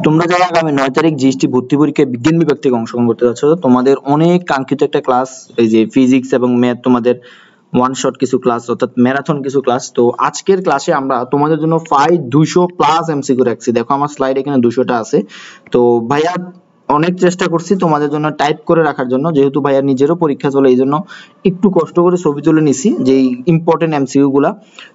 তোমরা যারা আগামী 9 তারিখ জিএসটি ভর্তি পরীক্ষায় বিজ্ঞান বিভাগ থেকে অংশগ্রহণ করতে যাচ্ছ, তোমাদের অনেক কাঙ্ক্ষিত একটা ক্লাস, এই যে ফিজিক্স এবং ম্যাথ, তোমাদের ওয়ান শট কিছু ক্লাস অর্থাৎ ম্যারাথন কিছু ক্লাস। তো আজকের ক্লাসে আমরা তোমাদের জন্য 200 প্লাস এমসিকিউ রাখছি। দেখো আমার স্লাইড এখানে 200টা আছে। তো ভাইয়া অনেক চেষ্টা করছি তোমাদের জন্য টাইপ করে রাখার জন্য, যেহেতু ভাইয়ার নিজেরও পরীক্ষা চলে, এই জন্য একটু কষ্ট করে ছবি তুলে নিছি যে ইম্পর্টেন্ট এমসিকিউ গুলা।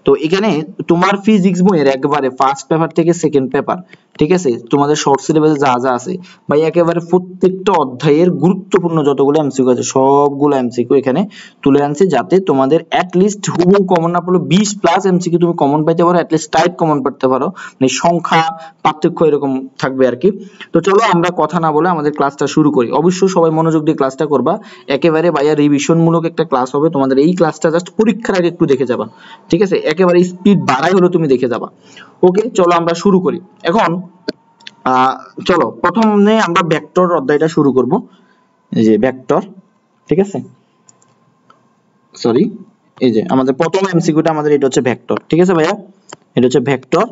তো এখানে তোমার ফিজিক্স বইয়ের একবারে ফার্স্ট পেপার থেকে সেকেন্ড পেপার, ঠিক আছে, তোমাদের শর্ট সিলেবাসে যা যা আছে ভাই একেবারে প্রত্যেকটা অধ্যায়ের গুরুত্বপূর্ণ যতগুলো এমসিকিউ আছে সবগুলো এমসিকিউ এখানে তুলে আনছি, যাতে তোমাদের অ্যাট লিস্ট হুবহু কমন না পড়লে 20 প্লাস এমসিকিউ তুমি কমন পাইতে পারো, অ্যাট লিস্ট টাইপ কমন পড়তে পারো, মানে সংখ্যা পার্থক্য এরকম থাকবে আর কি। তো চলো আমরা কথা না বলে আমাদের ক্লাসটা শুরু করি। অবশ্যই সবাই মনোযোগ দিয়ে ক্লাসটা করবা, একেবারে ভাইয়া রিভিশন মূলক একটা ক্লাস হবে। তোমাদের এই ক্লাসটা জাস্ট পরীক্ষার আগে একটু দেখে যাবা, ঠিক আছে, একেবারে স্পিড বাড়াই হলো তুমি দেখে যাবা। ওকে, চলো আমরা শুরু করি। এখন চলো প্রথমে আমরা ভেক্টর অধ্যায়টা শুরু করব। এই যে ভেক্টর, ঠিক আছে, সরি, এই যে আমাদের প্রথম এমসিকিউটা আমাদের এটা হচ্ছে ভেক্টর, ঠিক আছে ভাইয়া, এটা হচ্ছে ভেক্টর।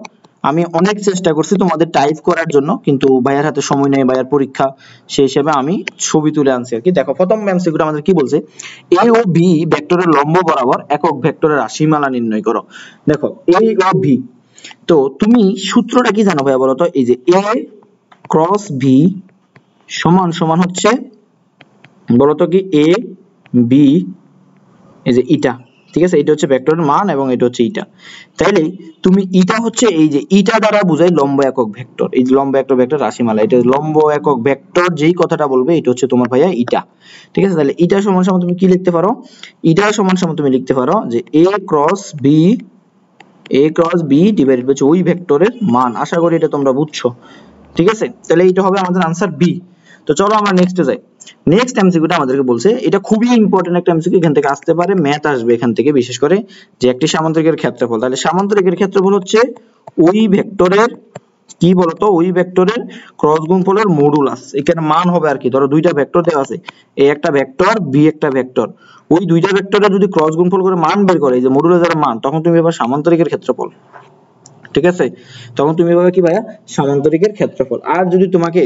আমি অনেক চেষ্টা করছি তোমাদের টাইপ করার জন্য, কিন্তু ভাইয়ার হাতে সময় নেই, ভাইয়ার পরীক্ষা, সেই হিসেবে আমি ছবি তুলে আনছি আর কি। দেখো প্রথম এমসিকিউটা আমাদের কি বলছে, এ ও বি ভেক্টরের লম্ব বরাবর একক ভেক্টরের রাশিমালা নির্ণয় করো। দেখো এ ও বি, তো তুমি সূত্রটা কি জানো ভাইয়া বলো তো? এই যে এ ক্রস বি সমান সমান হচ্ছে, বলো তো কি, এ বি, এই যে ইটা, ঠিক আছে, এটা হচ্ছে ভেক্টরের মান এবং এটা হচ্ছে ইটা। তাইলে তুমি ইটা হচ্ছে, এই যে ইটা দ্বারা বোঝাই লম্ব একক ভেক্টর, এই যে লম্ব একক ভেক্টর রাশিমালা, এটা লম্ব একক ভেক্টর যেই কথাটা বলবে এটা হচ্ছে তোমার ভাইয়া ইটা, ঠিক আছে। তাহলে ইটা সমান সমান তুমি কি লিখতে পারো? ইটা সমান সমান তুমি লিখতে পারো যে এ ক্রস বি ডিভাইডেড বাই ওই ভেক্টরের মান। আশা করি এটা তোমরা বুঝছো, ঠিক আছে। তাহলে এটা হবে আমাদের আনসার বি। তো চলো আমরা নেক্সটে যাই। নেক্সট এমসিকিউটা আমাদেরকে বলছে, এটা খুবই ইম্পর্টেন্ট একটা এমসিকিউ, এখান থেকে আসতে পারে, ম্যাথ আসবে এখান থেকে, বিশেষ করে যে একটি সামান্তরিকের ক্ষেত্রফল। তাহলে সামান্তরিকের ক্ষেত্রফল হচ্ছে ওই ভেক্টরের কি বলতো, ওই ভেক্টরের ক্রস গুণফলের মডুলাস। এখানে মান হবে আর কি, ধরো দুইটা ভেক্টর দেওয়া আছে, এ একটা ভেক্টর বি একটা ভেক্টর, ওই দুইটা ভেক্টরের যদি ক্রস গুণফল করে মান বের করে, এই যে মডুলাসের মান, তখন তুমি এবার সামান্তরিকের ক্ষেত্রফল, ঠিক আছে, তখন তুমি এভাবে কি ভাইয়া সামান্তরিকের ক্ষেত্রফল। আর যদি তোমাকে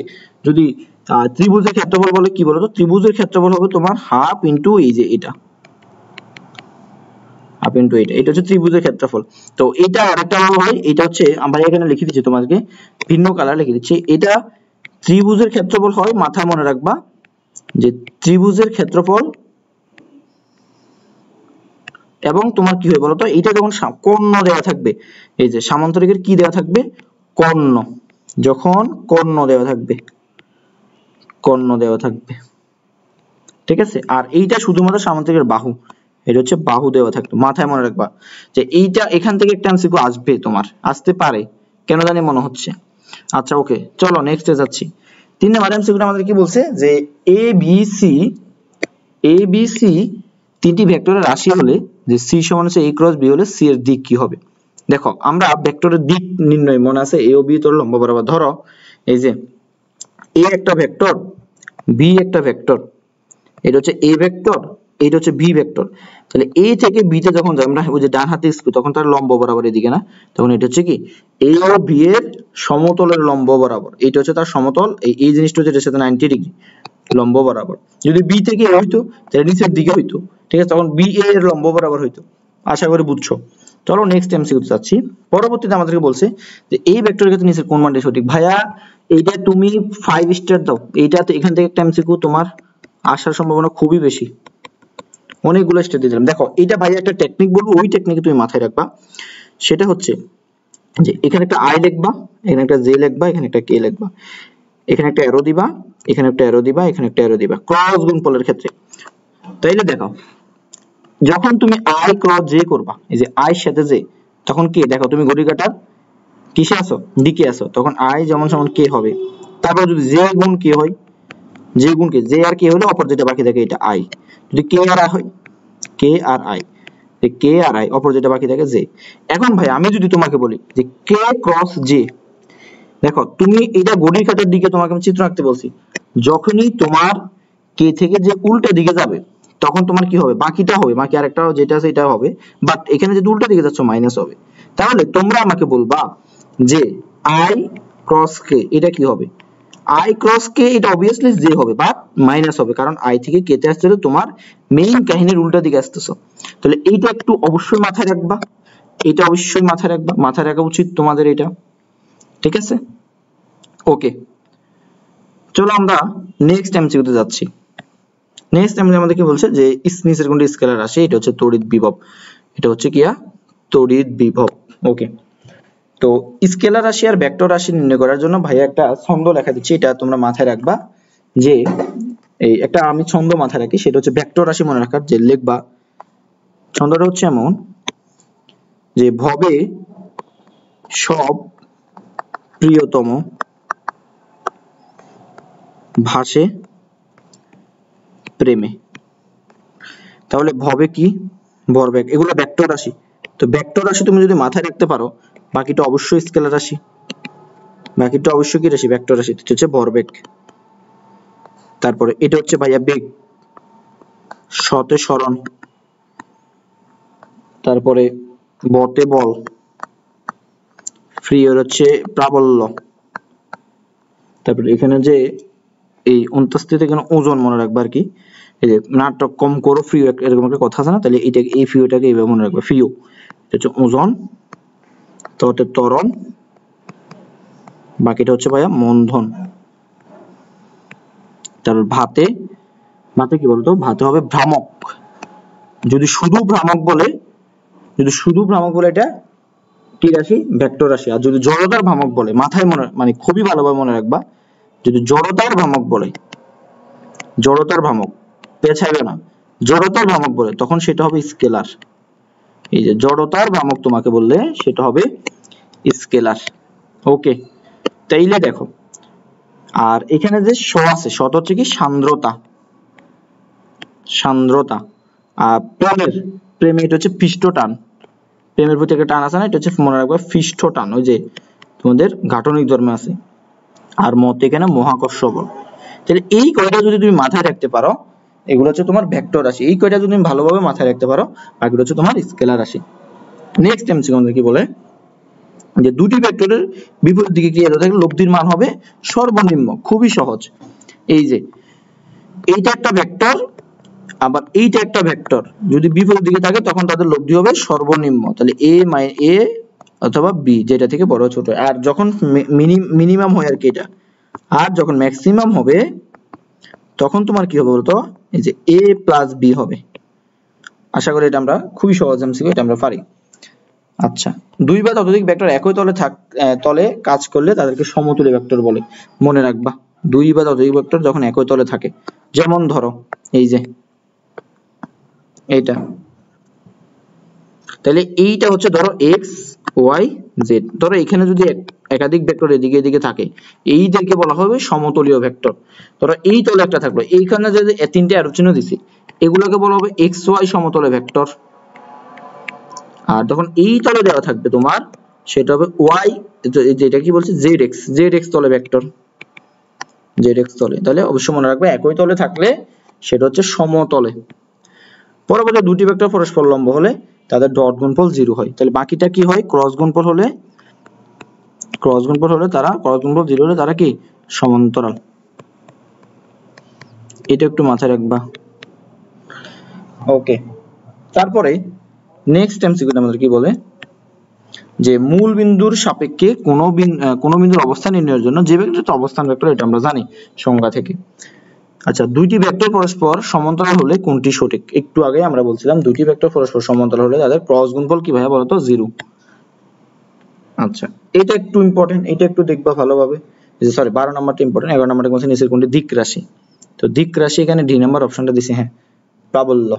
যদি ত্রিভুজের ক্ষেত্রফল বলে, কি বলতো, ত্রিভুজের ক্ষেত্রফল হবে তোমার হাফ ইনটু এই যে এটা, হাফ ইনটু এটা, এটা হচ্ছে ত্রিভুজের ক্ষেত্রফল। তো এটা আরেকটা ভালো হয়, এটা হচ্ছে আমরা এখানে লিখে দিচ্ছি তোমাদেরকে, ভিন্ন কালার লিখে দিচ্ছি, এটা ত্রিভুজের ক্ষেত্রফল হয়, মাথায় মনে রাখবা যে ত্রিভুজের ক্ষেত্রফল, এবং তোমার কি হয় বলতো, এটা যখন কর্ণ দেওয়া থাকবে, এই যে সামান্তরিকের কি দেওয়া থাকবে, কর্ণ, যখন কর্ণ দেওয়া থাকবে, কর্ণ দেওয়া থাকবে, ঠিক আছে। আর এইটা শুধুমাত্র সামান্তরিকের বাহু, এটা হচ্ছে বাহু দেওয়া থাকবে। মাথায় মনে রাখবা যে এইটা এখান থেকে একটা এমসিকিউ আসবে, তোমার আসতে পারে, কেন জানি মনে হচ্ছে। আচ্ছা ওকে, চলো নেক্সটে যাচ্ছি। 3 নম্বর এমসিকিউটা আমাদের কি বলছে, যে এ বি সি তিনটি ভেক্টরের রাশি হলে, যে সি সমান হচ্ছে এ ক্রস বি হলে সি এর দিক কি হবে। দেখো আমরা ভেক্টরের দিক নির্ণয়, মনে আছে এ ও বি তোর লম্ব বরাবর, ধরো এই যে এ একটা ভেক্টর, বি একটা ভেক্টর, এটা হচ্ছে এ ভেক্টর, এটা হচ্ছে বি ভেক্টর। তাহলে এ থেকে বি তে যখন যাই আমরা, ওই যে ডান হাতে স্কোয়ার, তখন তার লম্ব বরাবর এদিকে না, তখন এটা হচ্ছে কি এ ও বি এর সমতলের লম্ব বরাবর, এটা হচ্ছে তার সমতল, এই জিনিসটা হচ্ছে এর সাথে 90 ডিগ্রি লম্ব বরাবর। যদি বি থেকে এ হইতো তাহলে নিচের দিকে হইতো, ঠিক আছে, তখন বি এ এর লম্ব বরাবর হইতো। আশা করি বুঝছো। চলো নেক্সট এমসিকিউ তে যাচ্ছি। পরবর্তীতে আমাদেরকে বলছে যে এই ভেক্টরের ক্ষেত্রে নিচের কোন মানটি সঠিক। ভাইয়া এইটা তুমি 5 স্টার দাও, এইটাতে এখান থেকে একটা এমসিকিউ তোমার আসার সম্ভাবনা খুবই বেশি। অনেকগুলো স্টেপ দিয়ে দিলাম। দেখো এটা ভাই একটা টেকনিক বলবো, ওই টেকনিকে তুমি মাথায় রাখবা, সেটা হচ্ছে যে এখানে একটা আই লিখবা, এখানে একটা জে লিখবা, এখানে একটা কে লিখবা, এখানে একটা অ্যারো দিবা, এখানে একটা অ্যারো দিবা, এখানে একটা অ্যারো দিবা, ক্রস গুণফলের ক্ষেত্রে। তাইলে দেখো যখন তুমি আই ক্রস জে করবা, এই যে আই সাথে জে, তখন কি দেখো তুমি ঘড়ি কাটার কিসে আসো, দিকে আসো, তখন আই যেমন সমান কে হবে। তারপর যদি জে গুণ কে হয়, জে গুণ কে, জে আর কে হলে অপর যেটা বাকি থাকে এটা আই, যদি কে আর আই হয়, কে আর আই, কে আর আই, অপর যেটা বাকি থাকে জে। এখন ভাই আমি যদি তোমাকে বলি যে কে ক্রস জে, দেখো তুমি এটা ঘড়ির কাঁটার দিকে তোমাকে আমি চিত্র আঁকতে বলছি, যখনই তোমার কে থেকে যে উল্টা দিকে যাবে, তখন তোমার কি হবে, বাকিটা হবে, বাকি আরেকটা যেটা আছে এটা হবে, বাট এখানে যদি উল্টা দিকে যাচ্ছ মাইনাস হবে। তাহলে তোমরা আমাকে বলবা যে আই ক্রস কে, এটা কি হবে? i ক্রস কে, এটা অবভিয়াসলি j হবে, বাট মাইনাস হবে, কারণ i থেকে k তে আসছে, তোমার মেইন কাহিনীর উল্টা দিকে আসতেছো। তাহলে এইটা একটু অবশ্যই মাথায় রাখবা, এটা অবশ্যই মাথায় রাখবা, মাথায় রাখা উচিত তোমাদের এটা, ঠিক আছে? ওকে, চলো আমরা নেক্সট এমসিকিউ তে যাচ্ছি। নেক্সট এমসিকিউ আমাদের কি বলছে যে নিচের কোনটি স্কেলার রাশি? এটা হচ্ছে তড়িৎ বিভব, এটা হচ্ছে কি তড়িৎ বিভব। ওকে, তো স্কেলার রাশি আর ভেক্টর রাশি নির্ণয় করার জন্য ভাইয়া একটা ছন্দ লেখা দিচ্ছি, এটা তোমরা মাথায় রাখবা, যে এই একটা আমি ছন্দ মাথায় রাখি, সেটা হচ্ছে ভেক্টর রাশি মনে রাখার, যে লিখবা ছন্দটা হচ্ছে এমন যে ভবে সব প্রিয়তম ভাসে প্রেমে। তাহলে ভবে কি, ভরবেগ, এগুলো ভেক্টর রাশি। তো ভেক্টর রাশি তুমি যদি মাথায় রাখতে পারো, বাকিটা অবশ্যই স্কেলার রাশি, বাকিটা অবশ্যই কি রাশি? ভেক্টর রাশি। এটা হচ্ছে ভরবেগ। তারপরে এটা হচ্ছে ভাইয়া বেগ, সতে সরণ, তারপরে বতে বল, ফ্রি হচ্ছে প্রাবল্য, তারপরে এখানে যে এই অন্তস্থিত এখানে ওজন মনে রাখবা আর কি, এই যে নাটক কম করো ফ্রি, এরকম একটা কথা আছে না, তাহলে এটা এই ফিওটাকে এইভাবে মনে রাখবা, ফিও, এটা হচ্ছে ওজন, ততে ত্বরণ, বাকিটা হচ্ছে ভাইয়া মন্ধন। তারপর ভাতে, ভাতে কি বলতো? ভাতে হবে ভ্রামক, যদি শুধু ভ্রামক বলে, যদি শুধু ভ্রামক বলে এটা কি রাশি? ভেক্টর রাশি। আর যদি জড়তার ভ্রামক বলে, মাথায় মনে মানে খুবই ভালোভাবে মনে রাখবা, যদি জড়তার ভ্রামক বলে, জড়তার ভ্রামক পেছাইবে না, জড়তার ভ্রামক বলে তখন সেটা হবে স্কেলার। এই যে জড়তার ভ্রামক তোমাকে বললে সেটা হবে স্কেলার। ওকে, তাইলে দেখো, আর এখানে যে স আছে, স হচ্ছে কি সান্দ্রতা, সান্দ্রতা। আর প্রেমের, প্রেমে এটা হচ্ছে পৃষ্ঠটান, প্রেমের প্রতি একটা টান আছে না, এটা হচ্ছে মনে রাখবা পৃষ্ঠটান, ওই যে তোমাদের গাঠনিক ধর্মে আছে। আর মত এখানে মহাকর্ষ বল। তাহলে এই কয়টা যদি তুমি মাথায় রাখতে পারো, এগুলো হচ্ছে তোমার ভেক্টর রাশি, এই কয়টা যদি তুমি ভালোভাবে মাথায় রাখতে পারো, বাকিটা হচ্ছে তোমার স্কেলার রাশি। নেক্সট এমসিকিউ আমাদের কি বলে, যে দুটি ভেক্টরের বিপরীত দিকে ক্রিয়া থাকে, লব্ধির মান হবে সর্বনিম্ন। খুবই সহজ, এই যে এইটা একটা ভেক্টর, আবার এইটা একটা ভেক্টর, যদি বিপরীত দিকে থাকে তখন তাদের লব্ধি হবে সর্বনিম্ন। তাহলে এ অথবা বি, যেটা থেকে বড় ছোট। আর যখন মিনিমাম হয় আর কি এটা, আর যখন ম্যাক্সিমাম হবে তখন তোমার কি হবে বলতো? এই যে a প্লাস b হবে। আশা করি এটা আমরা খুবই সহজ এমসিকিউ, এটা আমরা পারি। আচ্ছা, দুই বা ততোধিক ভেক্টর একই তলে কাজ করলে তাদেরকে সমতুল্য ভেক্টর বলে, মনে রাখবা। দুই বা ততোধিক ভেক্টর যখন একই তলে থাকে, যেমন ধরো এই যে এইটা, তাহলে এইটা হচ্ছে ধরো x y z, ধরো এখানে যদি একাধিক ভেক্টর এদিকে এদিকে থাকে, এইদেরকে বলা হবে সমতলীয় ভেক্টর। ধরো এই তলে একটা থাকলো, এইখানে যে তিনটে অ্যারো চিহ্ন দিছি, এগুলোকে বলা হবে x y সমতলে ভেক্টর। আর যখন এই তলে দেওয়া থাকবে তোমার, সেটা হবে y, যেটা কি বলছে zx তলে ভেক্টর, zx তলে। তাহলে অবশ্যই মনে রাখবে একই তলে থাকলে সেটা হচ্ছে সমতলে। পরবর্তী দুটি ভেক্টর পরস্পর লম্ব হলে তাদের ডট গুণফল 0 হয়। তাহলে বাকিটা কি হয়? ক্রস গুণফল হলে তারা, ক্রস গুণফল 0 হলে তারা কি সমান্তরাল। এটা একটু মাথায় রাখবা। ওকে, তারপরে নেক্সট এমসিকিউ আমাদের কি বলে, যে মূল বিন্দুর সাপেক্ষে কোন বিন্দুর অবস্থান নির্ণয়ের জন্য যে ভেক্টরটা অবস্থান ভেক্টর, এটা আমরা জানি সংজ্ঞা থেকে। আচ্ছা, দুইটি ভেক্টর পরস্পর সমান্তরাল হলে কোনটি সঠিক? একটু আগে আমরা বলছিলাম দুইটি ভেক্টর পরস্পর সমান্তরাল হলে তাদের ক্রস গুণফল কি ভাইয়া বলতো? 0। আচ্ছা, এটা একটু ইম্পর্টেন্ট, এটা একটু দেখবা ভালোভাবে। সরি, 12 নাম্বারটা ইম্পর্টেন্ট। 11 নাম্বারটা বলছে নিচের কোনটি দিক রাশি। তো দিক রাশি এখানে ডি নাম্বার অপশনটা দিছে, হ্যাঁ প্রাবল্য।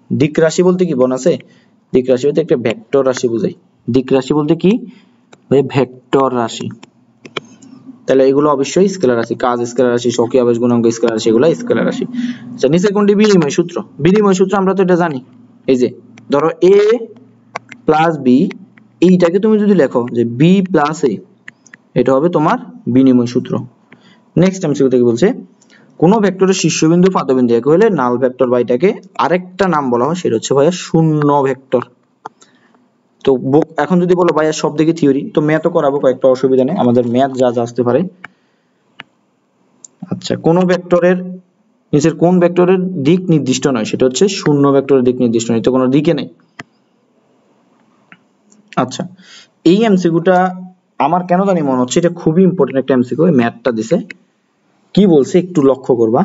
দিক রাশি বলতে কি বোন আছে? দিক রাশি বলতে একটা ভেক্টর রাশি বোঝায়। দিক রাশি বলতে কি ভাই? ভেক্টর রাশি। তাহলে এগুলো অবশ্যই স্কেলার রাশি, কাজ স্কেলার রাশি, স্বকীয় আবেশ গুণাঙ্ক স্কেলার রাশি, এগুলো স্কেলার রাশি। আচ্ছা, নিচে কোনটি বিনিময় সূত্র? বিনিময় সূত্র আমরা তো এটা জানি, এই যে ধরো a প্লাস b, এইটাকে তুমি যদি লেখো যে b প্লাস a, এটা হবে তোমার বিনিময় সূত্র। নেক্সট এমসিকিউ থেকে বলছে, কোন ভেক্টরের শীর্ষবিন্দু পাদবিন্দু একই হলে নাল ভেক্টর বা এটাকে আরেকটা নাম বলা হয়, সেটা হচ্ছে ভাইয়া শূন্য ভেক্টর। তো এখন যদি বলো ভাইয়া সব দিকে থিওরি, তো ম্যাথও করাবো, কয়েকটা অসুবিধা নেই, আমাদের ম্যাথ যা যা আসতে পারে। আচ্ছা, কোন ভেক্টরের নিচের কোন ভেক্টরের দিক নির্দিষ্ট নয়, সেটা হচ্ছে শূন্য ভেক্টরের দিক নির্দিষ্ট নয়, তো কোনো দিকে নেই। আচ্ছা, এই এমসিকিউটা আমার কেন জানি মনে হচ্ছে এটা খুবই ইম্পর্টেন্ট একটা এমসিকিউ, ম্যাথটা দিছে। কি বলছে একটু লক্ষ্য করবা,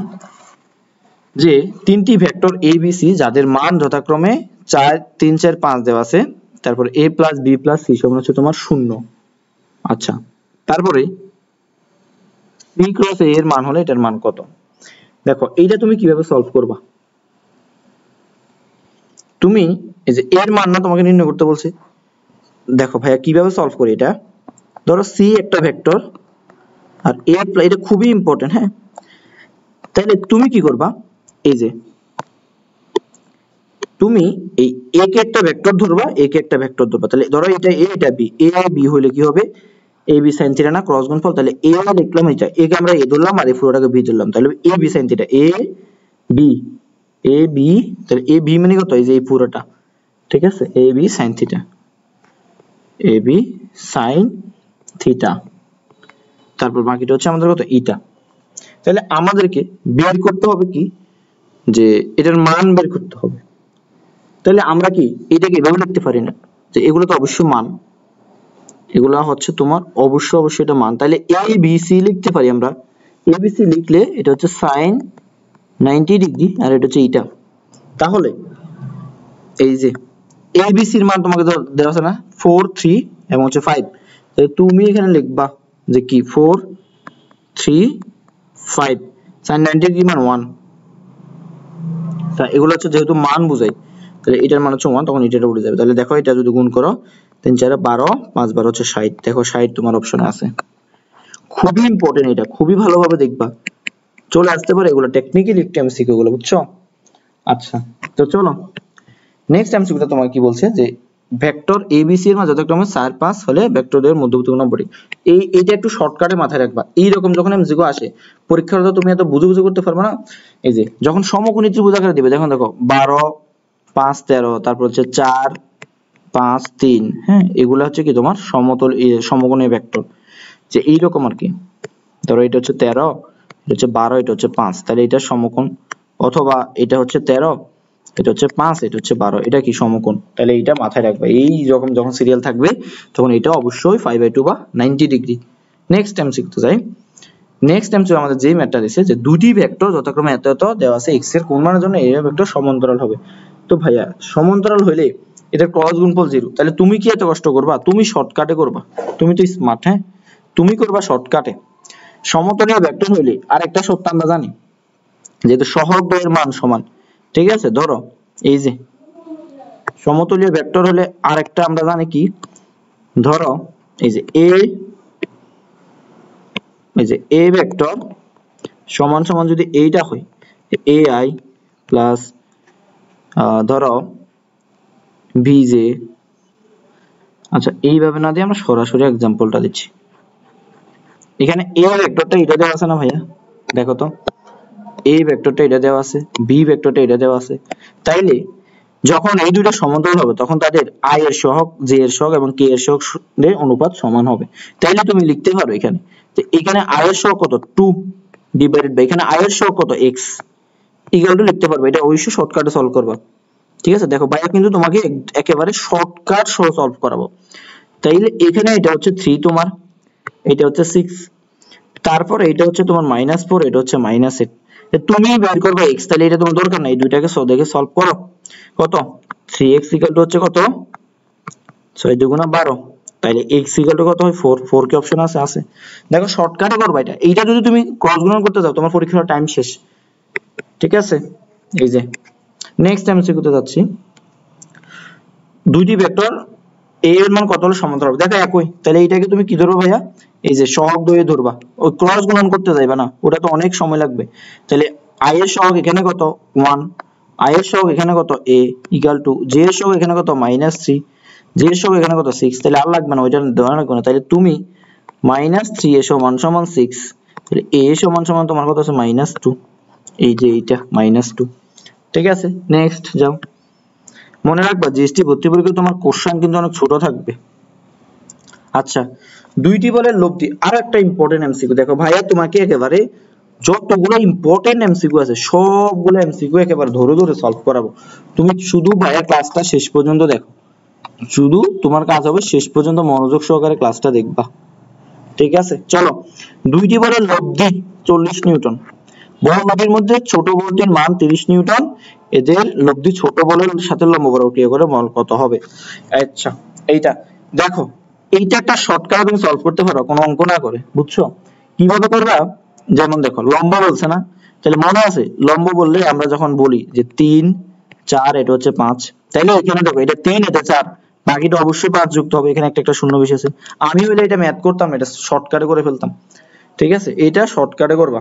যে তিনটি ভেক্টর এ বি সি যাদের মান যথাক্রমে 4 3 4 5 দেওয়া আছে, তারপর a plus B plus C সমান হচ্ছে তোমার 0। আচ্ছা, তারপরে সি ক্রস এ এর মান হলে এটার মান কত? দেখো এইটা তুমি কিভাবে সলভ করবা, তুমি এই যে এর মান না তোমাকে নির্ণয় করতে বলছে, দেখো ভাইয়া কিভাবে সলভ করি এটা। ধরো সি একটা ভেক্টর আর এ, এটা খুবই ইম্পর্টেন্ট, হ্যাঁ। তাহলে তুমি কি করবা, এই যে তুমি এই a কে একটা ভেক্টর ধরবা, a কে একটা ভেক্টর ধরবা, তাহলে ধরো এটা a এটা b, a b হলে কি হবে, a b sin থিটা না, ক্রস গুণফল, তাহলে a লিখলাম, এটা a কে আমরা a ধরলাম আর এই পুরোটাকে b ধরলাম, তাহলে a b sin theta, a b, a b, তাহলে a b মানে কত, এই যে এই পুরোটা, ঠিক আছে, a b sin theta, a b sin theta, তারপর বাকিটা হচ্ছে আমাদের কত, ইটা। তাহলে আমাদেরকে বের করতে হবে কি, যে এটার মান বের করতে হবে। তাহলে আমরা কি এটাকে এভাবে লিখতে পারি না, যে এগুলো তো অবশ্যই মান, এগুলা হচ্ছে তোমার অবশ্যই এটা মান, তাহলে a b c লিখতে পারি আমরা। a b c লিখলে এটা হচ্ছে sin 90 ডিগ্রি আর এটা হচ্ছে ইটা। তাহলে এই যে a b c এর মান তোমাকে দেওয়া আছে না 4 3 এবং হচ্ছে 5, তাহলে তুমি এখানে লিখবা যে কি 4 3 5, sin 90 ডিগ্রি মান 1। তা এগুলো হচ্ছে যেহেতু মান বোঝায়, তাহলে এটার মান হচ্ছে 1, তখন এটা উঠে যাবে। তাহলে দেখো এটা যদি গুণ করো 3 4 12, 5 12 হচ্ছে 60, দেখো 60 তোমার অপশনে আছে। খুবই ইম্পর্টেন্ট, এটা খুবই ভালোভাবে দেখবা, চলে আসতে পারে এগুলো টেকনিক্যালি একটু এমসিকিউ গুলো, বুঝছো? আচ্ছা, তো চলো নেক্সট এমসিকিউটা তোমার কি বলছে, যে ভেক্টর ABC এর মান যথাক্রমে 4 5 হলে ভেক্টরদের মধ্যবর্তী নম্বরটি। এইটা একটু শর্টকাটে মাথায় রাখবা, এই রকম যখন এমসিকিউ আসে পরীক্ষার তো তুমি এত বুঝে করতে পারবে না। এই যে যখন সমকোণী ত্রিভুজ আকারে দিবে, দেখো 12 5 13, তারপর হচ্ছে 4 5 3, হ্যাঁ, এগুলা হচ্ছে কি তোমার সমতল সমকোণী ভেক্টর, যে এইরকম আর কি। ধরো এটা হচ্ছে 13, এটা হচ্ছে 12, এটা হচ্ছে 5, তাহলে এটা সমকোণ। অথবা এটা হচ্ছে 13, এটা হচ্ছে 5, এটা হচ্ছে 12, এটা কি সমকোণ। তাহলে এটা মাথায় রাখবে, এই যখন সিরিয়াল থাকবে তখন এটা অবশ্যই 5/2 বা 90 ডিগ্রি। নেক্সট এমসিকিউ যাই। নেক্সট এমসিকিউ আমাদের যেই ম্যাথটা দিয়েছে, যে দুটি ভেক্টর যথাক্রমে এত এত দেওয়া আছে x এর কোন মানের জন্য এই ভেক্টর সমান্তরাল হবে। তো ভাইয়া সমান্তরাল হইলে এটার ক্রস গুণফল 0, তাহলে তুমি কি এত কষ্ট করবা, তুমি শর্টকাটে করবা, তুমি তো স্মার্ট, হ্যাঁ, তুমি করবা শর্টকাটে। সমতলীয় ভেক্টর হইলে আরেকটা সূত্র আমরা জানি, যেহেতু সহগ দ্বয়ের মান সমান, ঠিক আছে। ধরো এই যে সমতলীয় ভেক্টর হলে আরেকটা আমরা জানি কি, ধরো এই যে a ভেক্টর সমান সমান যদি এইটা হয় ai প্লাস ধরো bj। আচ্ছা, এইভাবে না দিয়ে আমরা সরাসরি एग्जांपलটা দিচ্ছি। এখানে a ভেক্টরটা এটা দেওয়া আছে না ভাইয়া, দেখো তো a ভেক্টরটা এটা দেওয়া আছে, b ভেক্টরটা এটা দেওয়া আছে, তাইলে যখন এই দুটো সমান্তরাল হবে তখন তাদের i এর সহগ, j এর সহগ এবং k এর সহগের অনুপাত সমান হবে। তাইলে তুমি লিখতে পারো এখানে, যে এখানে i এর সহগ কত 2 ডিভাইডেড বাই এখানে i এর সহগ কত x, ইকুয়াল টু লিখতে পারবে। এটা অবশ্যই শর্টকাটে সলভ করবা, ঠিক আছে। দেখো ভাইয়া কিন্তু তোমাকে একেবারে শর্টকাট সহ সলভ করাবো। তাইলে এখানে এটা হচ্ছে 3 তোমার, এটা হচ্ছে 6, তারপরে এটা হচ্ছে তোমার -4, এটা হচ্ছে -8, তুমি বের করবে x, তাহলে এটা তোমার দরকার নাই, দুইটাকে দেখে সলভ করো। কত 3x হচ্ছে কত 6 দুগুণা 12, তাইলে x কত হয় 4, 4 কি অপশন আছে, আছে। দেখো শর্টকাটে করবা এটা, এইটা যদি তুমি ক্রস গুণন করতে যাও তোমার পরীক্ষার টাইম শেষ, ঠিক আছে। এই যে নেক্সট এমসিকিউ তে যাচ্ছি, দুইটি ভেক্টর a এর মান কত হলে সমান্তরাল হবে, দেখো একই, তাহলে এইটাকে তুমি কি ধরবা ভাইয়া, এই যে সহগ দ্বয়ে ধরবা, ওই ক্রস গুণন করতে যাইবা না, ওটা তো অনেক সময় লাগবে। তাহলে i এর সহগ এখানে কত 1, i এর সহগ এখানে কত a ইকুয়াল টু j এর সহগ এখানে কত -3, j এর সহগ এখানে কত 6, তাহলে আর লাগবে না, ওইটা ধরে রাখবে না। তাহলে তুমি -3a সমান সমান 6, তাহলে a সমান সমান তোমার কত আছে -2, এই যে এইটা -2, ঠিক আছে। নেক্সট যাও, মনে রাখবা জিএসটি ভর্তি পরীক্ষা তোমার কোশ্চেন কিন্তু অনেক ছোট থাকবে। আচ্ছা, দুইটি বলের লব্ধি, আর একটা ইম্পর্টেন্ট এমসিকিউ দেখো ভাইয়া, তোমাকে একেবারে যতগুলো ইম্পর্টেন্ট এমসিকিউ আছে সবগুলো এমসিকিউ একেবারে ধরে ধরে সলভ করাবো। তুমি শুধু ভাইয়া ক্লাসটা শেষ পর্যন্ত দেখো, শুধু তোমার কাজ হবে শেষ পর্যন্ত মনোযোগ সহকারে ক্লাসটা দেখবা, ঠিক আছে? চলো, দুইটি বলের লব্ধি 40 নিউটন, বড় বলটির মধ্যে ছোট বলটির মান 30 নিউটন, এদের লব্ধি ছোট বলের সাথে লম্ব বরাবর ক্রিয়া করে বল কত হবে? আচ্ছা, এইটা দেখো, এইটা একটা শর্টকাটে তুমি সলভ করতে পারো কোনো অঙ্ক না করে, বুঝছো? কিভাবে করবা? যেমন দেখো লম্ব বলছে না, তাহলে মনে আছে লম্ব বললে আমরা যখন বলি যে 3 4 এটা হচ্ছে 5, তাইলে এখানে দেখো এটা 3 এটা 4, বাকিটা অবশ্যই 5 যুক্ত হবে, এখানে একটা শূন্য বেশি আছে। আমি হলে এটা ম্যাথ করতাম, এটা শর্টকাটে করে ফেলতাম, ঠিক আছে? এটা শর্টকাটে করবা,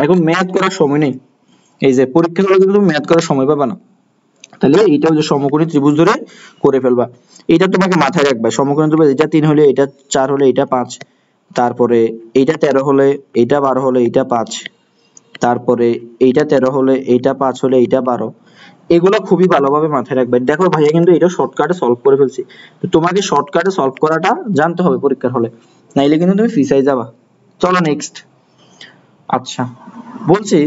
এখন ম্যাথ করার সময় নেই। এই যে পরীক্ষা হলে কিন্তু তুমি ম্যাথ করার সময় পাবা না, তাহলে এইটা যে সমকোণী ত্রিভুজ ধরে করে ফেলবা। এটা তোমাকে মাথায় রাখবা, সমকোণী ত্রিভুজ এটা 3 হলে এটা 4 হলে এটা 5, তারপরে এইটা 13 হলে এইটা 12 হলে এইটা 5, তারপরে এইটা 13 হলে এইটা 5 হলে এইটা 12, এগুলো খুবই ভালোভাবে মাথায় রাখবে। দেখো ভাইয়া কিন্তু এটা শর্টকাটে সলভ করে ফেলছি, তো তোমাকে শর্টকাটে সলভ করাটা জানতে হবে পরীক্ষার হলে, নাইলে কিন্তু তুমি ফিসাই যাবা। চলো নেক্সট। আচ্ছা, বলছি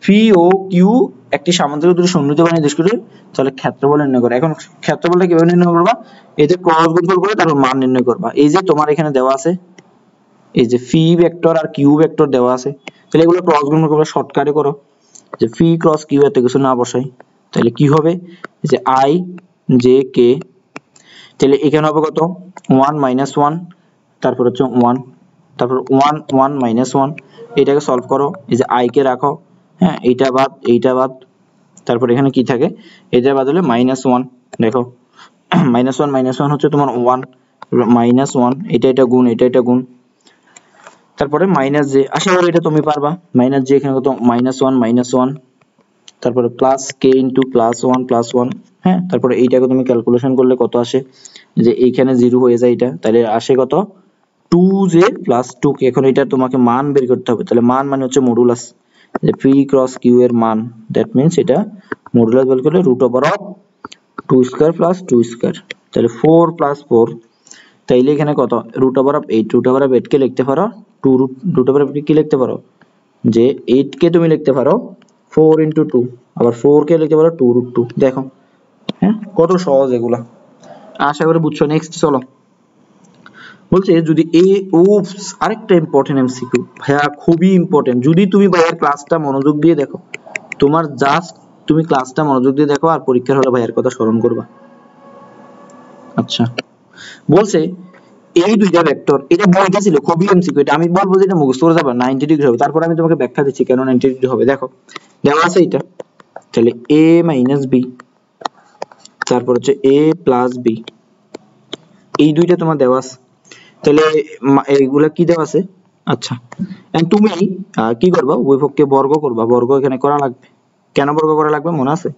পি ও কিউ একটি সামান্তরিক দুটি সন্নিহিত বাহুর নির্দেশ করে, তাহলে ক্ষেত্রফল নির্ণয় করো। এখন ক্ষেত্রফলটা কিভাবে নির্ণয় করবা? এতে ক্রস গুণফল করে তারপর মান নির্ণয় করবা। এই যে তোমার এখানে দেওয়া আছে, এই যে ফি ভেক্টর আর কিউ ভেক্টর দেওয়া আছে, তাহলে এগুলো ক্রস গুণফল করবা, শর্টকাটে করো, যে ফি ক্রস কিউ এত কিছু না বসাই, তাহলে কি হবে? যে আই জে কে, তাহলে এখানে হবে কত? 1 - 1, তারপর হচ্ছে 1, তারপর 1 1 - 1, এটাকে সলভ করো, এই যে আই কে রাখো, হ্যাঁ এইটা বাদ, তারপর এখানে কি থাকে? এটা বাদ হলে -1, দেখো -1 - 1 হচ্ছে তোমার 1, -1, এটা গুণ, এটা গুণ, তারপরে মাইনাস জে, আশা করি এটা তুমি পারবা। মাইনাস জে এখানে কত? -1 - 1, তারপরে প্লাস কে ইনটু +1 হ্যাঁ, তারপরে এইটাকে তুমি ক্যালকুলেশন করলে কত আসে? যে এইখানে 0 হয়ে যায়, এটা তাহলে আসে কত? 2j + 2k। এখন এটা তোমাকে মান বের করতে হবে, তাহলে মান মানে হচ্ছে মডুলাস, যে পি ক্রস কিউ এর মান, দ্যাট মিন্স এটা মডুলাস বের করলে √2² + 2², তাহলে 4 + 4, তাইলে এখানে কত? √8 কে লিখতে পারো 2 কি লিখতে পারো? যে 8 কে তুমি লিখতে পারো 4 × 2, আবার 4 কে লিখতে পারো 2√2। দেখো, হ্যাঁ, কত সহজ এগুলা, আশা করি বুঝছো। নেক্সট চলো, বলছে যদি আরেকটা ইম্পর্টেন্ট এমসিকিউ ভাইয়া, খুবই ইম্পর্টেন্ট, যদি তুমি ভাইয়ার ক্লাসটা মনোযোগ দিয়ে দেখো, তোমার জাস্ট তুমি ক্লাসটা মনোযোগ দিয়ে দেখো আর পরীক্ষার হলে ভাইয়ার কথা স্মরণ করবা। আচ্ছা, বলছে এই দুইটা ভেক্টর, এটা বলতে ছিল খুবই এমসিকিউ, এটা আমি বলবো যে এটা মুখস্থ করে যাবে 90 ডিগ্রি হবে, তারপর আমি তোমাকে ব্যাখ্যা দিচ্ছি কেন 90 ডিগ্রি হবে। দেখো দেওয়া আছে এটা, তাহলে a - b, তারপর হচ্ছে a + b, এই দুইটা তোমার দেওয়া আছে, তাহলে এইগুলা কি দেওয়া আছে? আচ্ছা, তুমি কি করবা? উভয় পক্ষকে বর্গ করবা, বর্গ এখানে করা লাগবে। কেন বর্গ করা লাগবে মনে আছে?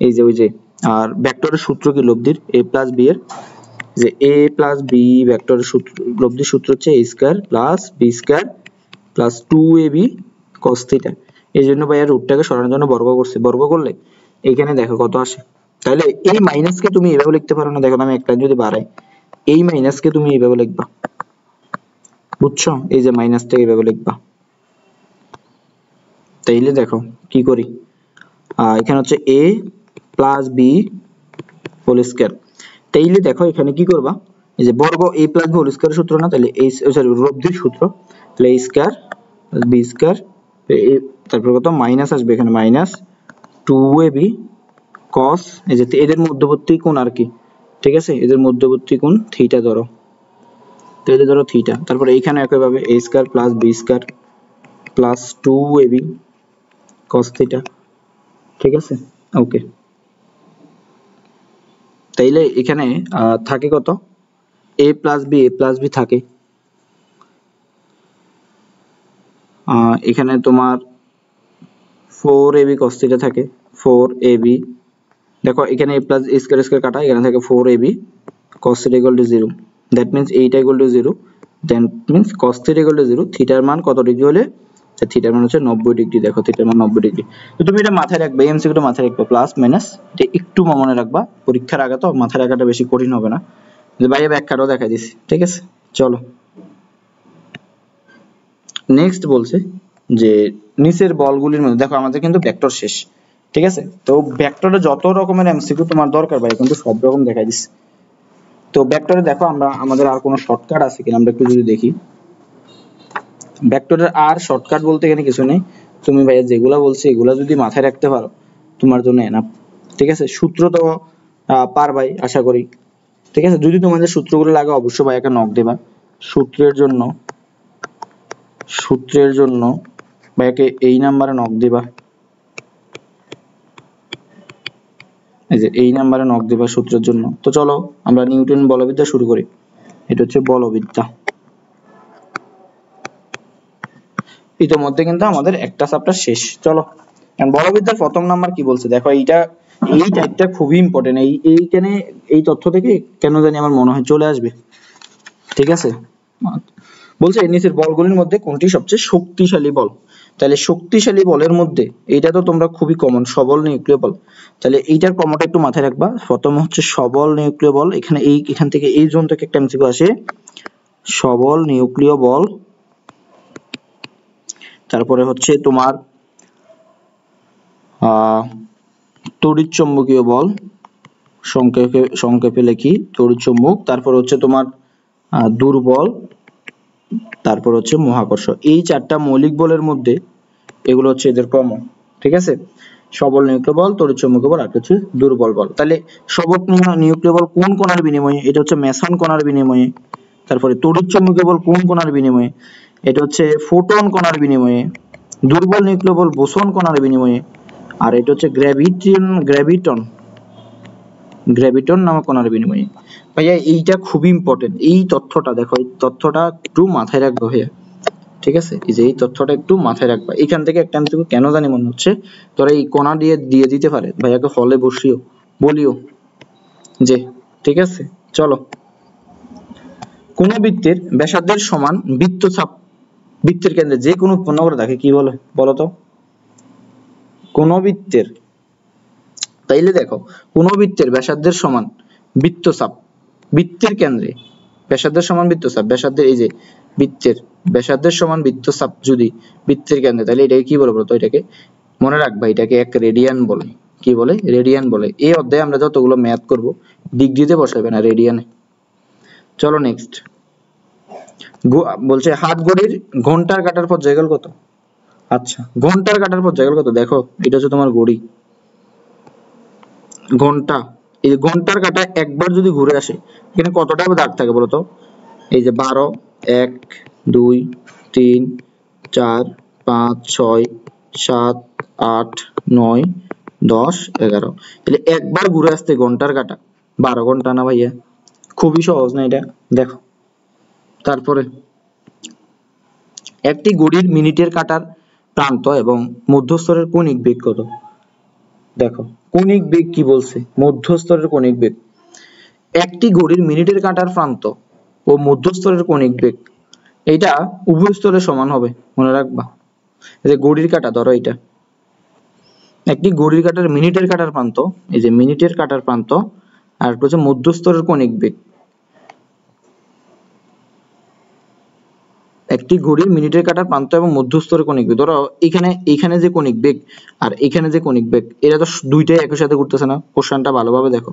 এই যে ওই যে, আর ভেক্টরের সূত্র কি লব্ধির? a + b এর, যে a + b ভেক্টরের সূত্র, লব্ধির সূত্র হচ্ছে a² + b² + 2ab cos θ। এই জন্য ভাইয়া রুটটাকে সরানোর জন্য বর্গ করছে, বর্গ করলে এখানে দেখো কত আসে। তাহলে এই মাইনাসকে তুমি এভাবে লিখতে পারো না, দেখো আমি একটা যদি বাড়াই, এই মাইনাসকে তুমি এইভাবে লিখবা, বুঝছো? এই যে মাইনাসটাকে এইভাবে লিখবা। তাইলে দেখো কি করি, এখানে হচ্ছে a + b হোল², তাইলে দেখো এখানে কি করবা, এই যে বর্গ a + b হোল² সূত্র না, তাহলে এই সরি লব্ধির সূত্র, তাহলে a² + b², তারপর কত মাইনাস আসবে এখানে -2ab cos, এই যে এদের মধ্যবর্তী কোণ আর কি, ঠিক আছে? এদের মধ্যবর্তী কোণ থিটা ধরো, তো এটা ধরো থিটা, তারপর এইখানে একইভাবে a² + b² + 2ab cos θ, ঠিক আছে? ওকে, তাইলে এখানে থাকে কত? a + b থাকে, এখানে তোমার 4ab cos θ থাকে, 4ab, দেখো এখানে a + a² কাটা, এখানে থাকে 4ab cos θ = 0, দ্যাট মিন্স এইটা = 0, দ্যাট মিন্স cos θ = 0, থিটার মান কত ডিগ্রি হলে থিটার মান হচ্ছে 90 ডিগ্রি। দেখো থিটার মান 90 ডিগ্রি। তো তুমি এটা মাথায় রাখবে, এমসিকিউটা মাথায় রাখবে, প্লাস মাইনাস এটা একটু মনে রাখবা, পরীক্ষার আগে তো মাথায় রাখাটা বেশি কঠিন হবে না। যে ভাই ব্যাখ্যাটাও দেখাই দিছি, ঠিক আছে। চলো নেক্সট বলছে যে নিচের বলগুলির মধ্যে, দেখো আমাদের কিন্তু ভেক্টর শেষ, ঠিক আছে। তো ভেক্টরে যত রকমের এমসিকিউ তোমার দরকার ভাই কিন্তু সব রকম দেখাই দিছি। তো ভেক্টরে দেখো আমরা আমাদের আর কোনো শর্টকাট আছে কিনা আমরা একটু যদি দেখি। ভেক্টরের আর শর্টকাট বলতে এখানে কিছু নেই, তুমি ভাইয়া যেগুলা বলছি এগুলা যদি মাথায় রাখতে পারো তোমার জন্য এনাফ, ঠিক আছে। সূত্র তো পারবাই আশা করি, ঠিক আছে। যদি তোমাদের সূত্রগুলো লাগে অবশ্যই ভাইয়াকে নক দেবা। সূত্রের জন্য ভাইয়াকে এই নাম্বারে নক দিবা, এই যে এই নাম্বারে নক দিবা সূত্রের জন্য। তো চলো আমরা নিউটন বলবিদ্যা শুরু করি। এটা হচ্ছে বলবিদ্যা। ইতিমধ্যে কিন্তু আমাদের একটা চ্যাপ্টার শেষ। চলো বলবিদ্যার প্রথম নাম্বার কি বলছে দেখো, এই টাইপটা খুবই ইম্পর্টেন্ট। এইখানে এই তথ্য থেকে কেন জানি আমার মনে হয় চলে আসবে, ঠিক আছে। বলছে নিচের বলগুলির মধ্যে কোনটি সবচেয়ে শক্তিশালী বল। তাহলে শক্তিশালী বলের মধ্যে এইটা তো তোমরা খুবই কমন, সবল নিউক্লিয় বল। তাহলে এইটার কমনটা একটু মাথায় রাখবা। প্রথম হচ্ছে সবল নিউক্লিয় বল, এখান থেকে এই জোন থেকে একটা এমসিকিউ আসে, সবল নিউক্লিয় বল। তারপরে হচ্ছে তোমার তড়িৎচুম্বকীয় বল, সংক্ষেপে লিখি তড়িৎচুম্বক। তারপর হচ্ছে তোমার দুর্বল, তারপর হচ্ছে মহাকর্ষ। এই চারটা মৌলিক বলের মধ্যে এগুলো হচ্ছে এদের কমন, ঠিক আছে। সবল নিউক্লিয় বল, তড়িৎচুম্বকীয় বল আর হচ্ছে দুর্বল বল। তাহলে সবল নিউক্লিয় বল কোন কণার বিনিময়ে, এটা হচ্ছে মেসন কণার বিনিময়ে। তারপরে তড়িৎচুম্বকীয় বল কোন কণার বিনিময়ে, এটা হচ্ছে ফোটন কণার বিনিময়ে। দুর্বল নিউক্লিয় বল বোসন কণার বিনিময়ে। আর এটা হচ্ছে গ্র্যাভিটন নামক কণার বিনিময়ে। ভাইয়া এইটা খুবই ইম্পর্টেন্ট, এই তথ্যটা দেখো, এই তথ্যটা একটু মাথায় রাখবে ভাইয়া, ঠিক আছে। এই যে এই তথ্যটা একটু মাথায় রাখবা। এখান থেকে একটা এমসিকিউ কেন জানি মনে হচ্ছে তোরা এই কণা দিয়ে দিতে পারে, ভাইয়াকে হলে বলিও যে, ঠিক আছে। চলো কোন বৃত্তের ব্যাসার্ধের সমান বৃত্তচাপ বৃত্তের কেন্দ্রে যে কোনো উৎপন্ন করে তাকে কি বলে বলো তো। কোন বৃত্তের, তাইলে দেখো কোন বৃত্তের ব্যাসার্ধের সমান বৃত্তচাপ বৃত্তের কেন্দ্রে, ব্যাসার্ধের সমান বৃত্তচাপ, ব্যাসার্ধের এই যে বৃত্তের ব্যাসার্ধের সমান বৃত্তচাপ যদি বৃত্তের কেন্দ্রে, তাহলে এটাকে কি বলবো তো, এটাকে মনে রাখবা, এটাকে এক রেডিয়ান বলে। কি বলে? রেডিয়ান বলে। এই অধ্যায়ে আমরা যতগুলো ম্যাথ করব ডিগ্রিতে বসাবে না, রেডিয়ানে। চলো নেক্সট বলছে হাত ঘড়ির ঘন্টার কাঁটার পর্যায়কাল কত। আচ্ছা ঘন্টার কাঁটার পর্যায়কাল কত, দেখো এটা হচ্ছে তোমার ঘড়ি, ঘন্টা। এই ঘন্টার কাঁটা একবার যদি ঘুরে আসে এখানে কতটা দাগ থাকে বলতো, এই যে 12, 1, 2, 3, 4, 5, 6, 7, 8, 9, 10, 11। তাহলে একবার ঘুরে আসতে ঘন্টার কাঁটা 12 ঘন্টা না ভাইয়া? খুবই সহজ না এটা, দেখো। তারপরে একটি ঘড়ির মিনিটের কাঁটার প্রান্ত এবং মধ্যস্তরের কৌণিক বেগ কত। দেখো কৌণিক বেগ কি বলছে, মধ্যস্তরের কৌণিক বেগ। একটি ঘড়ির মিনিটের কাঁটার প্রান্ত ও মধ্যস্তরের কৌণিক বেগ এটা উভয় স্তরের সমান হবে, মনে রাখবা। এই যে ঘড়ির কাঁটা ধরো, এটা একটি ঘড়ির কাঁটার মিনিটের কাঁটার প্রান্ত, এই যে মিনিটের কাঁটার প্রান্ত, আর হচ্ছে মধ্যস্তরের কৌণিক বেগ। একটি ঘড়ির মিনিটের কাঁটার প্রান্ত এবং মধ্যস্তরের কৌণিক বেগ। ধরো এখানে যে কৌণিক বেগ আর এখানে যে কৌণিক বেগ, এটা তো দুইটাই একই সাথে ঘুরতেছে না। কোশ্চেনটা ভালোভাবে দেখো,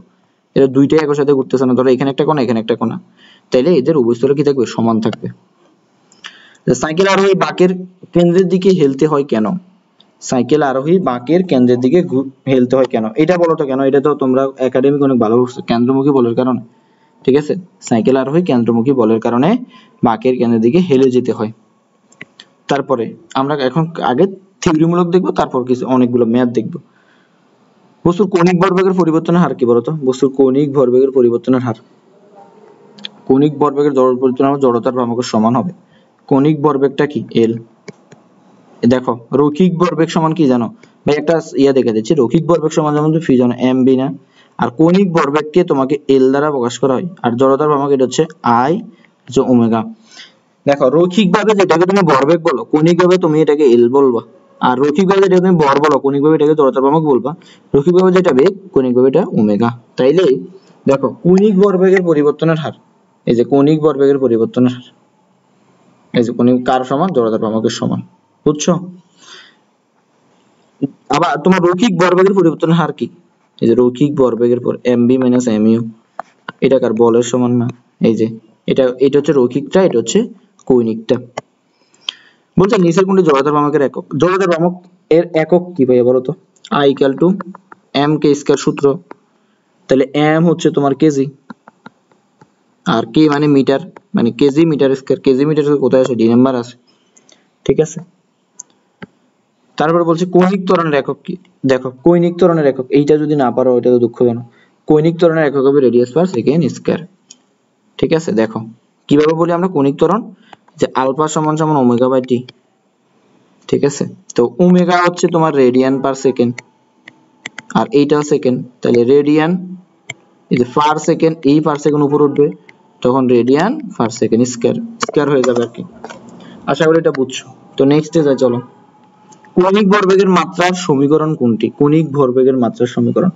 এটা দুইটাই একই সাথে ঘুরতেছে না। ধরো এখানে একটা কোণা, এখানে একটা কোণা, তাইলে এদের উভয় স্তরে কি থাকবে, সমান থাকবে। সাইকেল আরোহী বাঁকের কেন্দ্রের দিকে হেলতে হয় কেন। সাইকেল আরোহী বাঁকের কেন্দ্রের দিকে হেলতে হয় কেন, এটা বলো তো কেন। এটা তো তোমরা একাডেমিক অনেক ভালো করছো, কেন্দ্রমুখী বলের কারণে, ঠিক আছে। সাইকেল আরোহী কেন্দ্রমুখী বলের কারণে বাঁকের কেন্দ্রের দিকে হেলে যেতে হয়। তারপরে আমরা এখন আগে থিওরিমূলক দেখবো, তারপর কিছু অনেকগুলো ম্যাথ দেখবো। বস্তুর কৌণিক ভরবেগের পরিবর্তনের হার কি বলতো, বস্তুর কৌণিক ভরবেগের পরিবর্তনের হার। কৌণিক ভরবেগের পরিবর্তনের হার জড়তার ভ্রামকের সমান হবে। কৌণিক ভরবেগটা কি, এল। দেখো রৈখিক ভরবেগ সমান কি জানো ভাই, একটা দেখে দিচ্ছি। রৈখিক ভরবেগ সমান যেমন ফি জানো, এম বি না। আর কৌণিক ভরবেগকে তোমাকে এল দ্বারা প্রকাশ করা হয়, আর জড়তার ভ্রামক এটা হচ্ছে আই, হচ্ছে ওমেগা। দেখো রৈখিকভাবে যেটাকে তুমি ভরবেগ বলো, কৌণিকভাবে তুমি এটাকে এল বলবা। আর রৈখিকভাবে যেটা তুমি ভর বলো, কৌণিকভাবে এটাকে জড়তার ভ্রামক বলবা। রৈখিকভাবে যেটা বেগ, কৌণিকভাবে এটা ওমেগা। তাইলে দেখো কৌণিক ভরবেগের পরিবর্তনের হার, এই যে কৌণিক ভরবেগের পরিবর্তনের হার, এই যে কৌণিক কার সমান, জড়তার ভ্রামকের সমান। বুঝছো? আবার তোমার রৈখিক ভরবেগের পরিবর্তনের হার কি? এই যে রৈখিক ভরবেগের পর mv - mu, এটা কার, বলের সমান না? এই যে এটা হচ্ছে রৈখিকটা, এটা হচ্ছে কৌণিকটা। বলছে নিচের কোনটি জড়তার ভ্রামকের একক? জড়তার ভ্রামক এর একক কি ভাইয়া বলো তো? I = mk স্কয়ার সূত্র। তাহলে m হচ্ছে তোমার কেজি, আর k মানে মিটার, মানে kg metre square. Kg metre square কোথায় আছে? ডি নাম্বার আছে। ঠিক আছে? তারপরে বলছে কৌণিক ত্বরণের একক কি? দেখো কৌণিক ত্বরণের একক, এইটা যদি না পারো এটা তো দুঃখজনক। কৌণিক ত্বরণের একক হবে রেডিয়াস পার সেকেন্ড স্কয়ার। ঠিক আছে? দেখো কিভাবে বলি আমরা কৌণিক ত্বরণ, যে আলফা সমান সমান ওমেগা বাই টি। ঠিক আছে? তো ওমেগা হচ্ছে তোমার রেডিয়ান পার সেকেন্ড, আর এইটাও সেকেন্ড, তাহলে রেডিয়ান, এই যে পার সেকেন্ড, এই পার সেকেন্ড উপর উঠবে, তখন radian per second square, square হয়ে যাবে আর কি। আশা করি এটা বুঝছো। তো নেক্সটে যাই চলো। কৌণিক ভরবেগের মাত্রার সমীকরণ কোনটি? কৌণিক ভরবেগের মাত্রার সমীকরণ,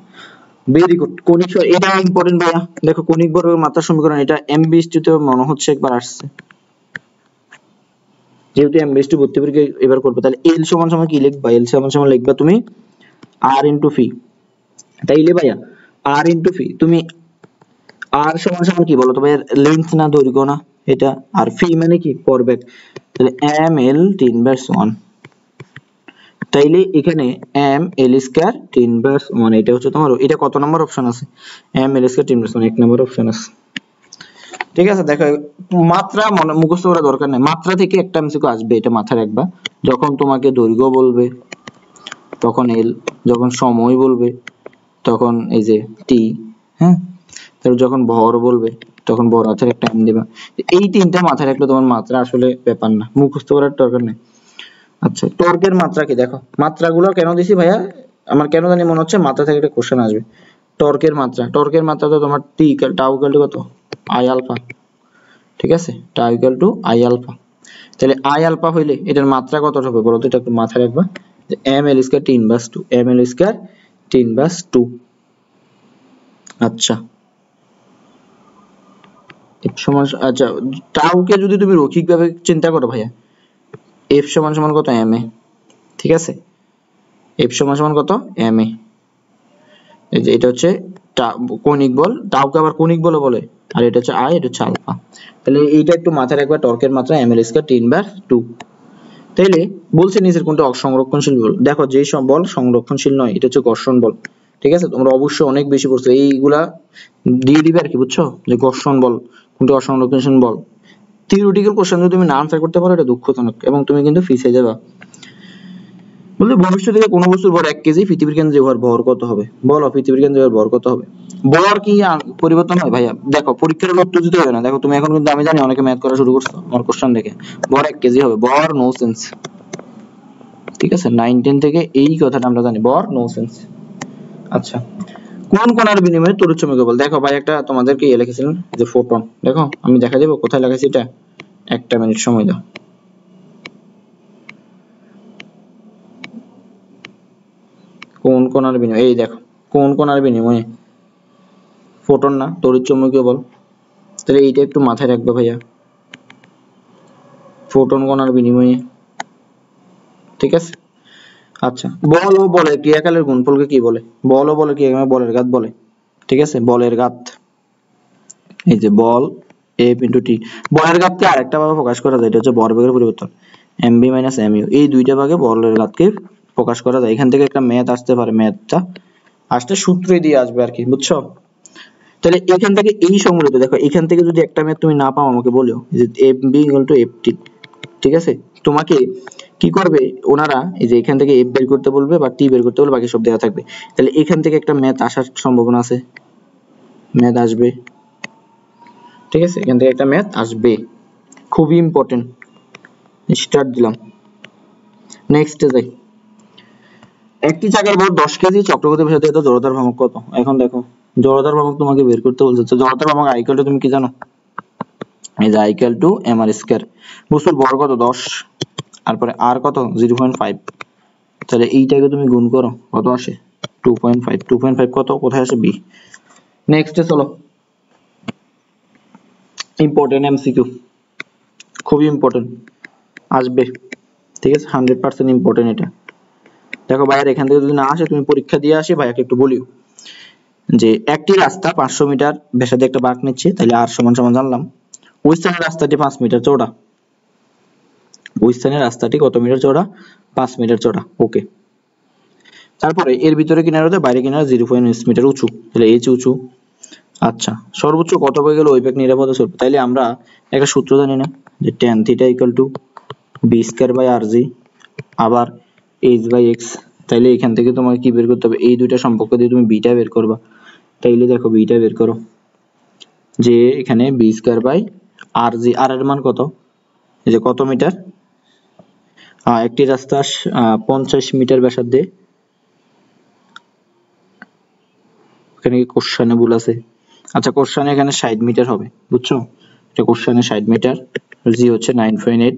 ভেরি গুড। কৌণিক, এটা ইম্পর্টেন্ট ভাইয়া। দেখো কৌণিক ভরবেগের মাত্রার সমীকরণ, এটা এমবিএসটি তে মনে হচ্ছে একবার আসছে, যেহেতু এমবিএসটি ভর্তি পরীক্ষা এবার করবে, তাহলে এল সমান সমান কি লিখবা? এল সমান সমান লিখবা তুমি আর ইনটু ফি। তাইলে ভাইয়া আর ইনটু ফি, তুমি আর সমান সমান কি বলো তো ভাইয়া? লেন্থ না দৈর্ঘ্য না এটা, আর ফি মানে কি? ভরবেগ। তাহলে এম এল 3/1। তাইলে এখানে এম এল স্কয়ার 3/1, এটা হচ্ছে তোমার, এটা কত নম্বর অপশন আছে? এম এল স্কয়ার 3/1, এক নম্বর অপশন আছে। ঠিক আছে? দেখো মাত্রা মনে মুখস্থ করা দরকার নেই, মাত্রা থেকে একটা এমসিকিউ আসবে, এটা মাথায় রাখবা। যখন তোমাকে দৈর্ঘ্য বলবে তখন এল, যখন সময় বলবে তখন এই যে টি, হ্যাঁ, তারপর যখন ভর বলবে তখন ভর আছে একটা এম দিবা। এই তিনটা মাথায় রাখলে তোমার মাত্রা আসলে ব্যাপার না, মুখস্থ করার দরকার নেই। আচ্ছা টর্কের মাত্রা কি? দেখো মাত্রাগুলো কেন দিছি ভাইয়া, আমার কেন জানি মনে হচ্ছে মাত্রা থেকে একটা কোশ্চেন আসবে। টর্কের মাত্রা, টর্কের মাত্রা তো তোমার টি টাউ ইকুয়াল টু কত? I alpha. ঠিক আছে? Tau equal to I alpha. তাহলে আই আলফা হইলে এটার মাত্রা কত হবে বলো তো? এটা একটু মাথায় রাখবা, যে M L square 3/2, M L square 3/2। আচ্ছা এফ সমান, আচ্ছা টাউকে যদি তুমি রৈখিকভাবে চিন্তা করো ভাইয়া, এফ সমান সমান কত? M A. ঠিক আছে? এফ সমান সমান কত? M A. এই যে এটা হচ্ছে কৌণিক বল, টাউকে আবার কৌণিক বল বলে, আর এটা হচ্ছে আই, এটা হচ্ছে আলফা। তাহলে এইটা একটু মাথায় রাখবা, টর্কের মাত্রা এম এল স্কয়ার 3/2। তাইলে বলছে নিচের কোনটা অসংরক্ষণশীল বল? দেখো যেই সব বল সংরক্ষণশীল নয়, এটা হচ্ছে ঘর্ষণ বল। ঠিক আছে? তোমরা অবশ্যই অনেক বেশি পড়ছো, এইগুলা দিয়ে দিবে আর কি, বুঝছো? যে ঘর্ষণ বল কোনটা, অসংরক্ষণশীল বল। থিওরিটিক্যাল কোশ্চেন যদি তুমি না আনসার করতে পারো এটা দুঃখজনক, এবং তুমি কিন্তু ফিসে যাবা। বলতে ভবিষ্যৎ থেকে কোনো বস্তুর ভর 1 কেজি, পৃথিবীর কেন্দ্রে ভর কত হবে? বলো পৃথিবীর কেন্দ্রে ভর কত হবে? ভর কি পরিবর্তন হয় ভাইয়া? দেখো পরীক্ষার উত্তর দিতে হবে না, দেখো তুমি এখন কিন্তু, আমি জানি অনেকে ম্যাথ করা শুরু করছো আমার কোশ্চেন দেখে, ভর 1 কেজি হবে, ভর নো সেন্স। ঠিক আছে? 9 10 থেকে এই কথাটা আমরা জানি, ভর নো সেন্স। আচ্ছা কোন কণার বিনিময়ে তড়িৎচুম্বকীয় বল? দেখো ভাই একটা তোমাদেরকে লিখেছিলেন যে ফোটন, দেখো আমি দেখা দেব কোথায় লেখাইছি এটা, একটা মিনিট সময় দাও। কোন কণার বিনিময়ে, এই দেখো কোন কণার বিনিময়ে, ফোটন না, তড়িৎচুম্বকীয় বল। তাহলে এইটা একটু মাথায় রাখবে ভাইয়া, ফোটন কণার বিনিময়ে। ঠিক আছে? আচ্ছা বল ও বলের ক্রিয়াকালের গুণফলকে কি বলে? বল ও বলের ক্রিয়াকাল বলের ঘাত বলে। ঠিক আছে? বলের ঘাত, এই যে বল F * T। বলের ঘাতকে আরেকটা ভাবে প্রকাশ করা যায়, এটা হচ্ছে ভরবেগের পরিবর্তন, mv - mu। এই দুইটা ভাগে বলের ঘাতকে প্রকাশ করা যায়। এখান থেকে একটা ম্যাথ আসতে পারে, ম্যাথটা আসলে সূত্রই দিয়ে আসবে আর কি, বুঝছো? তাহলে এখান থেকে এই সংগঠিত, দেখো এখান থেকে যদি একটা ম্যাথ তুমি না পাও আমাকে বলো, যে mv = ft। ঠিক আছে? তোমাকে কি করবে ওনারা, এই যে এখান থেকে f বের করতে বলবে বা t বের করতে বলবে, বাকি সব দেওয়া থাকবে। তাহলে এখান থেকে একটা ম্যাথ আসার সম্ভাবনা আছে, ম্যাথ আসবে। ঠিক আছে? এখান থেকে একটা ম্যাথ আসবে, খুবই ইম্পর্টেন্ট। স্টার্ট দিলাম, নেক্সটে যাই। একটি চাকার ভর 10 কেজি, চক্রগতি বেসার্ধ এত, জড়তার ভ্রামক কত? এখন দেখো জড়তার ভ্রামক তোমাকে বের করতে বলছে, তো জড়তার ভ্রামক I = তুমি কি জানো? এই যে i equal to mr square. বস্তুর ভর কত 10, তারপরে r কত 0.5, তাহলে এইটাকে তুমি গুণ করো কত আসে 2.5। 2.5 কত কোথায় আসে b। নেক্সট চলো, ইম্পর্টেন্ট এমসিকিউ, খুবই ইম্পর্টেন্ট আসবে, ঠিক আছে 100% ইম্পর্টেন্ট এটা। দেখো ভাইয়ার এখান থেকে যদি না আসে তুমি পরীক্ষা দিয়ে আসি ভাইয়াকে একটু বলিও যে একটি রাস্তা 500 মিটার ব্যাসার্ধে একটা বাঁক নিচ্ছে, তাহলে r সমান সমান জানলাম ওই স্থানের রাস্তাটি 5 মিটার চওড়া, ওই স্থানের রাস্তাটি কত মিটার চওড়া 5 মিটার চওড়া। ওকে, তারপরে এর ভিতরে কিনারা হতে বাইরে কিনারা 0.6 মিটার উঁচু, তাহলে h উঁচু। আচ্ছা, সর্বোচ্চ কত বেগে গেলে ওই বেগ নিরাপদে চলবে, তাইলে আমরা একটা সূত্র জানি না যে tan theta equal to b square by rg আবার h বাই x। তাইলে এখান থেকে তোমাকে কি বের করতে হবে, এই দুইটা সম্পর্ক দিয়ে তুমি বিটা বের করবা। তাইলে দেখো বিটা বের করো যে এখানে b square by rg, r এর মান কত, এই যে কত মিটার, একটি রাস্তা 50 মিটার ব্যাসার্ধে, এখানে কি কোশ্চেনে ভুল আছে, আচ্ছা কোশ্চেনে এখানে 60 মিটার হবে, বুঝছো, এটা কোশ্চেনে 60 মিটার, জি হচ্ছে 9.8,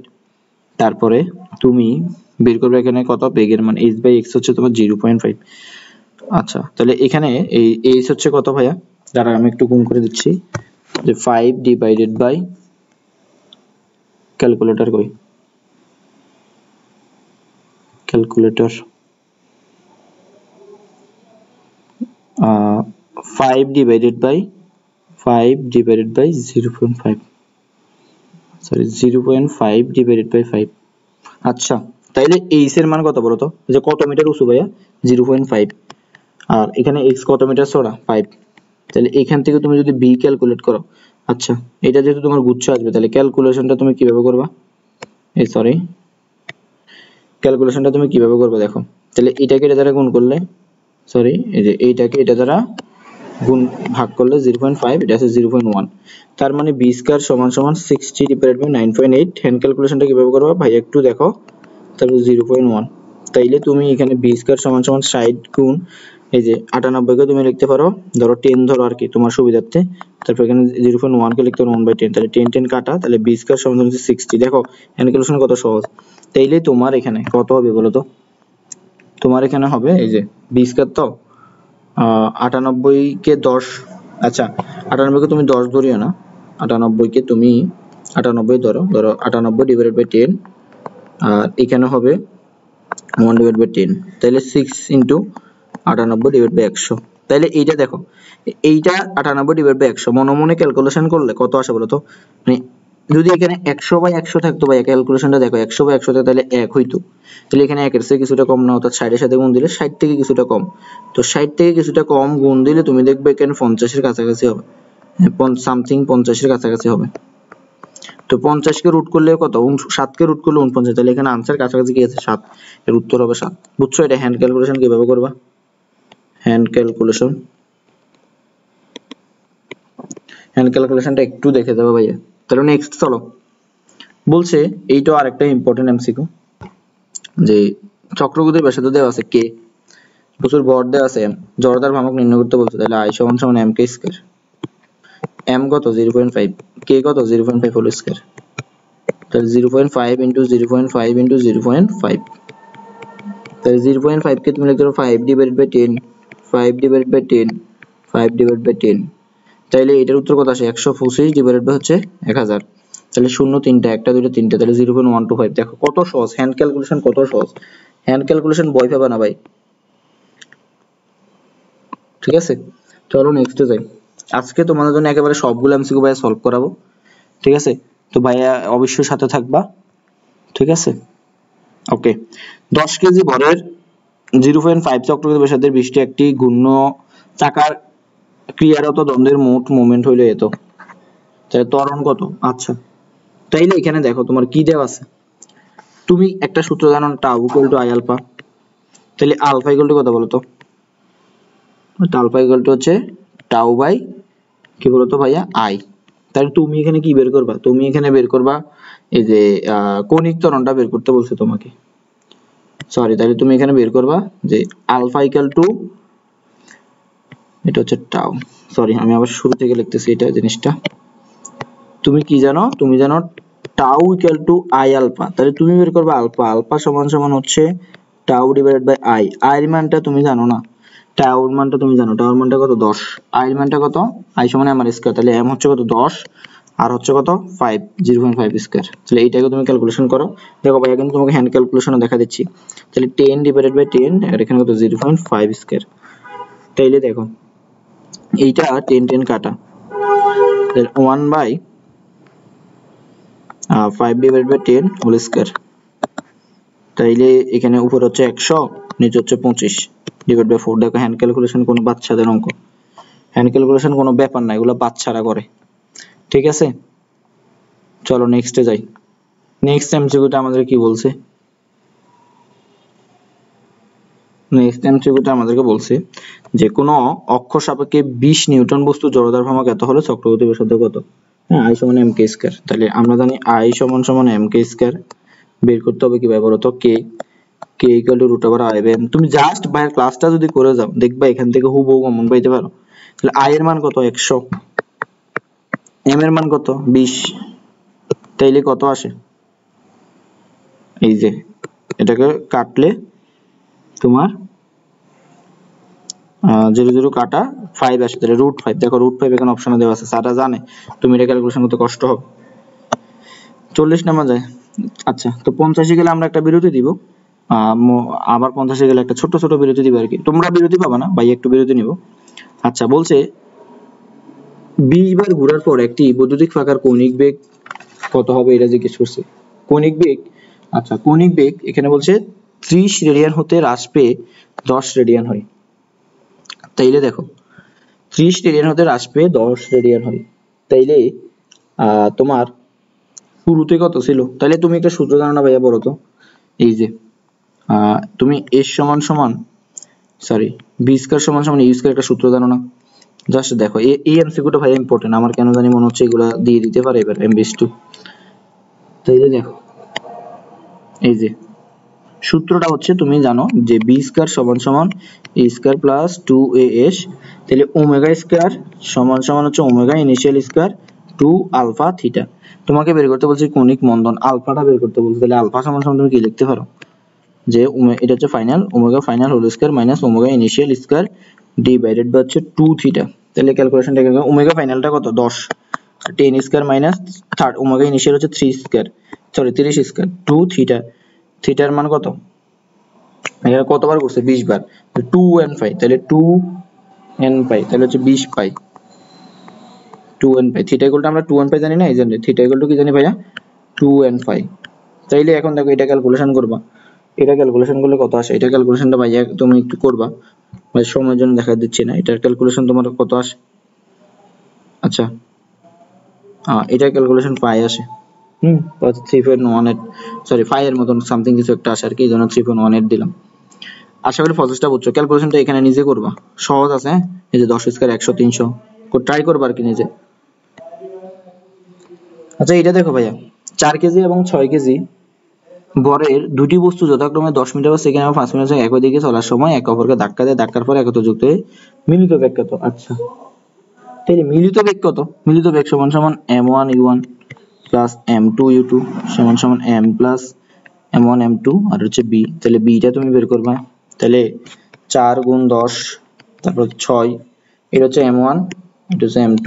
তারপরে তুমি বের করবে এখানে কত বেগের মান, h বাই x হচ্ছে তোমার 0.5। আচ্ছা, তাহলে এখানে এই h হচ্ছে কত ভাইয়া, দাঁড়া আমি একটু গুণ করে দিচ্ছি, যে 5 ডিভাইডেড বাই, ক্যালকুলেটর কই, calculator 5 divided by 0.5, sorry 0.5 divided by 5। আচ্ছা, তাইলে h এর মান কত বলো তো, যে কত মিটার উঁচু ভাইয়া 0.5, আর এখানে x কত মিটার চওড়া 5, তাহলে এখান থেকে তুমি যদি b ক্যালকুলেট করো, আচ্ছা এটা যেহেতু তোমার গুচ্ছ আসবে তাহলে ক্যালকুলেশনটা তুমি কিভাবে করবা, এই সরি ক্যালকুলেশনটা তুমি কিভাবে করবে দেখো, তাহলে এটাকে এটা দ্বারা গুণ করলে, সরি এই যে এইটাকে এটা দ্বারা গুণ ভাগ করলে 0.5, এটা আছে 0.1, তার মানে b স্কয়ার সমান সমান 60 ডিভাইডেড বাই 9.8। হ্যান্ড ক্যালকুলেশনটা কিভাবে করবা ভাই একটু দেখো, তারপর 0.1, তাইলে তুমি এখানে b স্কয়ার সমান সমান 60 গুণ এই যে 98 কে তুমি লিখতে পারো ধরো 10 ধরো আর কি তোমার সুবিধার্থে, তারপর এখানে 0.1 কে লিখতে পারো 1/10, তাহলে 10 10 কাটা, তাহলে b স্কয়ার সমান হচ্ছে 60। দেখো হ্যান্ড ক্যালকুলেশন কত সহজ। তাইলে তোমার এখানে কত হবে বলো তো, তোমার এখানে হবে এই যে b স্কয়ার তো 98 কে 10, আচ্ছা 98 কে তুমি 10 ধরিও না, 98 কে তুমি 98 ধরো, 98 ডিভাইডেড বাই 10, আর এখানে হবে 1 ডিভাইড বাই 10, তাহলে 6 ইনটু 98 ডিভাইড বাই 100। তাহলে এইটা দেখো, এইটা 98 ডিভাইড বাই 100 মনে মনে ক্যালকুলেশন করলে কত আসে বলো তো, মানে যদি এখানে 100 বাই 100 থাকতো ভাই ক্যালকুলেশনটা দেখো 100 বাই 100 তে তাহলে 1 হইতো, তাহলে এখানে 1 এর থেকে কিছুটা কম না, অর্থাৎ 60 এর সাথে গুণ দিলে 60 থেকে কিছুটা কম, তো 60 থেকে কিছুটা কম গুণ দিলে তুমি দেখবে এখানে 50 এর কাছাকাছি হবে, সামথিং 50 এর কাছাকাছি হবে। তো 50 কে রুট করলে কত, 7 কে রুট করলে 49, তাহলে এখানে আনসার কাছাকাছি কি আছে 7, এর উত্তর হবে 7। বুঝছো এটা হ্যান্ড ক্যালকুলেশন কিভাবে করবা, হ্যান্ড ক্যালকুলেশনটা একটু দেখে যাবে ভাইয়া। তাহলে নেক্সট চলো, বলছে এইটাও আরেকটা ইম্পর্টেন্ট এমসিকিউ, যে চক্রগতির ব্যাসার্ধ দেওয়া আছে কে, বস্তুর ভর দেওয়া আছে m, জড়তার ভ্রামক নির্ণয় করতে বলছে, তাহলে i সমান সমান m কে স্কয়ার, m কত 0.5, k কত 0.5 হোল স্কয়ার, তাহলে 0.5 ইনটু 0.5 ইনটু 0.5, তাহলে 0.5 কে তুমি লিখতে পারো 5 divided by 10, 5 divided by 10, 5 divided by 10, তাহলে এটার উত্তর কত আসে 125 ডিভাইডেড বাই হচ্ছে 1000, তাহলে 0 3টা 1টা 2টা 3টা, তাহলে 0.125। দেখো কত সহজ হ্যান্ড ক্যালকুলেশন, কত সহজ হ্যান্ড ক্যালকুলেশন, ভয় পাবা না ভাই, ঠিক আছে। চলো নেক্সটে যাই, আজকে তোমাদের জন্য একেবারে সবগুলো এমসিকিউ ভাইয়া সলভ করাবো, ঠিক আছে, তো ভাইয়া অবশ্যই সাথে থাকবা, ঠিক আছে। ওকে, 10 কেজি ভরের 0.5 চক্রগতি ব্যাসার্ধের বিশিষ্ট একটি ঘূর্ণ চাকার ক্রিয়ারত দ্বন্দ্বের মোট মোমেন্ট হইলো এত, তাহলে ত্বরণ কত। আচ্ছা, তাইলে এখানে দেখো তোমার কি দেওয়া আছে, তুমি একটা সূত্র জানো tau equal to I alpha, তাহলে আলফা ইকুয়াল টু কত বলো তো, আলফা ইকুয়াল টু হচ্ছে টাউ বাই কি বলতো ভাইয়া আই। তাহলে তুমি এখানে কি বের করবা, তুমি এখানে বের করবা এই যে কৌণিক ত্বরণটা বের করতে বলছে তোমাকে, সরি, তাহলে তুমি এখানে বের করবা যে আলফা ইকুয়াল টু, এটা হচ্ছে টাউ, সরি আমি আবার শুরু থেকে লিখতেছি এটা জিনিসটা, তুমি কি জানো, তুমি জানো tau equal to I alpha, তাহলে তুমি বের করবে আলফা, আলফা সমান সমান হচ্ছে tau divided by I, I এর মানটা তুমি জানো না, টাউর মানটা তুমি জানো, টাউর মানটা কত 10, আই এর মানটা কত, আই সমান এম আর স্কয়ার, তাহলে এম হচ্ছে কত 10 আর হচ্ছে কত 5, 0.5 স্কয়ার, তাহলে এইটাকে তুমি ক্যালকুলেশন করো। দেখো ভাইয়া কিন্তু তোমাকে হ্যান্ড ক্যালকুলেশনও দেখা দিচ্ছি, তাহলে 10 ডিভাইডেড বাই 10 আর এখানে কত 0.5 স্কয়ার, তাইলে দেখো এইটা 10 10 কাটা, তাহলে 1 by 5 divided by 10 whole square, তাইলে এখানে উপর হচ্ছে 100 নিচে হচ্ছে 25 ডিভাইড বাই 4। দেখো হ্যান্ড ক্যালকুলেশন কোনো বাচ্চাদের অঙ্ক, হ্যান্ড ক্যালকুলেশন কোনো ব্যাপার না, এগুলো বাচ্চারা করে, ঠিক আছে। চলো নেক্সটে যাই। নেক্সট এমসিকিউটা আমাদের কি বলছে, নেক্সট এমসিকিউটা আমাদেরকে বলছে যে কোনো অক্ষ সাপেক্ষে 20 নিউটন বস্তু জড়তার ভ্রামক এত হলে চক্রগতি ব্যাসার্ধ কত। হ্যাঁ, আই সমান এম কে স্কয়ার, তাহলে আমরা জানি আই সমান সমান এম কে স্কয়ার, বের করতে হবে কিভাবে বলো তো, কে K equal to root over I by M. তুমি জাস্ট ভাইয়ের ক্লাসটা যদি করে যাও দেখবা এখান থেকে হুবহু কমন পাইতে পারো। তাহলে আই এর মান কত 100, এম এর মান কত 20, তাইলে কত আসে, এই যে এটাকে কাটলে তোমার 0 কাটা 5 আসে, তাহলে রুট 5। দেখো রুট 5 এখানে অপশনে দেওয়া আছে, স্যাররা জানে তুমি এটা ক্যালকুলেশন করতে কষ্ট হবে। 40 নামা যায়। আচ্ছা, তো 85 গেলে আমরা একটা বিরতি দিব, আবার 50 গেলে একটা ছোট ছোট বিরতি দিব আর কি, তোমরা বিরতি পাবা না ভাই, একটু বিরতি নিব। আচ্ছা, বলছে 20 বার ঘোরার পর একটি বৈদ্যুতিক ফাঁকার কৌণিক বেগ কত হবে এটা জিজ্ঞেস করছে। কৌণিক বেগ, আচ্ছা কৌণিক বেগ এখানে বলছে 30 রেডিয়ান হতে হ্রাস পেয়ে 10 রেডিয়ান হয়, তাইলে দেখো 30 রেডিয়ান হতে হ্রাস পেয়ে 10 রেডিয়ান হয়, তাইলে তোমার শুরুতে কত ছিল, তাহলে তুমি একটা সূত্র জানো না ভাইয়া, বলো তো। এই যে তুমি এস সমান সমান সরি বি স্কয়ার সমান সমান ইউ স্কয়ার একটা সূত্র জানো না, জাস্ট দেখো এই এমসিকিউটা ভাই ইম্পর্টেন্ট, আমার কেন জানি মনে হচ্ছে এগুলা দিয়ে দিতে পারে এবার এমবিএস2। তাইলে দেখো এই যে সূত্রটা হচ্ছে তুমি জানো যে বি স্কয়ার সমান সমান এ স্কয়ার প্লাস 2as, তাহলে ওমেগা স্কয়ার সমান সমান হচ্ছে omega initial square 2 alpha theta. তোমাকে বের করতে বলছি কৌণিক মন্দন, আলফাটা বের করতে বলছে, তাহলে আলফা সমান সমান তুমি কি লিখতে পারো যে এটা হচ্ছে final omega final whole square minus omega initial square divided by হচ্ছে 2 থিটা। তাহলে ক্যালকুলেশনটা কি হবে, ওমেগা ফাইনালটা কত 10, 10 square minus third omega initial হচ্ছে 3 স্কয়ার সরি 30 স্কয়ার 2 থিটা, থিটার মান কত, এখানে কতবার করছে 20 বার, 2n পাই, তাহলে 2n পাই, তাহলে হচ্ছে 20 পাই, 2n পাই। থিটা ইকুয়াল টু আমরা 2n পাই জানি না, এই জন্য থিটা ইকুয়াল টু কি জানি ভাইয়া 2n পাই। তাইলে এখন দেখো এটা ক্যালকুলেশন করবা, এটা ক্যালকুলেশন করলে কত আসে, এটা ক্যালকুলেশনটা ভাইয়া তুমি একটু করবা, ভাই সময়ের জন্য দেখা দিচ্ছি না, এটার ক্যালকুলেশন তোমার কত আসে। আচ্ছা এটা ক্যালকুলেশন পাই আসে, 3.18 সরি 5 এর মতন সামথিং কিছু একটা আসে আর কি, এই জন্য 3.18 দিলাম। আশা করি প্রসেসটা বুঝছো, ক্যালকুলেশনটা এখানে নিজে করবা, সহজ আছে। হ্যাঁ, এই যে 10 স্কয়ার 100 300 ট্রাই করবা আর কি নিজে। আচ্ছা এটা দেখো ভাইয়া 4 কেজি এবং 6 কেজি বরের দুটি বস্তু যথাক্রমে 10 মিটার পার সেকেন্ড এবং 5 মিটার সেকেন্ড একই দিকে চলার সময় একে অপরকে ধাক্কা দেয়, ধাক্কার পর একত্র যুক্ত হয়ে মিলিত বেগ কত। আচ্ছা তাহলে মিলিত বেগ কত, মিলিত বেগ সমান সমান m1 u1 plus m2 u2 সমান সমান m প্লাস m1 m2 আর হচ্ছে b, তাহলে b টা তুমি বের করবা, তাহলে 4 গুণ 10 তারপর 6, এটা হচ্ছে m1 এটা হচ্ছে m2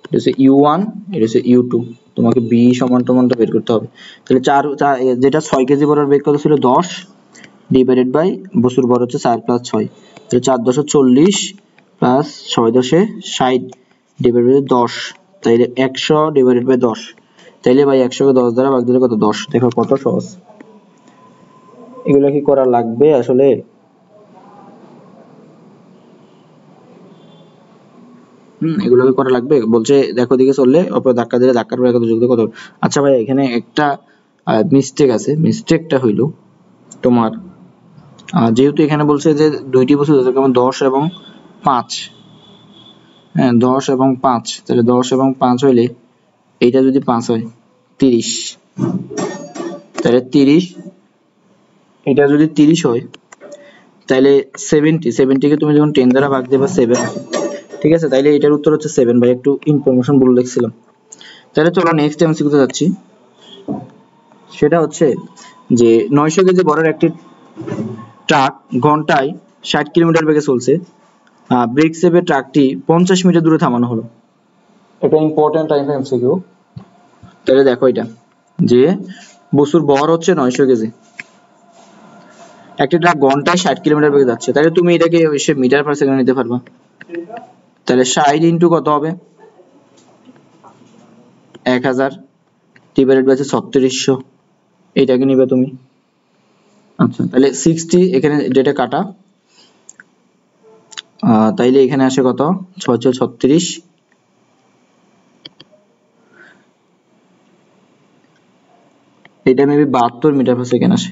এটা হচ্ছে u1 এটা হচ্ছে u2, তোমাকে b সমান সমানটা বের করতে হবে। তাহলে 4 যেটা 6 কেজি বরের বেগ কত ছিল 10 ডিভাইডেড বাই বস্তুর ভর হচ্ছে 4 প্লাস 6, তাহলে 4 10 40 প্লাস 6 10 60 ডিভাইডেড বাই 10, তাইলে 100 ডিভাইডেড বাই 10, তাইলে ভাই 100 কে 10 দ্বারা ভাগ দিলে কত 10। দেখো কত সহজ, এগুলো কি করা লাগবে আসলে, এগুলো কি করা লাগবে বলছে। দেখো দিকে চললে অপর ধাক্কা দিলে ধাক্কার পরে কত যুক্ত কত। আচ্ছা ভাই এখানে একটা মিস্টেক আছে, মিস্টেকটা হইলো তোমার যেহেতু এখানে বলছে যে দুইটি বস্তু যেমন 10 এবং 5, হ্যাঁ 10 এবং 5, তাহলে 10 এবং 5 হইলে এইটা যদি 5 হয় 30, তাহলে 30 এটা যদি 30 হয় তাহলে 70 কে তুমি যখন 10 দ্বারা ভাগ দেবা 7, ঠিক আছে, তাইলে এটার উত্তর হচ্ছে 7। ভাই একটু ইনফরমেশন বলে লিখছিলাম। তাহলে চলো নেক্সট এমসিকিউ তে যাচ্ছি। সেটা হচ্ছে যে 900 কেজি বরের একটি ট্রাক ঘন্টায় 60 কিলোমিটার বেগে চলছে, ব্রেক সেভে ট্রাকটি 50 মিটার দূরে থামানো হলো। এটা ইম্পর্টেন্ট টাইপ এমসিকিউ। তাহলে দেখো এটা যে বস্তুর ভর হচ্ছে 900 কেজি, একটি ট্রাক ঘন্টায় 60 কিলোমিটার বেগে যাচ্ছে, তাহলে তুমি এটাকে মিটার পার সেকেন্ড নিতে পারবা। তাহলে 60 ইনটু কত হবে 1000 ডিভাইডেড বাই 3600, এইটাকে নিবে তুমি। আচ্ছা তাহলে 60 এখানে ডেটা কাটা, তাইলে এখানে আসে কত 636, এটা মেবি 72 মিটার পার সেকেন্ড আসে।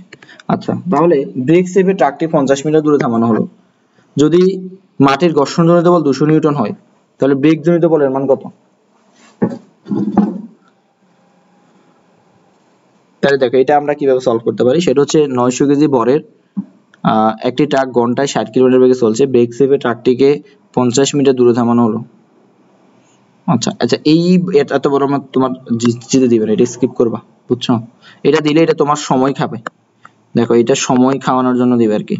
আচ্ছা তাহলে ব্রেক সেভে ট্রাকটি 50 মিটার দূরে থামানো হলো। যদি মাটির ঘর্ষণজনিত বল 200 নিউটন হয়, তাহলে ব্রেক জনিত বলের মান কত? তাহলে দেখো এটা আমরা কিভাবে সলভ করতে পারি, সেটা হচ্ছে 900 কেজি বরের একটি ট্রাক ঘন্টায় 60 কিলোমিটার বেগে চলছে, ব্রেক সেভে ট্রাকটিকে 50 মিটার দূরে থামানো হলো। আচ্ছা আচ্ছা এই এত বড় আমার তোমার জিতে দিবে না, এটা স্কিপ করবা, বুঝছো? এটা দিলে এটা তোমার সময় খাবে। দেখো এটা সময় খাওয়ানোর জন্য দিবে আর কি,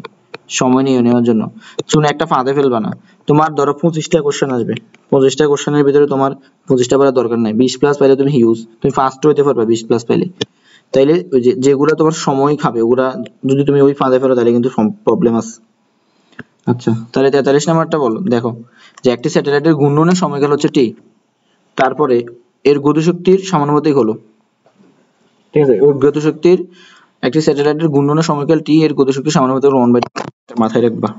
সময় নিয়ে নেওয়ার জন্য। শুনে একটা ফাঁদে ফেলবা না। তোমার ধরো 25টা কোশ্চেন আসবে, 25টা কোশ্চেনের ভিতরে তোমার 25টা পারার দরকার নাই, 20 প্লাস পাইলে তুমি হিউজ, তুমি ফার্স্ট হইতে পারবে 20 প্লাস পাইলে। তাইলে ওই যেগুলো তোমার সময় খাবে ওগুলা যদি তুমি ওই ফাঁদে ফেলো তাহলে কিন্তু প্রবলেম আছে। আচ্ছা তাহলে 43 নাম্বারটা বলো। দেখো যে একটি স্যাটেলাইটের ঘূর্ণনের সময়কাল হচ্ছে টি, তারপরে এর গতিশক্তির সমানুপাতিক হলো, ঠিক আছে? ওর গতিশক্তির একটি স্যাটেলাইটের ঘূর্ণনের সময়কাল টি, এর গতিশক্তির সমানুপাতিক হলো 1/t, মাথায় রাখবা।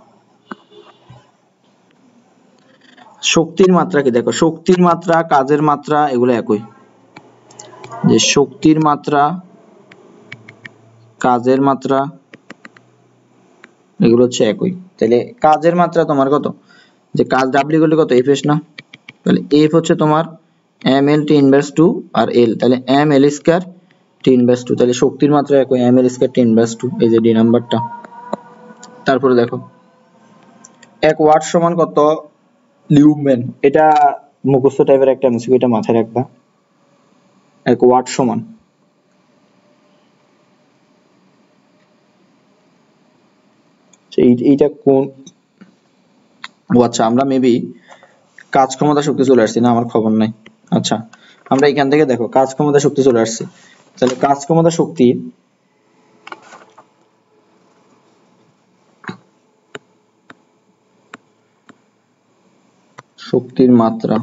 শক্তির মাত্রা কি, দেখো শক্তির মাত্রা কাজের মাত্রা এগুলো একই, যে শক্তির মাত্রা কাজের মাত্রা এগুলো হচ্ছে একই। তাহলে কাজের মাত্রা তোমার কত, যে কাজ ডাব্লিউ করলে কত এফ এস না, তাহলে এফ হচ্ছে তোমার এম এল টি ইনভার্স 2 আর এল, তাহলে M L square T inverse 2, তাহলে শক্তির মাত্রা একই M L square T inverse 2, এই যে ডি নাম্বারটা। তারপরে দেখো 1 ওয়াট সমান কত লিউমেন, এটা মুখস্থ টাইপের একটা এমসিকিউ, এটা মাথায় রাখবা। 1 ওয়াট সমান, এইটা কোন, ও আচ্ছা আমরা মেবি কাজ ক্ষমতা শক্তি চলে আসছি না, আমার খবর নাই। আচ্ছা আমরা এখান থেকে দেখো কাজ ক্ষমতা শক্তি চলে আসছে, তাহলে কাজ ক্ষমতা শক্তি শক্তির মাত্রা,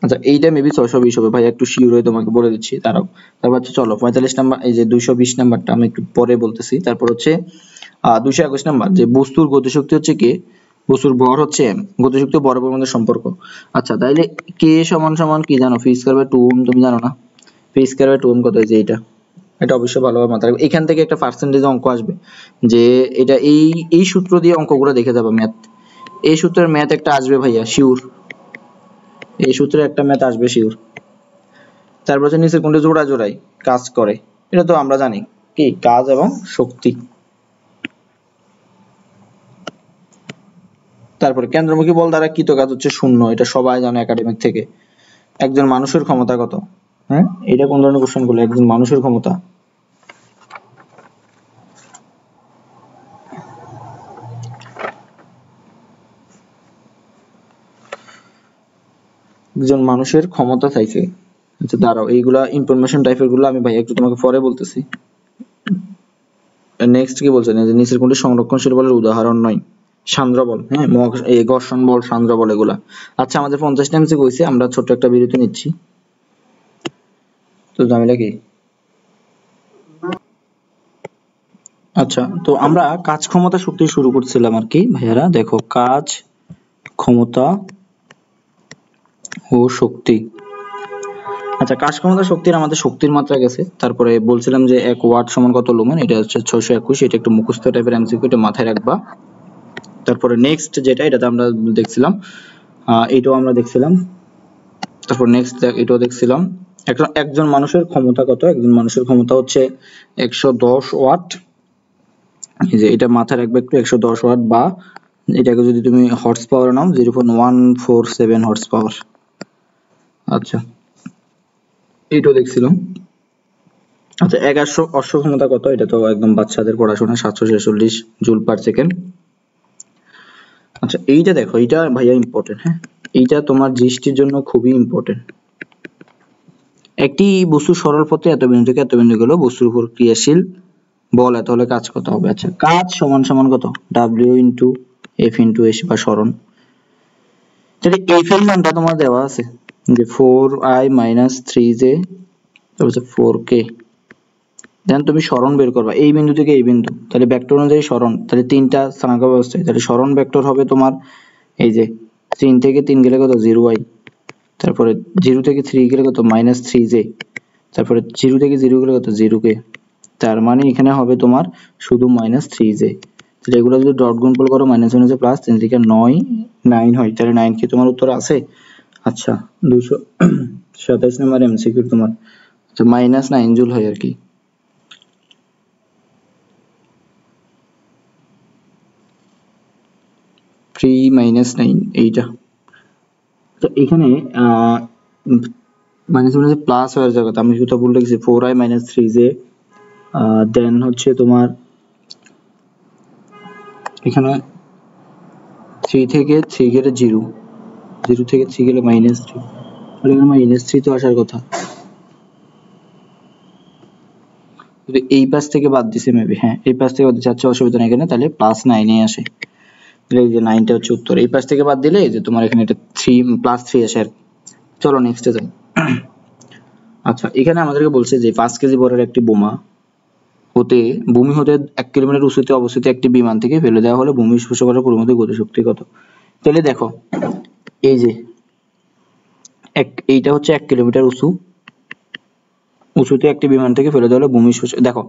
আচ্ছা এইটা মেবি 620 হবে ভাই, একটু শিওর হয়ে তোমাকে বলে দিচ্ছি দাঁড়াও। তারপর হচ্ছে চলো 45 নাম্বার, এই যে 220 নাম্বারটা আমি একটু পরে বলতেছি। তারপর হচ্ছে 221 নাম্বার, যে বস্তুর গতিশক্তি হচ্ছে কে, বস্তুর ভর হচ্ছে m, গতিশক্তি ও ভরের মধ্যে সম্পর্ক। আচ্ছা তাইলে k সমান সমান কি জানো, পি স্কয়ার বাই 2 ওহম, তুমি জানো না পি স্কয়ার বাই 2 ওহম কত, এই যে এটা অবশ্যই ভালোভাবে মাথায় রাখবে। এখান থেকে একটা পার্সেন্টেজ অঙ্ক আসবে, যে এটা এই সূত্র দিয়ে অঙ্কগুলো দেখে যাবে, ম্যাথ এই সূত্রের ম্যাথ একটা আসবে ভাইয়া শিওর, এই সূত্রে একটা ম্যাথ আসবে শিওর। তারপর হচ্ছে নিচের কোনটি জোড়া জোড়াই কাজ করে, এটা তো আমরা জানি কি কাজ এবং শক্তি। তারপরে কেন্দ্রমুখী বল দ্বারা কৃত কাজ হচ্ছে শূন্য, এটা সবাই জানে একাডেমিক থেকে। একজন মানুষের ক্ষমতা কত, হ্যাঁ এটা কোন ধরনের কোশ্চেন গুলো, একজন মানুষের ক্ষমতা, একজন মানুষের ক্ষমতা চাইছে। আচ্ছা দাঁড়াও এইগুলা ইনফরমেশন টাইপের গুলো আমি ভাই একটু তোমাকে পরে বলতেছি। নেক্সট কি বলছেন, যে নিচের কোনটি সংরক্ষণশীল বলের উদাহরণ নয়, সান্দ্র বল, হ্যাঁ এই ঘর্ষণ বল সান্দ্র বল এগুলা। আচ্ছা আমাদের 50 টাইমস কইছে, আমরা ছোট্ট একটা বিরতি নিচ্ছি। তো জামিলা কি, আচ্ছা তো আমরা কাজ ক্ষমতা শক্তি শুরু করছিলাম আর কি ভাইয়ারা। দেখো কাজ ক্ষমতা ও শক্তি, আচ্ছা কাজ ক্ষমতা শক্তির আমাদের শক্তির মাত্রা গেছে, তারপরে বলছিলাম যে 1 ওয়াট সমান কত লুমেন, এটা হচ্ছে 621, এটা একটু মুখস্থ টাইপের এমসিকিউ, এটা মাথায় রাখবা। তারপরে নেক্সট যেটা এটাতে আমরা দেখছিলাম, এইটাও আমরা দেখছিলাম। তারপর নেক্সট এটাও দেখছিলাম। একজন মানুষের ক্ষমতা কত, একজন মানুষের ক্ষমতা হচ্ছে 110 ওয়াট, এই যে এটা মাথায় রাখবে একটু, 110 ওয়াট, বা এটাকে যদি তুমি হর্স পাওয়ার নাও 0.147 হর্স পাওয়ার। আচ্ছা এইটাও দেখছিলাম। আচ্ছা 1100 অশ্ব ক্ষমতা কত, এটা তো একদম বাচ্চাদের পড়াশোনা, 746 জুল পার সেকেন্ড। আচ্ছা এইটা দেখো, এইটা ভাইয়া ইম্পর্টেন্ট, হ্যাঁ এইটা তোমার জিএসটির জন্য খুবই ইম্পর্টেন্ট। একটি বস্তু সরল পথে এত বিন্দু থেকে এত বিন্দু গেল, বস্তুর উপর ক্রিয়াশীল বল এত হলে কাজ কত হবে? আচ্ছা কাজ সমান সমান কত, W into F into S বা সরণ। তাহলে F এর মানটা তোমার দেওয়া আছে যে 4i মাইনাস 3j তারপর 4k, দেন তুমি সরণ বের করবা এই বিন্দু থেকে এই বিন্দু, তাহলে ভেক্টর অনুযায়ী সরণ, তাহলে তিনটা স্থানাঙ্ক ব্যবস্থায়, তাহলে সরণ ভেক্টর হবে তোমার এই যে 3 থেকে 3 গেলে কত 0i, তারপরে 0 থেকে 3 গেলে কত মাইনাস 3j, তারপরে 0 থেকে 0 গেলে কত 0k, তার মানে এখানে হবে তোমার শুধু মাইনাস 3j। তাহলে এগুলো যদি ডট গুণফল করো মাইনাস মাইনাসে প্লাস 3 থেকে 9 হয়, তাহলে 9 কি তোমার উত্তর আছে? আচ্ছা 227 নম্বর এমসিকিউ তোমার তো মাইনাস 9 জুল হয় আর কি। থ্রি মাইনাস 9 এইটা, তো এখানে মাইনাস মাইনাসে প্লাস হয়ে যাবে, আমি যেটা বলে লিখছি 4i মাইনাস 3j, দেন হচ্ছে তোমার এখানে 3 থেকে 3 গেলে 0, 0 থেকে 3 গেলে মাইনাস 3, আর এখানে মাইনাস 3 তো আসার কথা, যদি এই পাশ থেকে বাদ দিছে মেবি, হ্যাঁ এই পাশ থেকে বাদ দিচ্ছে, আচ্ছা অসুবিধা নেই এখানে, তাহলে প্লাস 9 এ আসে, তাহলে এই যে 9টা হচ্ছে উত্তর, এই পাশ থেকে বাদ দিলে এই যে তোমার এখানে এটা 3 প্লাস 3 আসে আর কি। চলো নেক্সটে যাই। আচ্ছা এখানে আমাদেরকে বলছে যে 5 কেজি বরের একটি বোমা হতে ভূমি হতে 1 কিলোমিটার উঁচুতে অবস্থিত একটি বিমান থেকে ফেলে দেওয়া হলে ভূমি স্পর্শ করার পরিমাণ গতিশক্তি কত? তাহলে দেখো এই যে এইটা হচ্ছে 1 কিলোমিটার উঁচুতে একটি বিমান থেকে ফেলে দেওয়া হলে ভূমি স্পর্শ, দেখো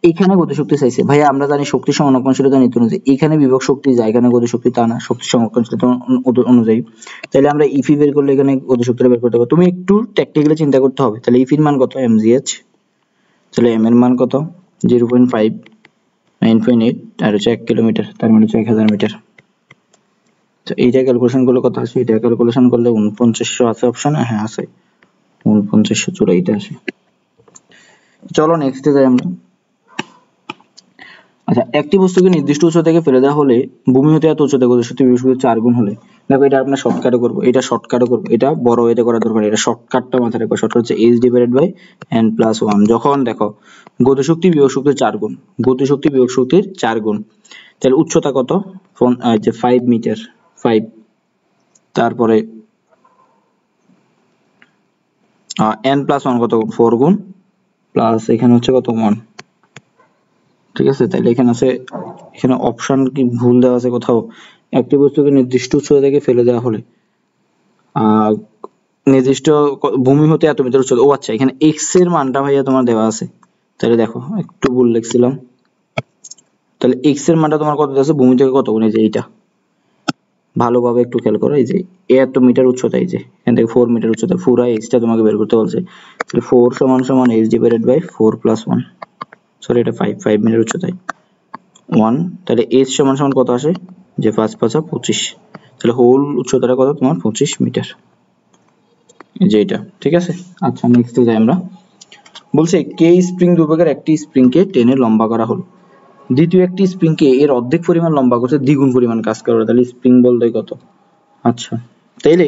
এখানে গতিশক্তি চাইছে ভাইয়া, আমরা জানি শক্তি সংরক্ষণশীলতা নীতি অনুযায়ী এখানে বিভব শক্তি যায়, এখানে গতিশক্তি তা না, শক্তি সংরক্ষণশীলতা অনুযায়ী, তাহলে আমরা ইফি বের করলে এখানে গতিশক্তিটা বের করতে হবে, তুমি একটু ট্যাকটিক্যালি চিন্তা করতে হবে। তাহলে ইফির মান কত mgh, তাহলে m এর মান কত 0.5 9.8 আর হচ্ছে 1 কিলোমিটার, তার মানে হচ্ছে 1000 মিটার। তো এইটা ক্যালকুলেশন করলে কত আসে, এটা ক্যালকুলেশন করলে 4900 আছে অপশনে, হ্যাঁ আছে 4900 চলে এইটা আসে। চলো নেক্সটে যাই আমরা। আচ্ছা একটি বস্তুকে নির্দিষ্ট উচ্চতা থেকে ফেলে দেওয়া হলে ভূমি হতে এত উচ্চতা গতিশক্তি বিভব 4 গুণ হলে, দেখো এটা আমরা শর্টকাটে করব, এটা শর্টকাটে করব, এটা বড় ওয়েতে করার দরকার নেই, এটা শর্টকাটটা মাথায় রাখো, শর্টকাট হচ্ছে h divided by n plus 1, যখন দেখো গতিশক্তি বিভব শক্তির 4 গুণ, গতিশক্তি বিভব শক্তির 4 গুণ, তাহলে উচ্চতা কত, যে 5 মিটার 5, তারপরে n প্লাস 1 কত 4 গুণ, প্লাস এখানে হচ্ছে কত 1, ঠিক আছে। তাহলে এখানে আছে, এখানে অপশন কি ভুল দেওয়া আছে কোথাও, একটি বস্তুকে নির্দিষ্ট উচ্চতা থেকে ফেলে দেওয়া হলে নির্দিষ্ট ভূমি হতে এত মিটার উচ্চতা, ও আচ্ছা এখানে x এর মানটা ভাইয়া তোমার দেওয়া আছে, তাহলে দেখো একটু ভুল লিখছিলাম, তাহলে x এর মানটা তোমার কত দেওয়া আছে, ভূমি থেকে কত গুণ, এই যে এইটা ভালোভাবে একটু খেয়াল করো, এই যে এত মিটার উচ্চতা, এই যে এখান থেকে 4 মিটার উচ্চতা, পুরো h টা তোমাকে বের করতে বলছে, তাহলে 4 সমান সমান h divided by 4 plus 1, sorry এটা 5 মিটার উচ্চতায় 1, তাহলে h সমান সমান কত আসে, যে 5 5 25, তাহলে হোল উচ্চতাটা কত তোমার 25 মিটার, এই যে এটা, ঠিক আছে। আচ্ছা নেক্সটে যাই আমরা। বলছে কে স্প্রিং দুভাগের একটি স্প্রিং কে টেনে লম্বা করা হলো, দ্বিতীয় একটি স্প্রিং কে এর অর্ধেক পরিমাণ লম্বা করতে দ্বিগুণ পরিমাণ কাজ করা হলো, তাহলে স্প্রিং বলতে কত? আচ্ছা তাইলে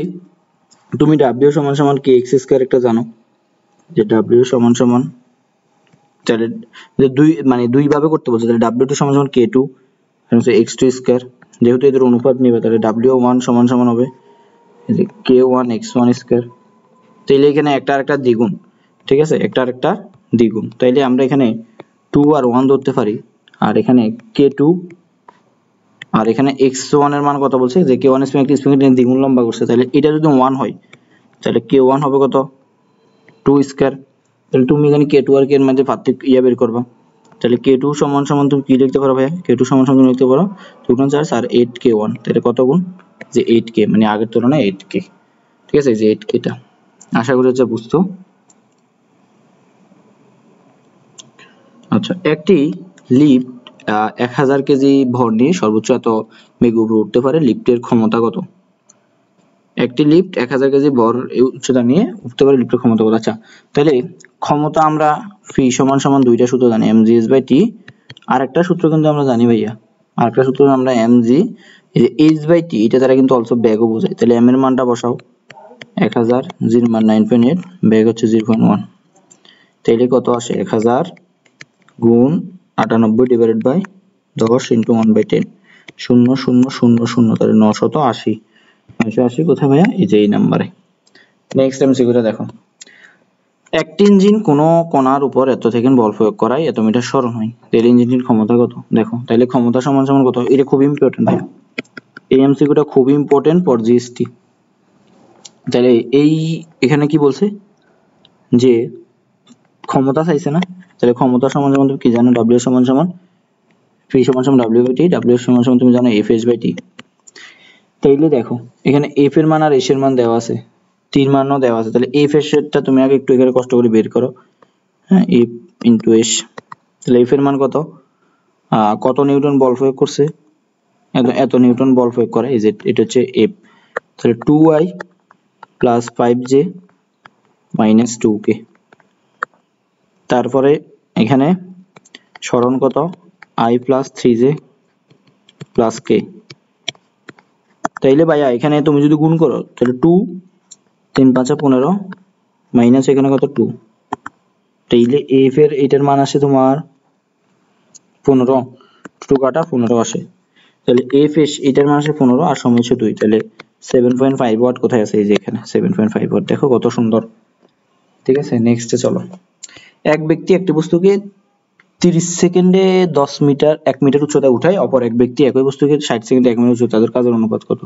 তুমি W সমান সমান kx স্কয়ার একটা জানো, যে W সমান সমান, তাহলে যে দুই মানে দুই ভাবে করতে বলছে, তাহলে W2 সমান সমান k2 আর হচ্ছে x2 স্কয়ার, যেহেতু এদের অনুপাত নেবে তাহলে W1 সমান সমান হবে এই যে k1 x1 স্কয়ার, তাইলে এখানে একটা আরেকটা দ্বিগুণ, ঠিক আছে একটা আরেকটা দ্বিগুণ, তাইলে আমরা এখানে 2 আর 1 ধরতে পারি, আর এখানে k2 আর এখানে x1 এর মান কত বলছে, যে k1 স্প্রিং একটি স্প্রিং এর দ্বিগুণ লম্বা করছে, তাহলে এটা যদি 1 হয় তাহলে k1 হবে কত 2 স্কয়ার, তাহলে তুমি এখানে k2 আর k এর মধ্যে পার্থক্য বের করবা, তাহলে k2 সমান সমান তুমি কি লিখতে পারো ভাইয়া, k2 সমান সমান তুমি লিখতে পারো 2 গুণ 4 আর 8k1, তাহলে কত গুণ, যে 8k, মানে আগের তুলনায় 8k, ঠিক আছে, এই যে 8k টা আশা করি হচ্ছে বুঝছো। আচ্ছা একটি লিফট 1000 কেজি ভর নিয়ে সর্বোচ্চ এত মেঘ উপরে উঠতে পারে, লিফটের ক্ষমতা কত? একটি লিফট 1000 কেজি ভর উচ্চতা নিয়ে উঠতে পারে, লিফটের ক্ষমতা কত? আচ্ছা, তাহলে ক্ষমতা আমরা ফি সমান সমান দুইটা সূত্র জানি, mgs বাই টি। আর একটা সূত্র কিন্তু আমরা জানি ভাইয়া, আরেকটা সূত্র আমরা mg, এই যে h বাই টি, এটা দ্বারা কিন্তু অলসো ব্যাগও বোঝায়। তাহলে m এর মানটা বসাও 1000, g এর মান 9.8, ব্যাগ হচ্ছে 0.1। তাহলে কত আসে? 1000 গুণ 98 ডিভাইডেড বাই 10 ইনটু 1/10, 0000, তাহলে 980। 980 কোথায় ভাইয়া? এই যে এই নাম্বারে। নেক্সট এমসিকিউটা দেখো, একটি ইঞ্জিন কোনো কণার উপর এত সেকেন্ড বল প্রয়োগ করায় এত মিটার সরণ হয়, তাহলে ইঞ্জিনটির ক্ষমতা কত? দেখো, তাহলে ক্ষমতা সমান সমান কত? এটা খুব ইম্পর্টেন্ট ভাইয়া, এই এমসিকিউটা খুব ইম্পর্টেন্ট ফর জিএসটি। তাহলে এই এখানে কি বলছে যে ক্ষমতা চাইছে না, তাহলে ক্ষমতা সমান সমান তুমি কি জানো? W সমান সমান ফি সমান সমান W বাই টি, W সমান সমান তুমি জানো FH বাই টি। তাইলে দেখো এখানে F এর মান আর S এর মান দেওয়া আছে, টির মানও দেওয়া আছে, তাহলে FH এরটা তুমি আগে একটু এখানে কষ্ট করে বের করো। হ্যাঁ, F ইনটু S, তাহলে F এর মান কত? কত নিউটন বল প্রয়োগ করছে? এত নিউটন বল প্রয়োগ করে, এই যে এটা হচ্ছে F। তাহলে 2i plus 5j minus 2k। তারপরে এখানে সরণ কত? i plus 3j plus k। তাইলে ভাইয়া এখানে তুমি যদি গুণ করো তাহলে 2 3 5 15 মাইনাস এখানে কত? 2। তাইলে f এর এটার মান আসে তোমার 15, 2 কাটা 15 আসে। তাহলে f এর এটার মান আসে 15 আর সময় হচ্ছে 2, তাহলে 7.5 ওয়াট কোথায় আছে? এই যে এখানে 7.5 ওয়াট। দেখো কত সুন্দর। ঠিক আছে, নেক্সটে চলো। এক ব্যক্তি একটি বস্তুকে 30 সেকেন্ডে 10 মিটার 1 মিটার উচ্চতায় উঠায়, অপর এক ব্যক্তি একই বস্তুকে 60 সেকেন্ডে 1 মিটার উচ্চতায়, তাদের কাজের অনুপাত কত?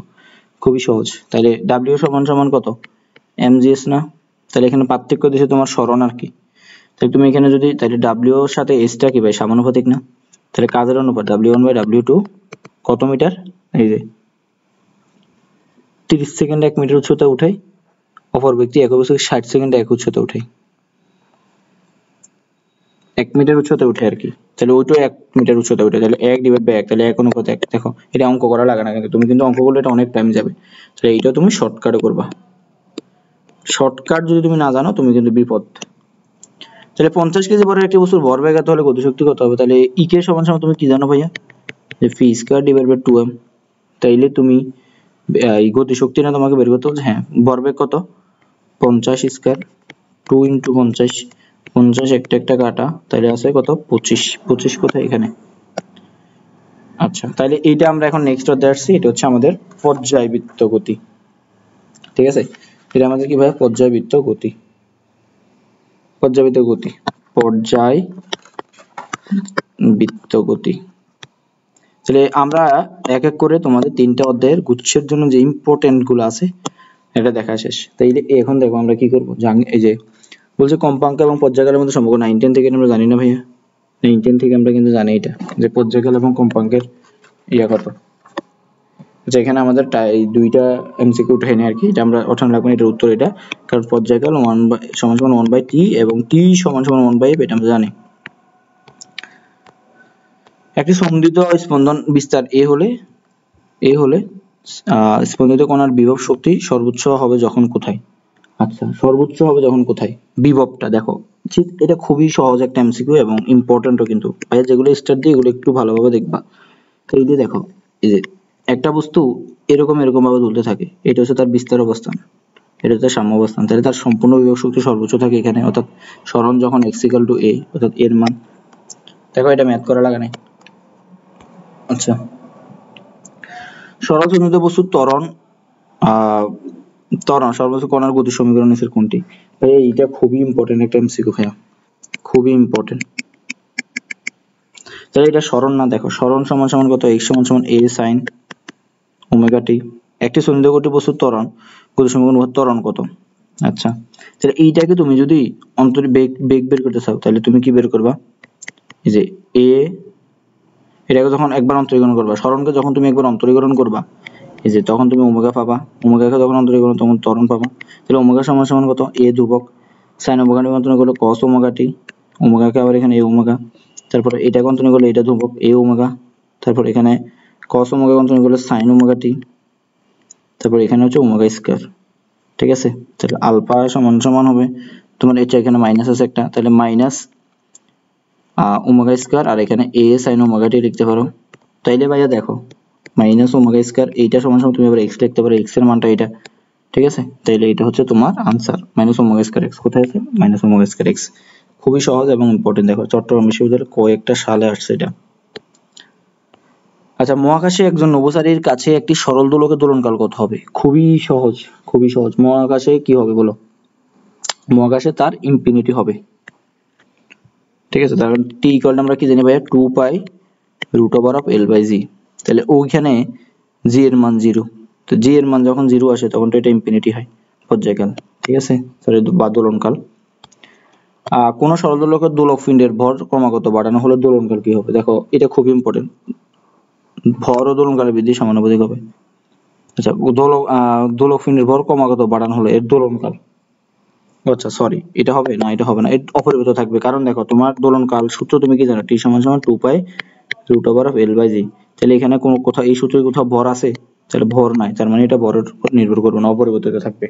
খুবই সহজ। তাহলে W সমান সমান কত? mgs না? তাহলে এখানে পার্থক্য দিয়েছে তোমার সরণ আর কি। তাহলে তুমি এখানে যদি, তাহলে W এর সাথে S টা কি ভাই সমানুপাতিক না? তাহলে কাজের অনুপাত W1 বাই W2 কত মিটার? এই যে 30 সেকেন্ডে 1 মিটার উচ্চতায় উঠায়, অপর ব্যক্তি একই বস্তুকে 60 সেকেন্ডে এক উচ্চতায় উঠায়, 1 মিটার উচ্চতায় উঠে আর কি। তাহলে ওইটাও 1 মিটার উচ্চতায় উঠে, তাহলে 1 ডিভাইড বাই 1, তাহলে 1 অনুপাত 1। দেখো এটা অঙ্ক করা লাগে না, কিন্তু তুমি কিন্তু অঙ্ক করলে এটা অনেক টাইম যাবে। তাহলে এইটা তুমি শর্টকাটে করবা, শর্টকাট যদি তুমি না জানো তুমি কিন্তু বিপদ। তাহলে 50 কেজি ভরের একটি বস্তুর ভরবেগ এত হলে গতিশক্তি কত হবে? তাহলে ই কে সমান সমান তুমি কি জানো ভাইয়া? যে V square divide by 2m। তাইলে তুমি এই গতিশক্তি না তোমাকে বের করতে হচ্ছে। হ্যাঁ, ভরবেগ কত? 50 স্কয়ার 2 ইনটু 50, 50 একটা একটা কাটা, তাহলে আছে কত? 25। 25 কোথায়? এখানে। আচ্ছা, তাহলে এইটা আমরা এখন নেক্সট অধ্যায়ে আসছি। এটা হচ্ছে আমাদের পর্যায়বৃত্ত গতি। ঠিক আছে, এটা আমাদের কি ভাই? পর্যায়বৃত্ত গতি, পর্যায়বৃত্ত গতি, পর্যায়বৃত্ত গতি। তাহলে আমরা এক এক করে তোমাদের 3টা অধ্যায়ের গুচ্ছের জন্য যে ইম্পর্টেন্ট গুলো আছে এটা দেখা শেষ। তাইলে এখন দেখো আমরা কি করব। এই যে বলছে কম্পাঙ্ক এবং পর্যায়কালের মধ্যে সম্পর্ক 9 10 থেকে আমরা জানি না ভাইয়া, 9 10 থেকে আমরা কিন্তু জানি এটা যে পর্যায়কাল এবং কম্পাঙ্কের ইয়া কত। যেখানে আমাদের এই দুইটা এমসিকিউ উঠাইনি আর কি, এটা আমরা ওঠানো লাগবে না, এটার উত্তর এটা। কারণ পর্যায়কাল সমান সমান 1/t এবং t সমান সমান 1/f, এটা আমরা জানি। একটি স্পন্দিত স্পন্দন বিস্তার a হলে স্পন্দিত কণার বিভব শক্তি সর্বোচ্চ হবে যখন কোথায়? আচ্ছা, সর্বোচ্চ হবে যখন কোথায়? বিভবটা দেখো, ঠিক এটা খুবই সহজ একটা এমসিকিউ এবং ইম্পর্টেন্টও কিন্তু। ভাইয়া যেগুলো স্টার্ট দিয়ে এগুলো একটু ভালোভাবে দেখবা। তো এই যে দেখো, এই যে একটা বস্তু এরকম ভাবে দুলতে থাকে, এটা হচ্ছে তার বিস্তার অবস্থান, এটা হচ্ছে সাম্য অবস্থান। তাহলে তার সম্পূর্ণ বিভব শক্তি সর্বোচ্চ থাকে এখানে, অর্থাৎ সরণ যখন x = a, অর্থাৎ এর মান। দেখো এটা ম্যাথ করা লাগে না। আচ্ছা, সরল চিহ্নিত বস্তুর ত্বরণ সর্বোচ্চ কণার গতি সমীকরণ নিচের কোনটি? এইটা খুবই ইম্পর্টেন্ট একটা এমসিকিউ ভাইয়া, খুবই ইম্পর্টেন্ট। তাহলে এটা সরণ না, দেখো সরণ সমান সমান কত? x সমান সমান a sin ওমেগা t। একটি সন্নিহিত গতি বস্তুর ত্বরণ গতি সমীকরণ ত্বরণ কত? আচ্ছা, তাহলে এইটাকে তুমি যদি অন্তরী বেগ বের করতে চাও তাহলে তুমি কি বের করবা? এই যে a, এটাকে যখন একবার অন্তরীকরণ করবা, সরণকে যখন তুমি একবার অন্তরীকরণ করবা, এই যে তখন তুমি ওমেগা পাবা, ওমেগাকে যখন অন্তরীকরণ তখন ত্বরণ পাবা। তাহলে ওমেগা সমান সমান কত? a ধ্রুবক sin ওমেগা নিয়ন্ত্রণ করলে cos ওমেগা t, ওমেগাকে আবার এখানে a ওমেগা, তারপরে এটা কন্টিনিউ করলে এটা ধ্রুবক a ওমেগা, তারপর এখানে cos ওমেগা কন্টিনিউ করলে sin ওমেগা t, তারপর এখানে হচ্ছে ওমেগা স্কয়ার, ঠিক আছে। তাহলে আলফা সমান সমান হবে তোমার এটা এখানে মাইনাস আছে একটা, তাহলে মাইনাস ওমেগা স্কয়ার, আর এখানে a sin ওমেগা t লিখতে পারো। তাইলে ভাইয়া দেখো মাইনাস ওমেগা স্কয়ার এইটা সমান সমান তুমি আবার x লিখতে পারো, x এর মানটা এটা, ঠিক আছে। তাইলে এটা হচ্ছে তোমার answer minus omega square x। কোথায় আছে মাইনাস ওমেগা স্কয়ার x। খুবই সহজ এবং ইম্পর্টেন্ট, দেখো চট্টগ্রাম বিশ্ববিদ্যালয়ের কয়েকটা সালে আসছে এটা। আচ্ছা, মহাকাশে একজন নভোচারীর কাছে একটি সরল দোলকের দোলনকাল কত হবে? খুবই সহজ, খুবই সহজ। মহাকাশে কি হবে বলো? মহাকাশে তার ইনফিনিটি হবে, ঠিক আছে। তার টি ইকুয়াল আমরা কি জানি ভাইয়া 2 pi root over of L by G. তাহলে ওইখানে জি এর মান 0, তো জি এর মান যখন 0 আসে তখন তো এটা ইনফিনিটি হয়, পর্যায়কাল, ঠিক আছে, সরি বা দোলনকাল। কোন সরল দোলকের দোলক পিণ্ডের ভর ক্রমাগত বাড়ানো হলে দোলনকাল কি হবে? দেখো এটা খুব ইম্পর্টেন্ট, ভর ও দোলনকালের বৃদ্ধি সমানুপাতিক হবে। আচ্ছা, দোলক পিণ্ডের ভর ক্রমাগত বাড়ানো হলে এর দোলনকাল, আচ্ছা সরি এটা হবে না, এটা হবে না, এটা অপরিবর্তিত থাকবে। কারণ দেখো তোমার দোলনকাল সূত্র তুমি কি জানো, টি সমান সমান 2 pi root over of L by G. তাহলে এখানে কোন কোথাও এই সূত্রে কোথাও ভর আছে? তাহলে ভর নাই, তার মানে এটা ভরের উপর নির্ভর করবে না, অপরিবর্তিত থাকবে।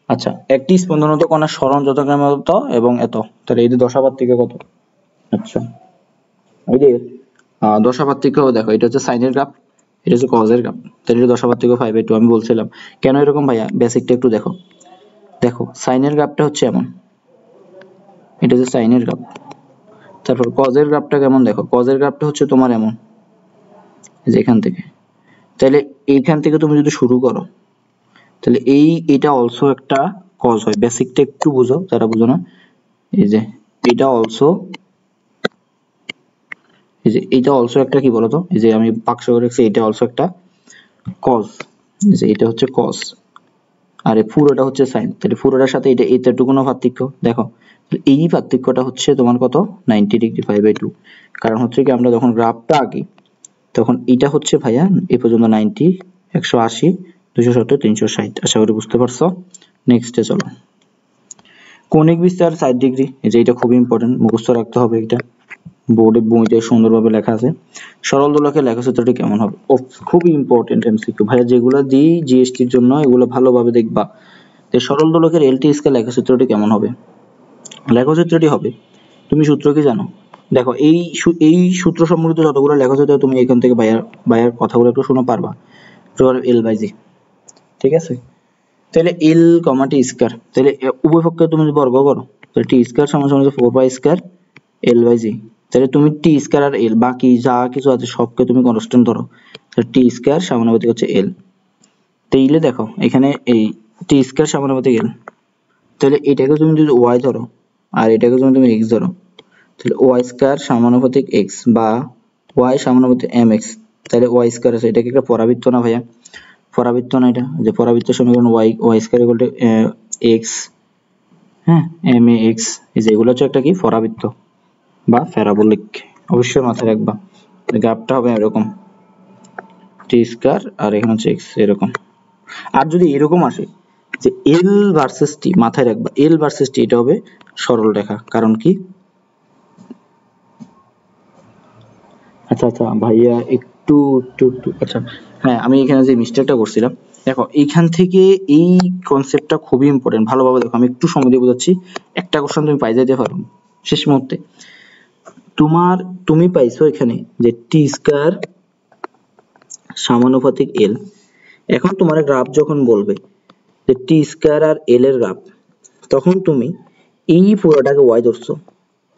আচ্ছা, একটি স্পন্দনত কণার সরণ যথাক্রমে কত এবং এত, তাহলে এই যে দশাপার্থক্য কত? আচ্ছা, এই যে দশাপার্থক্য দেখো, এটা হচ্ছে সাইনের গ্রাফ, এটা হচ্ছে কজের গ্রাফ, তাহলে এটা দশাপার্থক্য 5/2। আমি বলছিলাম কেন এরকম ভাইয়া, বেসিকটা একটু দেখো। দেখো সাইনের গ্রাফটা হচ্ছে এমন, এটা হচ্ছে সাইনের গ্রাফ। তারপর কজের গ্রাফটা কেমন দেখো, কজের গ্রাফটা হচ্ছে তোমার এমন, এই যে এখান থেকে। তাহলে এইখান থেকে তুমি যদি শুরু করো, তাহলে এটা অলসো একটা কজ হয়। বেসিকটা একটু বুঝো যারা বুঝো না, এই যে এটা অলসো, এই যে এটা অলসো একটা কি বলতো, এই যে আমি বাক্স করে রেখেছি, এটা অলসো একটা কজ, এই যে এটা হচ্ছে কজ, আর এই পুরোটা হচ্ছে সাইন। তাহলে পুরোটার সাথে এটা এতটুকুনো পার্থক্য দেখো, এই পার্থক্যটা হচ্ছে তোমার কত 90 ডিগ্রি 5/2। কারণ হচ্ছে কি আমরা যখন গ্রাফটা আঁকি তখন এটা হচ্ছে ভাইয়া এই পর্যন্ত 90, 180, 270, 360। আশা করি বুঝতে পারছো। নেক্সটে চলো, কৌণিক বিস্তার 60 ডিগ্রি, এই যে এটা খুবই ইম্পর্টেন্ট, মুখস্থ রাখতে হবে এটা, বোর্ডে বইতে সুন্দরভাবে লেখা আছে। সরল দোলকের লেখচিত্রটি কেমন হবে? ও খুবই ইম্পর্টেন্ট এমসিকিউ ভাইয়া, যেগুলো দিই জিএসটির জন্য এগুলো ভালোভাবে দেখবা। তো সরল দোলকের এলটি স্কেল লেখচিত্রটি কেমন হবে? লেখচিত্রটি হবে, তুমি সূত্র কি জানো? দেখো এই সূত্র সম্বলিত যতগুলো লেখচিত্র তুমি এখান থেকে ভাইয়ার কথাগুলো একটু শুনে পারবা, এল বাই জি, ঠিক আছে। তাহলে এল কমা টি স্কয়ার, তাহলে উভয় পক্ষে তুমি যদি বর্গ করো, তাহলে টি স্কয়ার সমান সমান 4 pi square L by G. তাহলে তুমি টি স্কয়ার আর এল বাকি যা কিছু আছে সবকে তুমি কনস্ট্যান্ট ধরো, তাহলে টি স্কয়ার সমানুপাতিক হচ্ছে এল। তাইলে দেখো এখানে এই টি স্কয়ার সমানুপাতিক এল, তাহলে এটাকে তুমি যদি ওয়াই ধরো আর এটাকে তুমি এক্স ধরো, তাহলে ওয়াই স্কয়ার সমানুপাতিক এক্স বা ওয়াই সমানুপাতিক এম এক্স। তাহলে ওয়াই স্কয়ার আছে, এটা কি একটা পরাবৃত্ত না ভাইয়া? পরাবৃত্ত না এটা, যে পরাবৃত্ত সমীকরণ Y square equal to X, হ্যাঁ এম এ এক্স, এই যে এগুলো হচ্ছে একটা কি পরাবৃত্ত বা প্যারাবোলিক, অবশ্যই মাথায় রাখবা। গ্রাফটা হবে এরকম, টি স্কয়ার আর এখানে হচ্ছে এক্স এরকম। আর যদি এরকম আসে যে এল ভার্সেস টি, মাথায় রাখবা এল ভার্সেস টি, এটা হবে সরল রেখা। কারণ কি, আচ্ছা আচ্ছা ভাইয়া একটু একটু একটু আচ্ছা, হ্যাঁ আমি এখানে যে মিস্টেকটা করছিলাম, দেখো এইখান থেকে এই কনসেপ্টটা খুবই ইম্পর্টেন্ট, ভালোভাবে দেখো, আমি একটু সময় দিয়ে বোঝাচ্ছি, একটা কোশ্চেন তুমি পাই যেতে পারো শেষ মুহূর্তে। তুমি পাইছো এখানে যে টি স্কয়ার সমানুপাতিক এল। এখন তোমার গ্রাফ যখন বলবে যে টি স্কয়ার আর এল এর গ্রাফ, তখন তুমি এই পুরোটাকে ওয়াই ধরছো,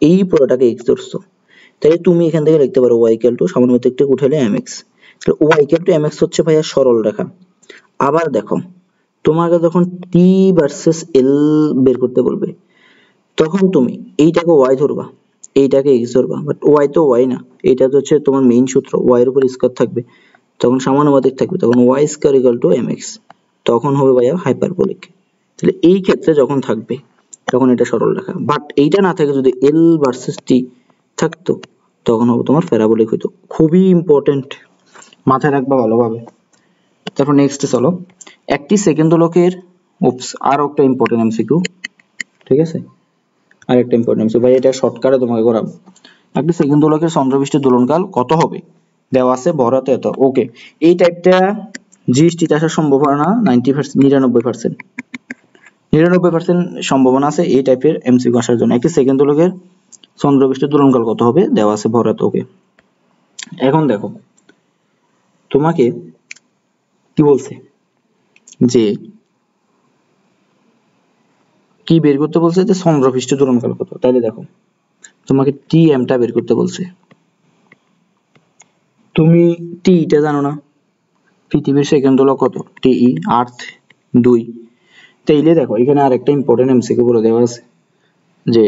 এই পুরোটাকে এক্স ধরছো, তাহলে তুমি এখান থেকে লিখতে পারো y ইকুয়াল টু সমানুপাতিকটা উঠালে mx। তাহলে y ইকুয়াল টু mx হচ্ছে ভাইয়া সরল রেখা। আবার দেখো তোমাকে যখন t ভার্সেস l বের করতে বলবে, তখন তুমি এইটাকে y ধরবা, এইটাকে x ধরবা, বাট y তো y না, এটা তো হচ্ছে তোমার মেইন সূত্র, y এর উপর স্কয়ার থাকবে, তখন সমানুপাতিক থাকবে, তখন y square equal two mx, তখন হবে ভাইয়া হাইপারবোলিক। তাহলে এই ক্ষেত্রে যখন থাকবে তখন এটা সরল রেখা, বাট এইটা না থাকে যদি l ভার্সেস t থাকতো তখন হবে তোমার প্যারাবোলিক হইতো। খুবই ইম্পর্টেন্ট, মাথায় রাখবা ভালোভাবে। তারপর নেক্সট চলো, একটি সেকেন্ড দোলকের আর একটা ইম্পর্টেন্ট এমসিকিউ, ঠিক আছে, আর একটা ইম্পর্টেন্ট এমসিকিউ ভাই, এটা শর্টকাটে তোমাকে করাবো। একটি সেকেন্ড দোলকের চন্দ্রপৃষ্ঠের দোলনকাল কত হবে? দেওয়া আছে ভর হাতে এত, ওকে। এই টাইপটা জিএসটিতে আসার সম্ভাবনা 90%, 99%, 99% সম্ভাবনা আছে এই টাইপের এমসিকিউ আসার জন্য। একটি সেকেন্ড দোলকের চন্দ্রপৃষ্ঠের দোলনকাল কত হবে দেওয়া আছে ভরাট। ওকে, এখন দেখো তোমাকে কি বলছে যে কি বের করতে বলছে, যে চন্দ্রপৃষ্ঠের দোলনকাল কত। তাহলে দেখো তোমাকে টিএমটা বের করতে বলছে। তুমি টিটা জানো না, পৃথিবীর সেকেন্ড দোলক কত, টিই, আর্থ 2। তাইলে দেখো এখানে আরেকটা ইম্পর্টেন্ট এমসিকিউ বলে দেওয়া আছে যে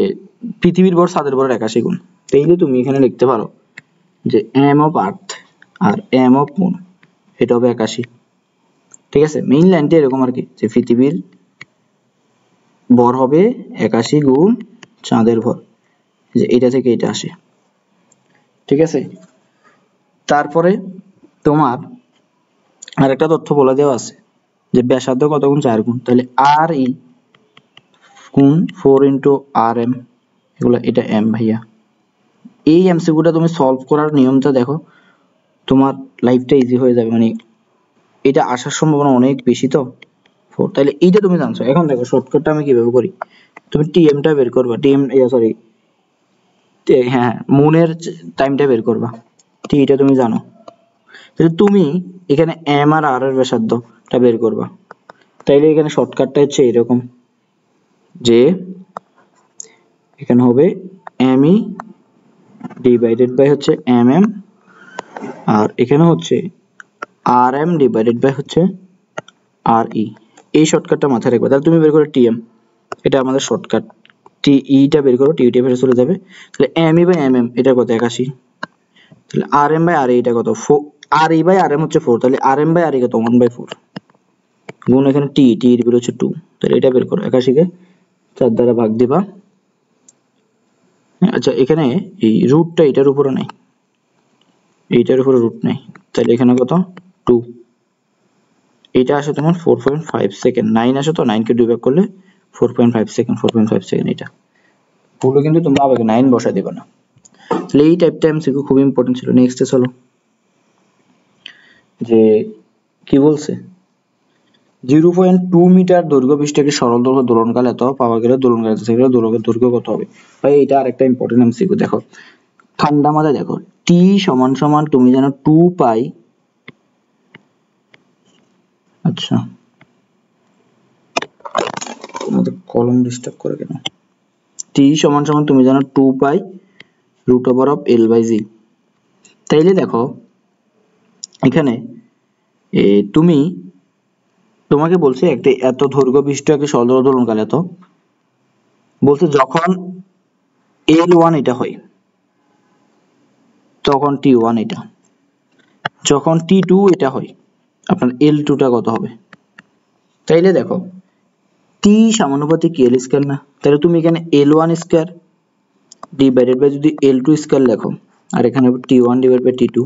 পৃথিবীর ভর চাঁদের ভরের 81 গুণ। তাইলে তুমি এখানে লিখতে পারো যে এম অফ আর্থ আর এম অফ মুন এটা হবে 81। ঠিক আছে, মেইন লাইনটা এরকম আর কি, যে পৃথিবীর ভর হবে 81 গুণ চাঁদের ভর, যে এটা থেকে এটা আসে। ঠিক আছে, তারপরে তোমার আরেকটা তথ্য বলে দেওয়া আছে যে ব্যাসার্ধ কত গুণ 4 গুণ। তাহলে আর ই গুণ 4 ইন্টু আর এম, এগুলো এটা এম ভাইয়া। এই এমসিকিউটা তুমি সলভ করার নিয়মটা দেখো, তোমার লাইফটা ইজি হয়ে যাবে। মানে এটা আসার সম্ভাবনা অনেক বেশি তো 4, তাহলে এইটা তুমি জানছো। এখন দেখো শর্টকাটটা আমি কিভাবে করি। তুমি টিএমটা বের করবা, টিএম সরি হ্যাঁ মুনের টাইমটা বের করবা, ঠিক এটা তুমি জানো। তাহলে তুমি এখানে এম আর আর এর ব্যাসার্ধটা বের করবা। তাইলে এখানে শর্টকাটটা হচ্ছে এরকম, যে এখানে হবে এম ই ডিভাইডেড বাই হচ্ছে এম এম, আর এখানে হচ্ছে আর এম ডিভাইডেড বাই হচ্ছে আর ই। এই শর্টকাটটা মাথায় রাখবে। তাহলে তুমি বের করো টিএম, এটা আমাদের শর্টকাট। টিইটা বের করো, টিইটা বের চলে যাবে। তাহলে M E by M M এটা কত 81। তাহলে আর এম বাই আর এটা কত 4, আর ই বাই আর এম হচ্ছে 4, তাহলে আর এম বাই আর ই কত 1/4 গুণ এখানে টি, টি এর বের হচ্ছে 2। তাহলে এটা বের করো, 81 কে 4 দ্বারা ভাগ দিবা। আচ্ছা এখানে এই রুটটা এটার উপরে নাই, এইটার উপরে রুট নাই, তাহলে এখানে কত 2। এটা আসে তোমার 4.5 সেকেন্ড, 9 আসে তো 9 কে 2 ভাগ করলে 4.5 সেকেন্ড, 4.5 সেকেন্ড। এটা ভুলে কিন্তু তোমরা আবেগে 9 বসায় দিবে না। তাহলে এই টাইপটা এমসিকিউ খুব ইম্পর্টেন্ট ছিল। নেক্সটে চলো, যে কি বলছে 0.2 মিটার দৈর্ঘ্য বিশিষ্ট একটি সরল দৈর্ঘ্য দোলনকাল এত পাওয়া গেলে দোলনকাল থেকে দোলকের দৈর্ঘ্য কত হবে। ভাই এটা আরেকটা ইম্পর্টেন্ট এমসিকিউ। দেখো ঠান্ডা মাথায় দেখো, টি সমান সমান তুমি জানো 2 পাই, আচ্ছা তোমাদের কলম ডিস্টার্ব করে কেন, টি সমান সমান তুমি জানো 2 pi root over of L by G. তাইলে দেখো এখানে তুমি তোমাকে বলছে একটা এত দৈর্ঘ্য বিশিষ্ট একটি সরল দৈর্ঘ্য দোলনকাল এত, বলছে যখন L1 এটা হয় তখন T1 এটা, যখন T2 এটা হয় আপনার L2 টা কত হবে। তাইলে দেখো T সমানুপাতিক L স্কয়ার না, তাহলে তুমি এখানে L1 স্কয়ার ডিভাইডেড বাই যদি L2 স্কয়ার লেখো, আর এখানে হবে T1 ডিভাইডেড বাই T2,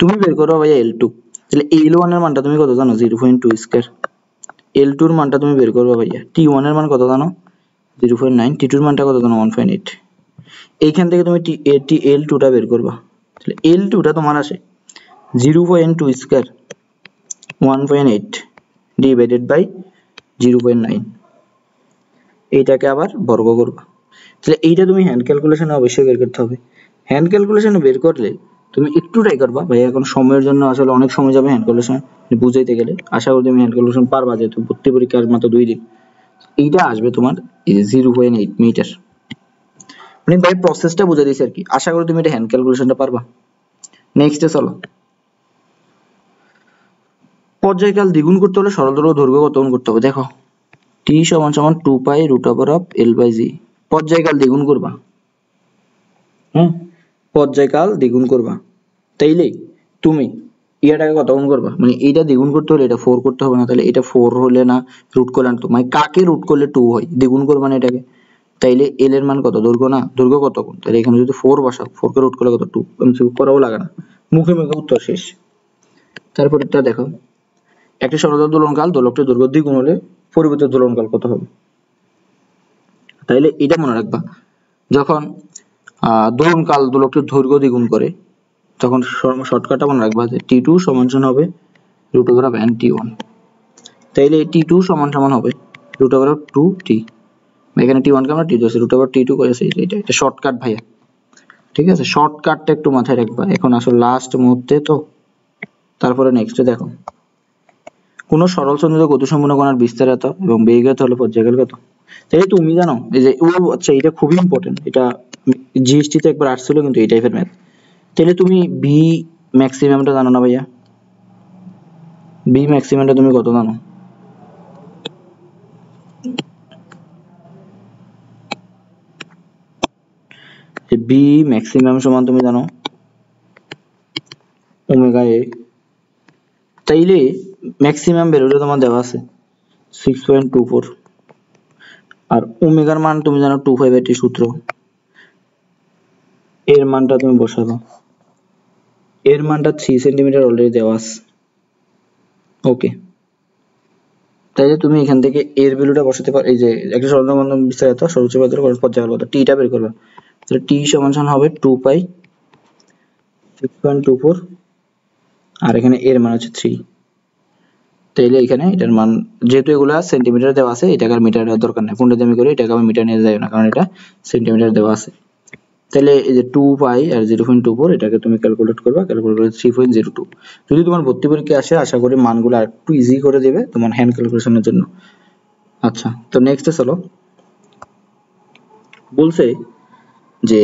তুমি বের করো ভাই L2। তাহলে L1 এর মানটা তুমি কত জানো 0.2 স্কয়ার, L2 এর মানটা তুমি বের করবে ভাইয়া, T1 এর মান কত জানো 0.9, T2 এর মানটা কত জানো 1.8। এইখান থেকে তুমি L2 টা বের করবা। তাহলে L2 টা তোমার আসে 0.2 স্কয়ার 1.8 ডিভাইডেড বাই 0.9, এইটাকে আবার বর্গ করবা। তাহলে এইটা তুমি হ্যান্ড ক্যালকুলেশনে অবশ্যই বের করতে হবে। হ্যান্ড ক্যালকুলেশনে বের করলে তুমি একটু ট্রাই করবা ভাই, এখন সময়ের জন্য আসলে অনেক সময় যাবে হ্যান্ড ক্যালকুলেশন বুঝাইতে গেলে। আশা করি তুমি হ্যান্ড ক্যালকুলেশন পারবা, যেহেতু ভর্তি পরীক্ষার মাত্র 2 দিন। এইটা আসবে তোমার 0.8 মিটার। মানে ভাই প্রসেসটা বুঝাই দিয়েছি আর কি, আশা করি তুমি এটা হ্যান্ড ক্যালকুলেশনটা পারবা। নেক্সটে চলো, পর্যায়কাল দ্বিগুণ করতে হলে সরল দৈর্ঘ্য কত গুণ করতে হবে। দেখো টি সমান সমান 2 pi root over of L by G, পর্যায়কাল দ্বিগুণ করবা। পর্যায়কাল দ্বিগুণ করবা, তাইলেই তুমি ইয়াটাকে কত গুণ করবা, মানে এইটা দ্বিগুণ করতে হলে এটা 4 করতে হবে না, তাহলে এটা 4 হলে না রুট করলে না 2, মানে কাকে রুট করলে 2 হয়, দ্বিগুণ করবা না এটাকে। তাইলে এল এর মান কত, দৈর্ঘ্য না, দৈর্ঘ্য কত গুণ, তাহলে এখানে যদি 4 বসাও, 4 কে রুট করলে কত 2, এমসিকিউ করাও লাগে না, মুখে মুখে উত্তর শেষ। তারপরে এটা দেখো, একটি সরল দোলনকাল দোলকটির দৈর্ঘ্য দ্বিগুণ হলে পরিবর্তিত দোলনকাল কত হবে। তাইলে এটা মনে রাখবা, যখন দোলনকাল দোলকটির দৈর্ঘ্য দ্বিগুণ করে তখন শর্টকাটটা মনে রাখবা যে T2 সমান সমান হবে root over of n t1, তাইলে t2 সমান সমান হবে root over of 2t, এখানে t1 কে আমরা t ধরছি, root over t2 করেছে, এটা শর্টকাট ভাইয়া, ঠিক আছে? শর্টকাটটা একটু মাথায় রাখবা, এখন আসলে লাস্ট মুহূর্তে তো। তারপরে নেক্সটে দেখো, কোন সরল সঞ্চিত গতিসম্পন্ন কণার বিস্তার এত এবং বেগ হলো পর্যায়কাল কত। তাই তুমি জানো এই যে আচ্ছা এটা খুবই ইম্পর্টেন্ট, এটা জিএসটি তে একবার আসছিল কিন্তু এই টাইপের ম্যাথ। তাহলে তুমি বি ম্যাক্সিমামটা জানো না ভাইয়া? বি ম্যাক্সিমামটা তুমি কত জানো? বি ম্যাক্সিমাম সমান তুমি জানো ওমেগা এ। তাইলে ম্যাক্সিমাম ভ্যালুটা তোমার দেওয়া আছে 6.24, আর ওমেগার মান তুমি জানো 258 সূত্র, এর মানটা তুমি বসাবো, এর মানটা 3 সেন্টিমিটার অলরেডি দেওয়া আছে। ওকে, তাইলে তুমি এখান থেকে এর ভ্যালুটা বসাতে পারো, এই যে একটা সরল বন্ধন বিস্তারিত সর্বোচ্চ পর্যায়কাল কত, টিটা বের করবে, তাহলে টি সমান সমান হবে 2 পাই 6.24, আর এখানে এর মান হচ্ছে 3। তাইলে এখানে এটার মান, যেহেতু এগুলা সেন্টিমিটার দেওয়া আছে, এটাকে আর মিটার দেওয়ার দরকার নেই, কোনটা আমি করি এটাকে আমি মিটার নিয়ে যাই না, কারণ এটা সেন্টিমিটার দেওয়া আছে। তাহলে এই যে 2 পাই আর 0.24 এটাকে তুমি ক্যালকুলেট করবা, ক্যালকুলেট করে 3.02। যদি তোমার ভর্তি পরীক্ষা আসে, আশা করি মানগুলো একটু ইজি করে দেবে তোমার হ্যান্ড ক্যালকুলেশনের জন্য। আচ্ছা, তো নেক্সট চলো, বলছে যে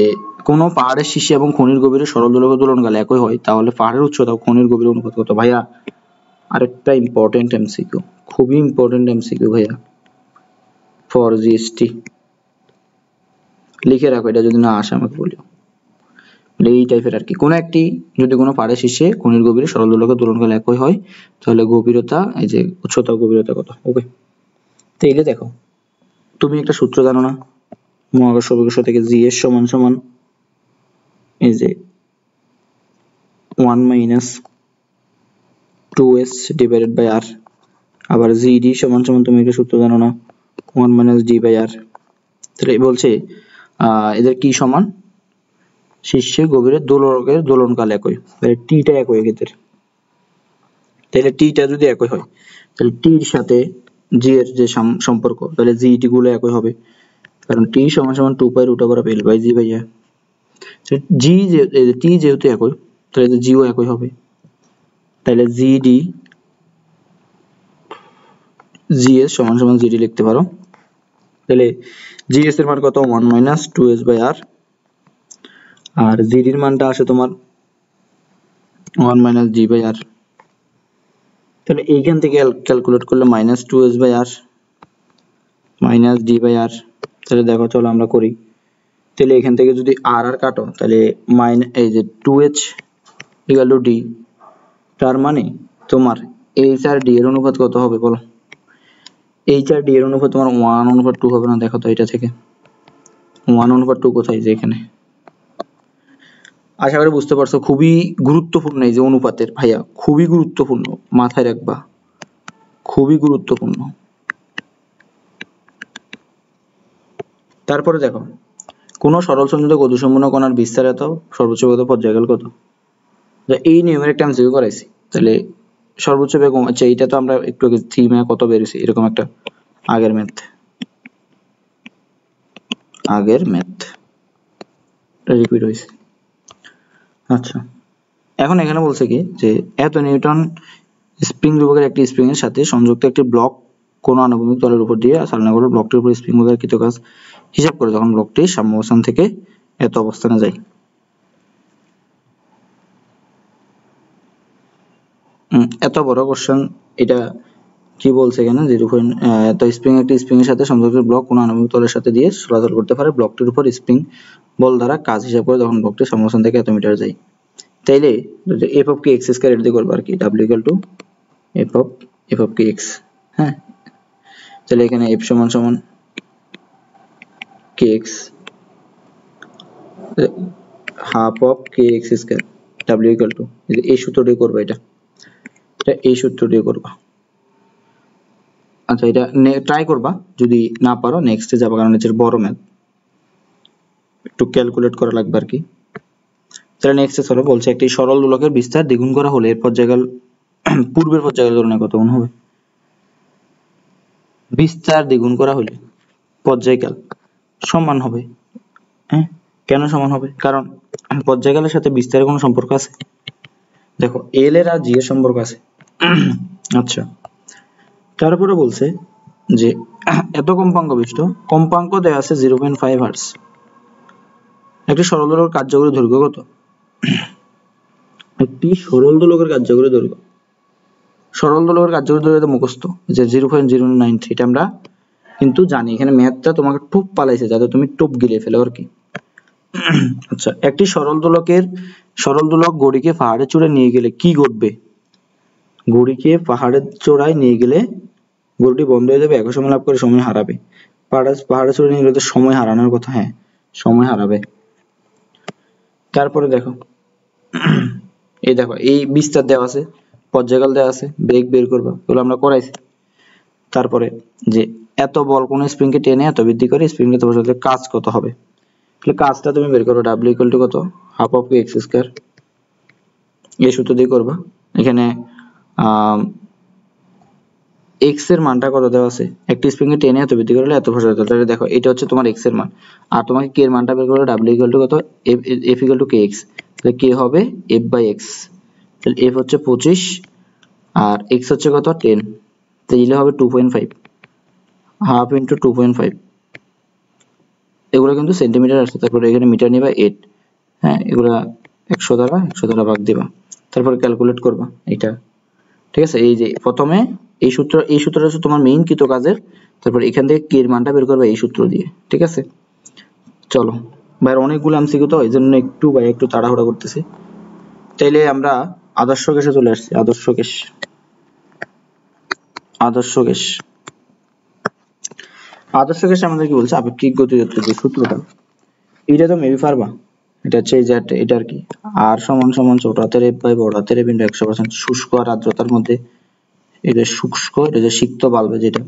কোন পাহাড়ের শীর্ষে এবং খনির গভীরে সরল দোলকের দোলনকাল একই হয়, তাহলে পাহাড়ের উচ্চতা ও খনির গভীর অনুপাত কত? ভাইয়া আরেকটা ইম্পর্টেন্ট এমসিকিউ, খুবই ইম্পর্টেন্ট এমসিকিউ ভাইয়া, ফর জিএসটি লিখে রাখো, এটা যদি না আসে আমাকে বলিও। এই টাইপের আর কি, কোন একটি যদি কোনো পাহাড়ের শীর্ষে খনির গভীরে সরল দোলকের দোলনকাল একই হয়, তাহলে গভীরতা, এই যে উচ্চতা ও গভীরতা কত। ওকে, তাইলে দেখো, তুমি একটা সূত্র জানো না মহাকর্ষ বৈশিষ্ট্য থেকে, জিএস সমান সমান এই যে 1 মাইনাস 2s ডিভাইডেড বাই r, আবার জিডি সমান সমান তুমি একটা সূত্র জানো না 1 মাইনাস ডি বাই আর। তাহলে বলছে এদের কি সমান, শীর্ষে গভীরে দোলকের দোলনকাল একই, তাহলে টিটা একই এদের। তাহলে টিটা যদি একই হয়, তাহলে টির সাথে জি এর যে সম্পর্ক, তাহলে জিটি গুলো একই হবে, কারণ টি সমান সমান 2 pi root over of L by G by R. G যে টি যেহেতু একই, তাহলে জিও একই হবে, তাহলে জিডি জিএস সমান সমান জিডি লিখতে পারো। তাহলে জিএস এর মান কত, 1 মাইনাস 2s বাই আর, আর জিডির মানটা আসে তোমার 1 মাইনাস জি বাই আর। তাহলে এইখান থেকে ক্যালকুলেট করলে minus 2s by R minus D by R. তাহলে দেখো, চলো আমরা করি। তাহলে এখান থেকে যদি আর আর কাটো, তাহলে এই যে 2h ইকুয়াল টু ডি, তার মানে তোমার এইচ আর ডি এর অনুপাত কত হবে বলো? এইচ আর ডি এর অনুপাত তোমার 1/2 হবে না? দেখো তো এটা থেকে 1/2 কোথায়, যে এখানে। আশা করি বুঝতে পারছো, খুবই গুরুত্বপূর্ণ এই যে অনুপাতের ভাইয়া, খুবই গুরুত্বপূর্ণ, মাথায় রাখবা, খুবই গুরুত্বপূর্ণ। তারপরে দেখো, কোন সরল সঞ্চিত গতিসম্পন্ন কণার বিস্তার এত সর্বোচ্চ বেগ পর্যায়কাল কত? এই নিয়মের একটা এমসিকিউ করাইছি। তাহলে সর্বোচ্চ বেগ, আচ্ছা এইটা তো আমরা একটু আগে থিমে কত বেরিয়েছি, এরকম একটা আগের ম্যাথ রিপিট হয়েছে। আচ্ছা, এখন এখানে বলছে কি যে এত নিউটন স্প্রিং ধ্রুবকের একটি স্প্রিং এর সাথে সংযুক্ত একটি ব্লক কোন আনুভূমিক তলের উপর দিয়ে চালনা করে ব্লকটির উপর স্প্রিং বোঝার কৃত কাজ হিসাব করে যখন ব্লকটি সাম্য অবস্থান থেকে এত অবস্থানে যায়। এত বড় কোশ্চেন, এটা কি বলছে এখানে, তো স্প্রিং একটি স্প্রিং এর সাথে সংযুক্ত ব্লক কোন আনুভূমিক তলের সাথে দিয়ে চলাচল করতে পারে, ব্লকটির উপর স্প্রিং বল দ্বারা কাজ হিসাব করে যখন ব্লকটি সাম্য অবস্থান থেকে এত মিটার যায়। তাইলে F of K X square এটা দিয়ে করব আর কি, W equal to F of K X. হ্যাঁ, তাহলে এখানে এফ সমান সমান K X half of K X square, W equal to এই সূত্র দিয়ে করবা, এটা এই সূত্র দিয়ে করবা। আচ্ছা, এটা ট্রাই করবা, যদি না পারো নেক্সটে যাবা, কারণ এটা বড় ম্যাথ, একটু ক্যালকুলেট করা লাগবে আর কি। তাহলে নেক্সটে চলো, বলছে একটি সরল দোলকের বিস্তার দ্বিগুণ করা হলে এর পর্যায়কাল পূর্বের পর্যায়কালের তুলনায় কত গুণ হবে? বিস্তার দ্বিগুণ করা হলে পর্যায়কাল সমান হবে। হ্যাঁ, কেন সমান হবে? কারণ পর্যায়কালের সাথে বিস্তারের কোনো সম্পর্ক আছে? দেখো এল এর আর জি এর সম্পর্ক আছে। আচ্ছা, তারপরে বলছে যে এত কম্পাঙ্ক বিশিষ্ট কম্পাঙ্ক দেওয়া আছে 0.5 হার্টজ। একটি সরল দোলকের কার্যকরী দৈর্ঘ্য কত? একটি সরল দোলকের কার্যকরী দৈর্ঘ্য, সরল দোলকের কার্যকরী দৈর্ঘ্য মুখস্থ যে 0.093, এটা আমরা কিন্তু জানি। এখানে ম্যাথটা তোমাকে টোপ পালাইছে যাতে তুমি টোপ গিলে ফেলো আর কি। আচ্ছা, একটি সরল দোলক গড়িকে পাহাড়ের চূড়ায় নিয়ে গেলে কি ঘটবে? গড়িকে পাহাড়ের চূড়ায় নিয়ে গেলে গড়িটি বন্ধ হয়ে যাবে, একই সময় লাভ করে সময় হারাবে। পাহাড়ের চূড়ায় নিয়ে গেলে তো সময় হারানোর কথা, হ্যাঁ সময় হারাবে। তারপরে দেখো এই দেখো এই বিস্তার দেওয়া আছে, পর্যায়কাল দেওয়া আছে, বেগ বের করবা, এগুলো আমরা করাইছি। তারপরে যে এত বল কোন স্প্রিংকে টেনে এত বৃদ্ধি করে স্প্রিংকে তো বসালে কাজ কত হবে? তাহলে কাজটা তুমি বের করো, W = কত? Half of x²। এই সূত্র দিয়ে করবা। এখানে x এর মানটা কত দেওয়া আছে? একটি স্প্রিংকে টেনে এত বৃদ্ধি করলে এত বসাতে, তাহলে দেখো এটা হচ্ছে তোমার x এর মান, আর তোমাকে k এর মানটা বের করলে W = কত? F = kx। তাহলে k হবে f/x। তাহলে f হচ্ছে 25 আর x হচ্ছে কত? 10। তাহলে হবে 2.5, হাফ ইন্টু 2.5। এগুলো কিন্তু সেন্টিমিটার আসছে, তারপরে এখানে মিটার নিবা 8। হ্যাঁ, এগুলা 100 দ্বারা ভাগ দিবা, তারপরে ক্যালকুলেট করবা এটা। ঠিক আছে, এই যে প্রথমে এই সূত্রটা হচ্ছে তোমার মেইন কৃত কাজের, তারপর এখান থেকে k এর মানটা বের করবা এই সূত্র দিয়ে। ঠিক আছে, চলো ভাই অনেকগুলো এমসিকিউ তো এইজন্য একটু তাড়াহুড়া করতেছি। তাইলে আমরা আদর্শ কেসে চলে আসছি। আদর্শ কেসে আমাদের কি বলছে? আপেক্ষিক গতিতত্ত্বের যে সূত্রটা, এটা তো মেবি পারবা। এটা হচ্ছে এটা আর কি, আর সমান সমান ছোট হাতের f বাই বড় হাতের f ইনটু 100% শুষ্ক আর আর্দ্রতার মধ্যে, এটা শুষ্ক, এটা যে সিক্ত বাল্বে যেটা।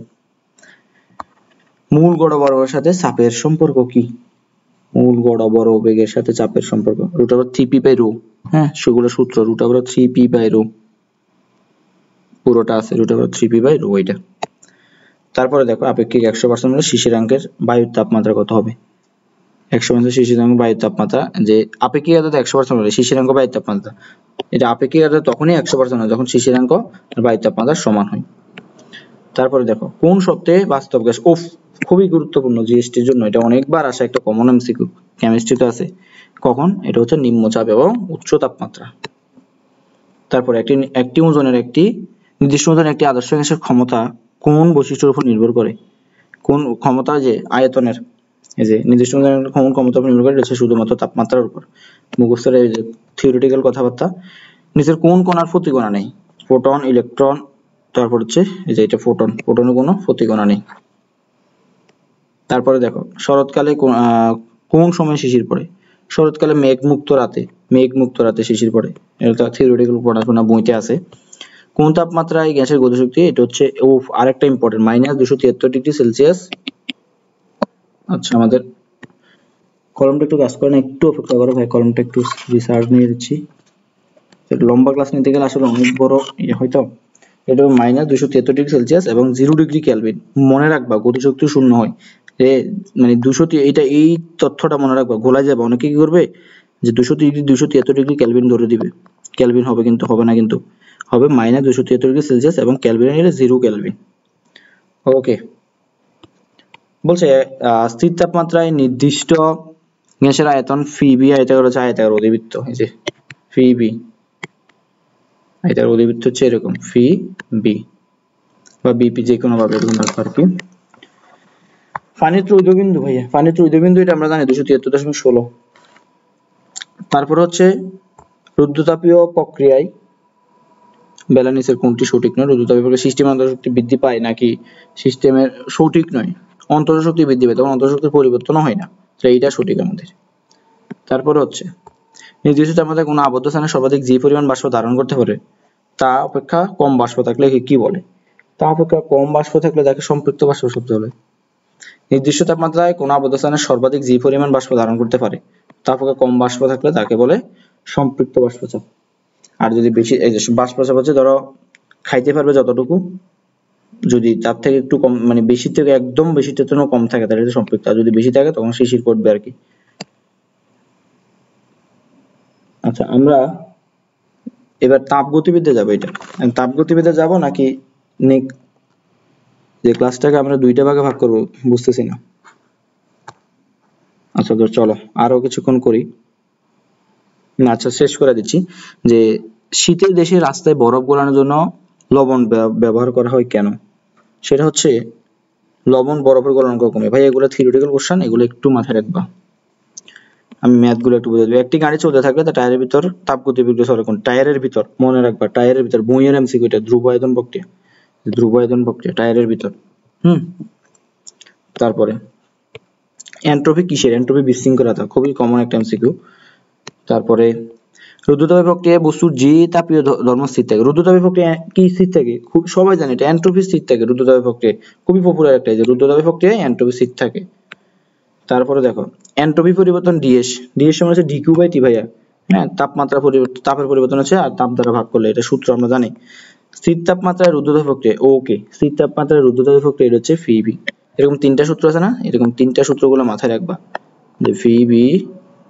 মূল গড় বর্গের সাথে চাপের সম্পর্ক কি? মূল গড় বর্গ বেগের সাথে চাপের সম্পর্ক √3p/ρ। হ্যাঁ, সেগুলো সূত্র √3p/ρ, পুরোটা আছে √3p/ρ এটা। তারপরে দেখো আপেক্ষিক 100% হলে শিশিরাঙ্কের বায়ুর তাপমাত্রা কত হবে? 100% শিশিরাঙ্ক বায়ুর তাপমাত্রা, যে আপেক্ষিক আর্দ্রতা 100% হলে শিশিরাঙ্ক বায়ুর তাপমাত্রা, এটা আপেক্ষিক আর্দ্রতা তখনই 100% হয় যখন শিশিরাঙ্ক আর বায়ুর তাপমাত্রা সমান হয়। তারপরে দেখো কোন শর্তে বাস্তব গ্যাস, খুবই গুরুত্বপূর্ণ জিএসটির জন্য, এটা অনেকবার আসা একটা কমন এমসিকিউ, কেমিস্ট্রিতে আছে। কখন? এটা হচ্ছে নিম্নচাপ এবং উচ্চ তাপমাত্রা। তারপর একটি ওজনের নির্দিষ্ট ওজনের একটি আদর্শ গ্যাসের ক্ষমতা কোন বৈশিষ্ট্যের উপর নির্ভর করে? কোন ক্ষমতা? যে আয়তনের, এই যে নির্দিষ্ট ওজনের কোন ক্ষমতার উপর নির্ভর করে? এটা শুধুমাত্র তাপমাত্রার উপর। মুখস্থের এই যে থিওরিটিক্যাল কথাবার্তা। নিচের কোন কণার প্রতিকণা নেই? প্রোটন, ইলেকট্রন, তারপর হচ্ছে এই যে এটা প্রোটনের কোনো প্রতিকণা নেই। তারপরে দেখো শরৎকালে কোন সময় শিশির পড়ে? শরৎকালে মেঘমুক্ত রাতে শিশির পড়ে, এটা থিওরিটিক্যাল পড়াশোনা বইতে আছে। কোন তাপমাত্রায় গ্যাসের গতিশক্তি? এটা হচ্ছে আরেকটা ইম্পর্টেন্ট, -273°C। আচ্ছা, আমাদের কলমটা একটু কাজ করে না, একটু অপেক্ষা করো ভাই, কলমটা একটু রিসার্চ নিয়ে দিচ্ছি। লম্বা ক্লাস নিতে গেলে আসলে অনেক বড় হয়তো। এটা -273°C এবং 0°K। মনে রাখবা গতিশক্তি শূন্য হয়, মানে 200, এটা এই তথ্যটা মনে রাখবা, গোলা যাবে। অনেকে কি করবে যে 273°K ধরে দিবে, কেলভিন হবে, কিন্তু হবে না, কিন্তু হবে -273°C এবং কেলভিন এর 0 কেলভিন। ওকে, বলছে স্থির তাপমাত্রায় নির্দিষ্ট গ্যাসের আয়তন ফি/বি আয়তাকার হচ্ছে আয়তাকার অধিবৃত্ত। এই যে ফি/বি আয়তাকার অধিবৃত্ত হচ্ছে এরকম ফি/বি বা বিপি, যে কোনো ভাবে এরকম রাখবো আর কি। পানির ত্রৈধবিন্দু ভাইয়া, পানির ত্রৈধবিন্দু এটা আমরা জানি 273.16। তারপর হচ্ছে রুদ্ধতাপীয় প্রক্রিয়ায় বেলা নিচের কোনটি সঠিক নয়? রুদ্ধতাপীয় প্রক্রিয়ায় সিস্টেমের অন্তঃ শক্তি বৃদ্ধি পায় নাকি সিস্টেমের সঠিক নয়? অন্তঃ শক্তি বৃদ্ধি পায়, তখন অন্তঃ শক্তির পরিবর্তনও হয় না, তো এইটা সঠিক আমাদের। তারপর হচ্ছে নির্দিষ্ট তাপমাত্রায় কোনো আবদ্ধ স্থানে সর্বাধিক যে পরিমাণ বাষ্প ধারণ করতে পারে তা অপেক্ষা কম বাষ্প থাকলে কি বলে? তা অপেক্ষা কম বাষ্প থাকলে তাকে সম্পৃক্ত বাষ্প শব্দ বলে। নির্দিষ্ট তাপমাত্রায় কোন আবদ্ধ স্থানে সর্বাধিক যে পরিমাণ বাষ্প ধারণ করতে পারে তা অপেক্ষা কম বাষ্প থাকলে তাকে বলে সম্পৃক্ত বাষ্পচাপ। আর যদি বেশি, এই যে বাষ্পচাপ হচ্ছে ধরো খাইতে পারবে যতটুকু, যদি তার থেকে একটু কম মানে বেশি থেকে একদম বেশিটা জন্য কম থাকে তাহলে এটা সম্পৃক্ত, আর যদি বেশি থাকে তখন শিশির করবে আর কি। আচ্ছা আমরা এবার তাপগতিবিদ্যা যাবো, এটা তাপগতিবিদ্যা যাব নাকি যে ক্লাসটাকে আমরা দুইটা ভাগে ভাগ করব বুঝতেছি না। আচ্ছা তো চলো আরো কিছুক্ষণ করি। না আচ্ছা শেষ করে দিচ্ছি যে শীতের দেশে রাস্তায় বরফ গলানোর জন্য লবণ ব্যবহার করা হয় কেন? সেটা হচ্ছে লবণ বরফের গলনাঙ্ক কমে। ভাই এগুলো থিওরিটিক্যাল কোশ্চেন, এগুলো একটু মাথায় রাখবা। আমি ম্যাথ গুলো একটু বুঝে দেবো। একটি গাড়ি চলতে থাকলে তার টায়ারের ভিতর তাপগতিবিদ্যা সরকম টায়ারের ভিতর মনে রাখবা, টায়ারের ভিতর বইয়ের এমসিকিউ এটা, ধ্রুবায়তন প্রক্রিয়া, ধ্রুবায়তন প্রক্রিয়া টায়ারের ভিতর। তারপরে এন্ট্রপি কিসের? এন্ট্রপি বিশৃঙ্খলতা, খুবই কমন একটা এমসিকিউ। তারপরে রুদ্ধতাপের প্রক্রিয়ায় বস্তুর যে তাপীয় ধর্ম স্থির থাকে। রুদ্ধতাপের প্রক্রিয়া কি স্থির থাকে? খুব সবাই জানে এটা, এন্ট্রপি স্থির থাকে রুদ্ধতাপের প্রক্রিয়ায়, খুবই পপুলার একটা, যে রুদ্ধতাপের প্রক্রিয়ায় এন্ট্রপি স্থির থাকে। তারপরে দেখো এন্ট্রপি পরিবর্তন ডিএস, ডিএস সমান হচ্ছে ডিকিউ বাই টি ভাইয়া। হ্যাঁ, তাপমাত্রা পরিবর্তন, তাপের পরিবর্তন আছে আর তাপ দ্বারা ভাগ করলে, এটা সূত্র আমরা জানি। স্থির তাপমাত্রায় রুদ্ধতাপ প্রক্রিয়া, ওকে স্থির তাপমাত্রায় রুদ্ধতাপ প্রক্রিয়া এটা হচ্ছে ফিবি। এরকম তিনটা সূত্র আছে না, এরকম তিনটা সূত্রগুলো মাথায় রাখবা, যে ফিবি,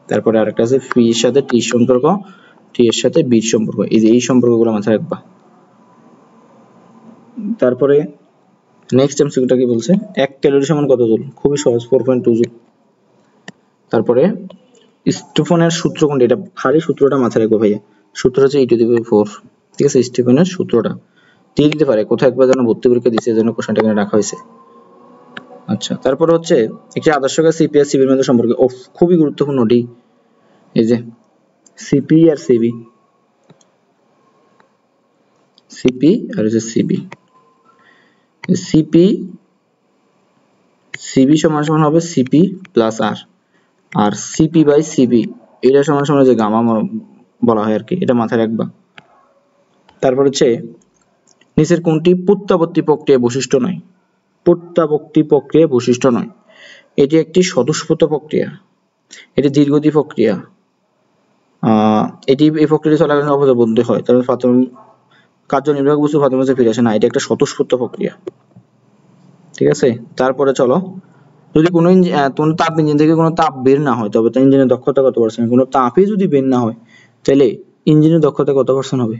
তারপরে আরেকটা আছে ফি এর সাথে টি সম্পর্ক, টি এর সাথে বি সম্পর্ক, এই যে এই সম্পর্কগুলো মাথায় রাখবা। তারপরে নেক্সট এমসিকিউটা কি বলছে, 1 ক্যালোরি সমান কত জুল? খুবই সহজ, 4.2 জুল। তারপরে স্টিফেনের সূত্র কোনটা? এটা ভারী সূত্রটা মাথায় রাখবো ভাইয়া, সূত্র হচ্ছে e⁴, ঠিক আছে? স্টিফেনের সূত্রটা দিয়ে দিতে পারে, কোথাও একবার যেন ভর্তি পরীক্ষা দিচ্ছে, যেন কোশ্চেনটা এখানে রাখা হয়েছে। আচ্ছা তারপরে হচ্ছে একটি আদর্শ গ্যাস সিপি আর সিবির মধ্যে সম্পর্ক, খুবই গুরুত্বপূর্ণ ডি, এই যে সিপি আর সিবি, সিপি আর হচ্ছে সিবি, সিপি সিবি সমান সমান হবে সিপি প্লাস আর, আর সিপি বাই সিবি এটা সমান সমান যে গামা বলা হয় আর কি, এটা মাথায় রাখবা। তারপর হচ্ছে নিচের কোনটি প্রত্যাবর্তী প্রক্রিয়া বৈশিষ্ট্য নয়? প্রত্যাবর্তী প্রক্রিয়া বৈশিষ্ট্য নয়, এটি একটি স্বতঃস্ফূর্ত প্রক্রিয়া, এটি ধীরগতি প্রক্রিয়া, এটি এই প্রক্রিয়া চলাকালীন অবস্থায় বন্ধ হয়, তাহলে প্রাথমিক কার্যনির্বাহক বস্তু প্রাথমিক অবস্থায় ফিরে আসে না, এটা একটা স্বতঃস্ফূর্ত প্রক্রিয়া, ঠিক আছে? তারপরে চলো, যদি কোনো তাপ ইঞ্জিন থেকে কোনো তাপ বের না হয় তবে তার ইঞ্জিনের দক্ষতা কত পার্সেন্ট? কোনো তাপই যদি বের না হয় তাহলে ইঞ্জিনের দক্ষতা কত পার্সেন্ট হবে?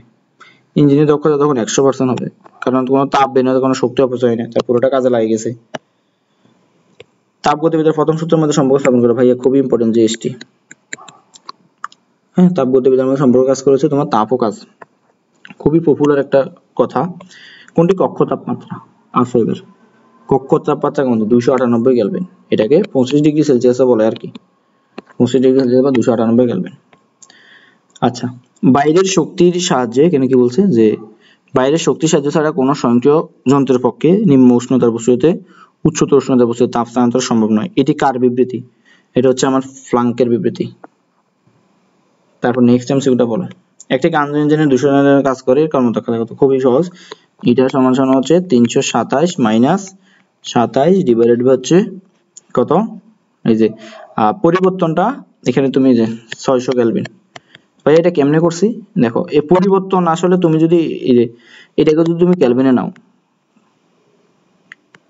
ইঞ্জিনের দক্ষতা তখন 100% হবে, কারণ কোনো তাপ বের না হলে কোনো শক্তি অপচয় নেই, তার পুরোটা কাজে লাগে গেছে। তাপগতিবিদ্যার প্রথম সূত্রের মধ্যে সম্পর্ক স্থাপন করো, ভাইয়া খুবই ইম্পর্টেন্ট জিএসটি। হ্যাঁ, তাপগতিবিদ্যার মধ্যে সম্পর্ক কাজ করেছে তোমার তাপ ও কাজ, খুবই পপুলার একটা কথা। কোনটি কক্ষ তাপমাত্রা? আসো এবার, কক্ষ তাপমাত্রা কত? 298 কেলভিন, এটাকে 25 ডিগ্রি সেলসিয়াস বলে আর কি, 25 ডিগ্রি সেলসিয়াস বা 298 কেলভিন। আচ্ছা, বাইরের শক্তির সাহায্যে, এখানে কি বলছে যে বাইরের শক্তির সাহায্য ছাড়া কোনো স্বয়ংক্রিয় যন্ত্রের পক্ষে নিম্ন উষ্ণতার বস্তুতে উচ্চতর উষ্ণতার বস্তুতে তাপ স্থানান্তর সম্ভব নয়। এটি কার বিবৃতি? এটা হচ্ছে আমার প্লাঙ্কের বিবৃতি। তারপর নেক্সট এমসিকিউটা বলো, একটি কার্বন ইঞ্জিনের 200 জনের কাজ করে, কর্মদক্ষতা কত? খুবই সহজ, এটা সমান সমান হচ্ছে 327 মাইনাস 27 ডিভাইডেড বাই হচ্ছে কত, এই যে পরিবর্তনটা এখানে তুমি যে 600 কেলভিন। ভাই এটা কেমনে করছি দেখো, এই পরিবর্তন আসলে তুমি যদি এটাকে যদি তুমি কেলভিনে নাও,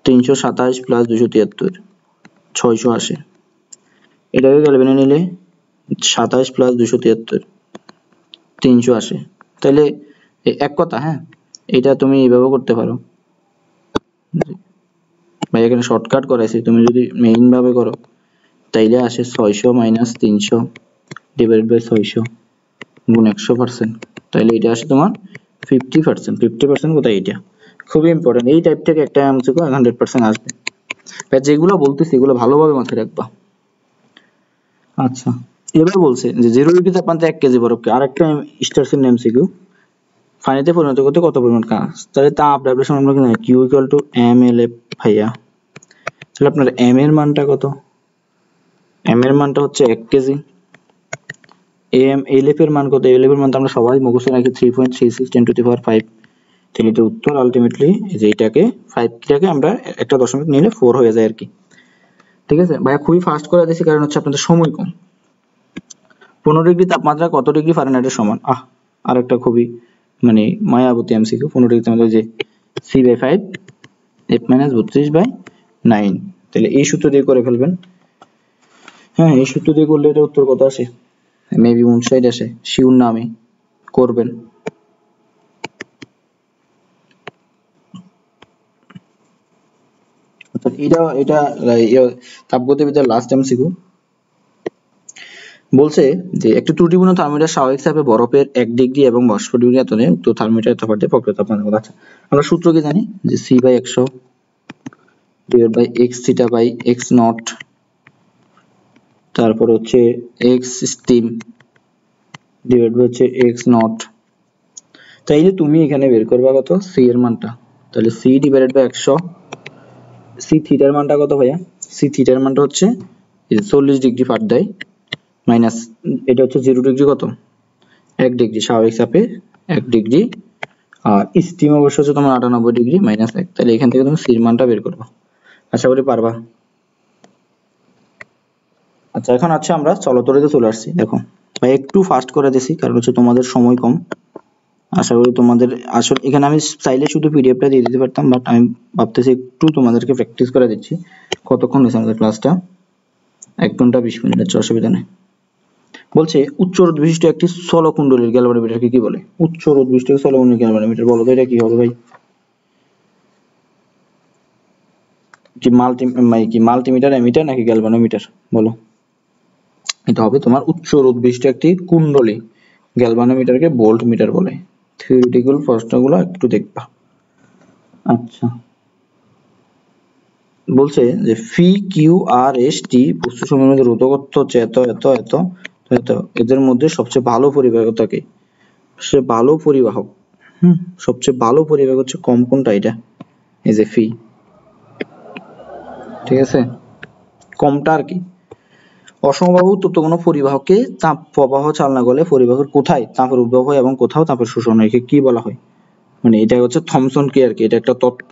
327 প্লাস 273 680, এটাকে কেলভিনে নিলে 27 প্লাস 273 380, তাহলে এক কথা, হ্যাঁ এটা তুমি এইভাবে করতে পারো ভাই, এখানে শর্টকাট করাইছি, তুমি যদি মেইন ভাবে করো তাইলে আসে 600 মাইনাস 300 ডিভাইডেড বাই 600 গুণ 100%, তাহলে এটা আসে তোমার 50%। 50% কোথায়? এটা খুবই ইম্পর্টেন্ট, এই টাইপ থেকে একটা এমসিকিউ 100% আসবে। যেগুলো বলতেছি এগুলো ভালোভাবে মাথায় রাখবা। আচ্ছা এবার বলছে যে 0 ডিগ্রি তাপমাত্রায় 1 কেজি বরফকে, আরেকটা স্টারসিন এমসিকিউ, পানিতে পরিণত করতে কত পরিমাণ কাজ? তাহলে তাপ W সমান আমরা কি জানি, Q ইকুয়াল টু mLF ভাইয়া। তাহলে আপনার m এর মানটা কত? m এর মানটা হচ্ছে 1 কেজি। LF এর মান কত? LF এর মান তো আমরা সবাই মুখস্থ রাখি 3.36 10 টু দি পাওয়ার 5। তাহলে এটা উত্তর আলটিমেটলি যে এটাকে 5 টাকে আমরা একটা দশমিক নিলে 4 হয়ে যায় আর কি, ঠিক আছে ভাইয়া? খুবই ফাস্ট করে দিয়েছি কারণ হচ্ছে আপনাদের সময় কম। 15 ডিগ্রি তাপমাত্রা কত ডিগ্রি ফারেনহাইটের সমান? আরেকটা খুবই মানে মায়াবতী এমসিকিউ 15 ডিগ্রি আমাদের যে c/5 f - 32/9, তাহলে এই সূত্র দিয়ে করে ফেলবেন। হ্যাঁ, এই সূত্র দিয়ে করলে এটা উত্তর কত আসে? মেবি 59 আসে, শিওর না আমি, করবেন। এটা তাপগতিবিদ্যার লাস্ট এমসিকিউ বলছে যে একটি ত্রুটিপূর্ণ থার্মোমিটার স্বাভাবিক চাপে বরফের 1 ডিগ্রি এবং 62 ডিগ্রি আয়তনে উক্ত থার্মোমিটার তাপমাত্রা দিয়ে প্রকৃত তাপমাত্রা কত আছে। আমরা সূত্র কি জানি যে c/100 divide by x theta by x naught, তারপর হচ্ছে x স্টিম ডিভাইড বাই হচ্ছে x নট। তাইলে তুমি এখানে বের করবা কত c এর মানটা, তাহলে c ডিভাইডেড বাই 100, c থিটার মানটা কত ভাইয়া? c থিটার মানটা হচ্ছে 40 ডিগ্রি পার দেয় মাইনাস এটা হচ্ছে 0 ডিগ্রি কত 1 ডিগ্রি স্বাভাবিক চাপে 1 ডিগ্রি, আর স্টিম অবশ্য হচ্ছে তোমার 98 ডিগ্রি মাইনাস 1, তাহলে এখান থেকে তুমি c এর মানটা বের করবে। আশা করি পারবা। আচ্ছা, এখন আছে আমরা চলতরিতে চলে আসছি। দেখো ভাই একটু ফাস্ট করে দিছি কারণ হচ্ছে তোমাদের সময় কম। আশা করি তোমাদের আসলে এখানে আমি চাইলে শুধু পিডিএফটা দিয়ে দিতে পারতাম, বাট আমি ভাবতেছি একটু তোমাদেরকে প্র্যাকটিস করে দিচ্ছি। কতক্ষণ হয়েছে আমাদের ক্লাসটা? 1 ঘন্টা 20 মিনিট, হচ্ছে অসুবিধা নেই। বলছে উচ্চ রোধ বিশিষ্ট একটি স্থলকুণ্ডলীর গ্যালভানোমিটারকে কি বলে? উচ্চ রোধ বিশিষ্ট স্থলকুণ্ডলীর গ্যালভানোমিটার, বলো তো এটা কি হবে ভাই? কি মাল্টিমিটার, অ্যামিটার নাকি গ্যালভানোমিটার? বলো। এটা হবে তোমার উচ্চ রোধ বিশিষ্ট একটি কুণ্ডলী, গ্যালভানোমিটারকে ভোল্ট মিটার বলে। থিওরিটিক্যাল প্রশ্নগুলো একটু দেখবা। আচ্ছা, বলছে যে ফি কিউ আর এস টি বস্তু সমূহের মধ্যে রোধকত্ব হচ্ছে এত এত এত এত, এদের মধ্যে সবচেয়ে ভালো পরিবাহকতা কে? সবচেয়ে ভালো পরিবাহক, সবচেয়ে ভালো পরিবাহক হচ্ছে কম কোনটা? এটা এই যে ফি, ঠিক আছে, কমটা আর কি। অসমবাহু উত্তপ্ত কোনো পরিবাহকে তাপ প্রবাহ চালনা করলে পরিবাহকের কোথায় তাপের উদ্ভব হয় এবং কোথাও তাপের শোষণ হয়, একে কি বলা হয়? মানে এটা হচ্ছে থমসন কে আর কি, এটা একটা তত্ত্ব।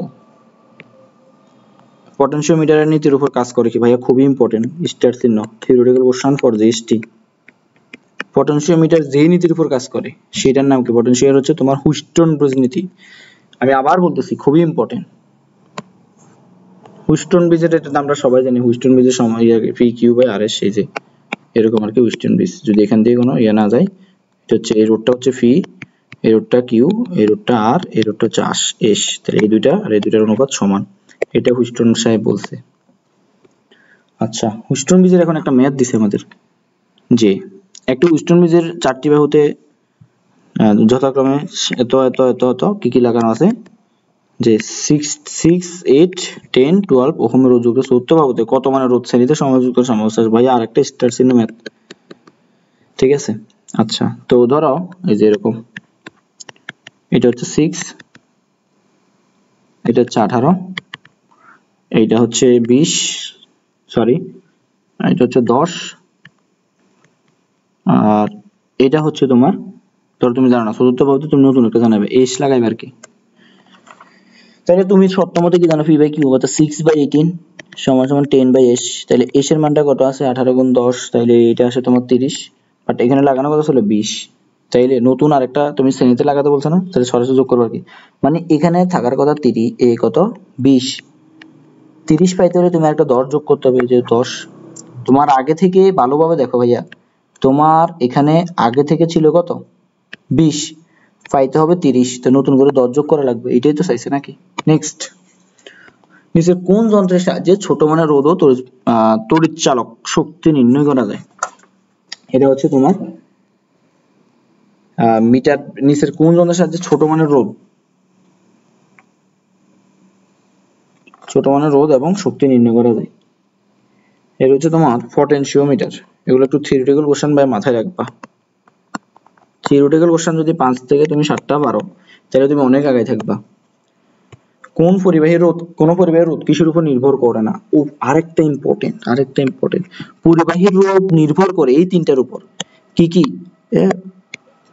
পটেনশিওমিটারের নীতির উপর কাজ করে কি ভাইয়া? খুবই ইম্পর্টেন্ট, স্টার চিহ্ন, theoretical question for G ST. Potentiometer যে নীতির উপর কাজ করে সেটার নাম কি? পটেনশিওমিটার হচ্ছে তোমার হুইস্টন ব্রিজ নীতি। আমি আবার বলতেছি, খুবই ইম্পর্টেন্ট। হুইস্টন ব্রিজের এটা আমরা সবাই জানি, হুইস্টন ব্রিজের সময় P Q by R S, এই যে এরকম আর কি হুইস্টন ব্রিজ। যদি এখান দিয়ে কোনো ইয়ে না যায়, এটা হচ্ছে এই রোডটা হচ্ছে ফি, এই রোডটা কিউ, এই রোডটা আর, এই রোডটা হচ্ছে এস, তাহলে এই দুইটা আর এই দুইটার অনুপাত সমান, এটা হুইস্টন সাহেব বলছে। আচ্ছা, হুইস্টন ব্রিজের এখন একটা ম্যাথ দিছে আমাদের, যে একটা হুইস্টন ব্রিজের 4টি বাহুতে যথাক্রমে এত এত এত এত কি কি লাগানো আছে, যে 6, 8, 10, 12 ওহমের রোধযুক্ত চতুর্থ বাহুতে কত মানের রোধ শ্রেণীতে সংযোজিত সমস্যা? ভাই আরেকটা স্টার চিহ্ন ম্যাথ, ঠিক আছে। আচ্ছা, তো ধরো এই যে এরকম, এটা হচ্ছে 6, এটা হচ্ছে 18, এইটা হচ্ছে 20, সরি এটা হচ্ছে 10, আর এটা হচ্ছে তোমার, ধরো তুমি জানো না চতুর্থ বাহুতে, তুমি নতুন একটা জানাবে এস লাগাইবে আর কি। তাহলে তুমি সপ্তমতে কি জানো? পি বাই কিউ কত? 6/18 সমান সমান 10/s, তাহলে s এর মানটা কত আছে? 18 গুণ 10, তাহলে এটা আসে তোমার 30, বাট এখানে লাগানো কত ছিল? 20। তাইলে নতুন আরেকটা তুমি শ্রেণীতে লাগাতে বলছো না, তাহলে সরাসরি যোগ করবে আর কি। মানে এখানে থাকার কথা 30, এ কত 20, 30 পাইতে হলে তুমি একটা 10 যোগ করতে হবে, যে 10 তোমার আগে থেকে, ভালোভাবে দেখো ভাইয়া, তোমার এখানে আগে থেকে ছিল কত? 20, পাইতে হবে 30, তো নতুন করে 10 যোগ করা লাগবে, এটাই তো চাইছে নাকি। নেক্সট, নিচের কোন যন্ত্রের সাহায্যে ছোট মানের রোধ ও তড়িৎচালক শক্তি নির্ণয় করা যায়? এটা হচ্ছে তোমার মিটার। নিচের কোন যন্ত্রের সাহায্যে ছোট মানের রোধ এবং শক্তি নির্ণয় করা যায়? এটা হচ্ছে তোমার পটেনশিওমিটার। এগুলো একটু থিওরিটিক্যাল কোশ্চেন ভাই মাথায় রাখবা। থিওরিটিক্যাল কোশ্চেন যদি 5 থেকে তুমি 7টা পারো, তাহলে তুমি অনেক আগায় থাকবা। কোন পরিবাহী রোধ কিসের উপর নির্ভর করে না? ও আরেকটা ইম্পর্টেন্ট, পরিবাহীর রোধ নির্ভর করে এই তিনটার উপর। কি কি?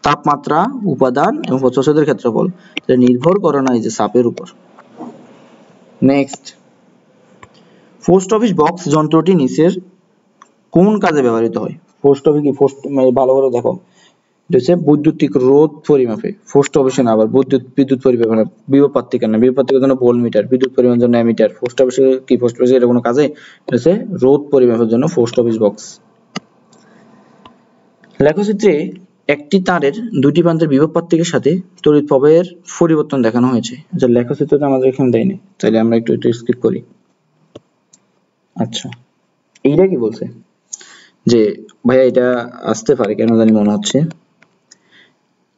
তাপমাত্রা, উপাদান এবং প্রচ্ছদের ক্ষেত্রফল। এটা নির্ভর করে না এই যে চাপের উপর। নেক্সট, পোস্ট অফিস বক্স যন্ত্রটি নিচের কোন কাজে ব্যবহৃত হয়? পোস্ট অফিস কি, ভালো করে দেখো, এটা হচ্ছে বৈদ্যুতিক রোধ পরিমাপে, পোস্ট অফিসে না, আবার বিদ্যুৎ পরিমাপে না, বিভব পার্থক্য না, বিভব পার্থক্যের জন্য ভোল্টমিটার, বিদ্যুৎ পরিমাপের জন্য অ্যামিটার, পোস্ট অফিসে কি, পোস্ট অফিসে এটা কোনো কাজে, এটা হচ্ছে রোধ পরিমাপের জন্য পোস্ট অফিস বক্স। লেখচিত্রে একটি তারের দুটি প্রান্তের বিভব পার্থক্যের সাথে তড়িৎ প্রবাহের পরিবর্তন দেখানো হয়েছে। আচ্ছা, লেখচিত্রটা আমাদের এখানে দেয়নি, তাহলে আমরা একটু স্কিপ করি। আচ্ছা, এইটা কি বলছে যে ভাইয়া এটা আসতে পারে কেন জানি মনে হচ্ছে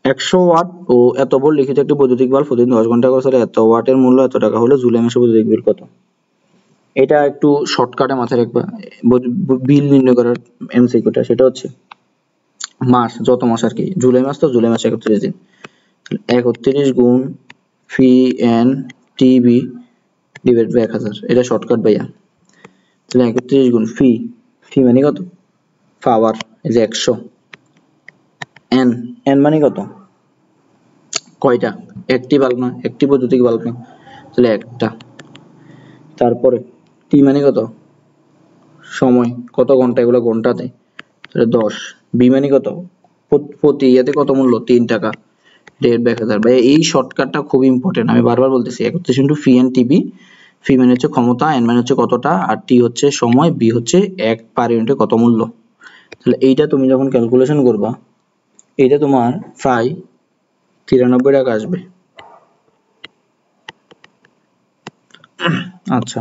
100 ওয়াট ও এত ভোল্ট লিখিত একটি বৈদ্যুতিক বাল্ব প্রতিদিন 10 ঘন্টা করে চলে, এত ওয়াটের মূল্য এত টাকা হলে জুলাই মাসে বৈদ্যুতিক বিল কত? এটা একটু শর্টকাটে মাথায় রাখবা, বিল নির্ণয় করার এমসিকিউটা, সেটা হচ্ছে মাস, যত মাস আর কি, জুলাই মাস, তো জুলাই মাসে 31 দিন, 31 গুণ ফি এন টিবি ডিভাইড বাই 1000, এটা শর্টকাট ভাইয়া। তাহলে 31 গুণ ফি, ফি মানে কত, পাওয়ার, এই যে 100, এন, এন মানে কত, কয়টা, একটি বাল্ব না, একটি বৈদ্যুতিক বাল্ব না, তাহলে একটা। তারপরে টি মানে কত, সময়, কত ঘন্টা, এগুলো ঘন্টাতে, তাহলে 10, বি মানে কত, প্রতি ইয়াতে কত মূল্য, 3 টাকা, ডিভাইড বাই 1000। ভাই এই শর্টকাটটা খুব ইম্পর্টেন্ট, আমি বারবার বলতেছি, 31 ইনটু ফি এন টিবি, ফি মানে হচ্ছে ক্ষমতা, এন মানে হচ্ছে কতটা, আর টি হচ্ছে সময়, বি হচ্ছে এক পার ইউনিটে কত মূল্য। তাহলে এইটা তুমি যখন ক্যালকুলেশন করবা, এইটা তোমার প্রায় 93 টাকা আসবে। আচ্ছা,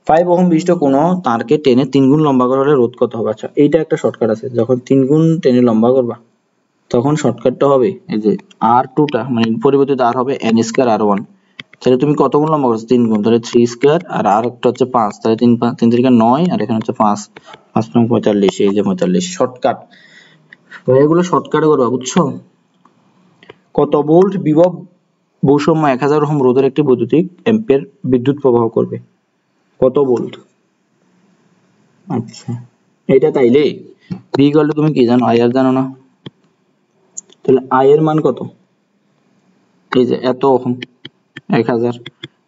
5 ওহম বিশিষ্ট কোনো তারকে টেনে 3 গুণ লম্বা করলে রোধ কত হবে? আচ্ছা, এইটা একটা শর্টকাট আছে, যখন 3 গুণ টেনে লম্বা করবা তখন শর্টকাটটা হবে এই যে R2 টা মানে পরিবর্তিত R হবে n স্কয়ার R1, তাহলে তুমি কত গুণ লম্বা করছো, 3 গুণ, তাহলে 3 স্কয়ার, আর আর একটা হচ্ছে 5, তাহলে 3 3 3 9, আর এখানে হচ্ছে 5 5 45, এই যে 45, শর্টকাট। তো এগুলো শর্টকাটে করবা, বুঝছো? কত ভোল্ট বিভব বৈষম্য 1000 ওহম রোধের একটি বৈদ্যুতিক অ্যাম্পিয়ার বিদ্যুৎ প্রবাহ করবে, কত ভোল্ট? আচ্ছা, এটা তাইলে বি ইকুয়াল টু, তুমি কি জানো, আই আর জানো না, তাহলে আই এর মান কত, এই যে এত ওহম 1000,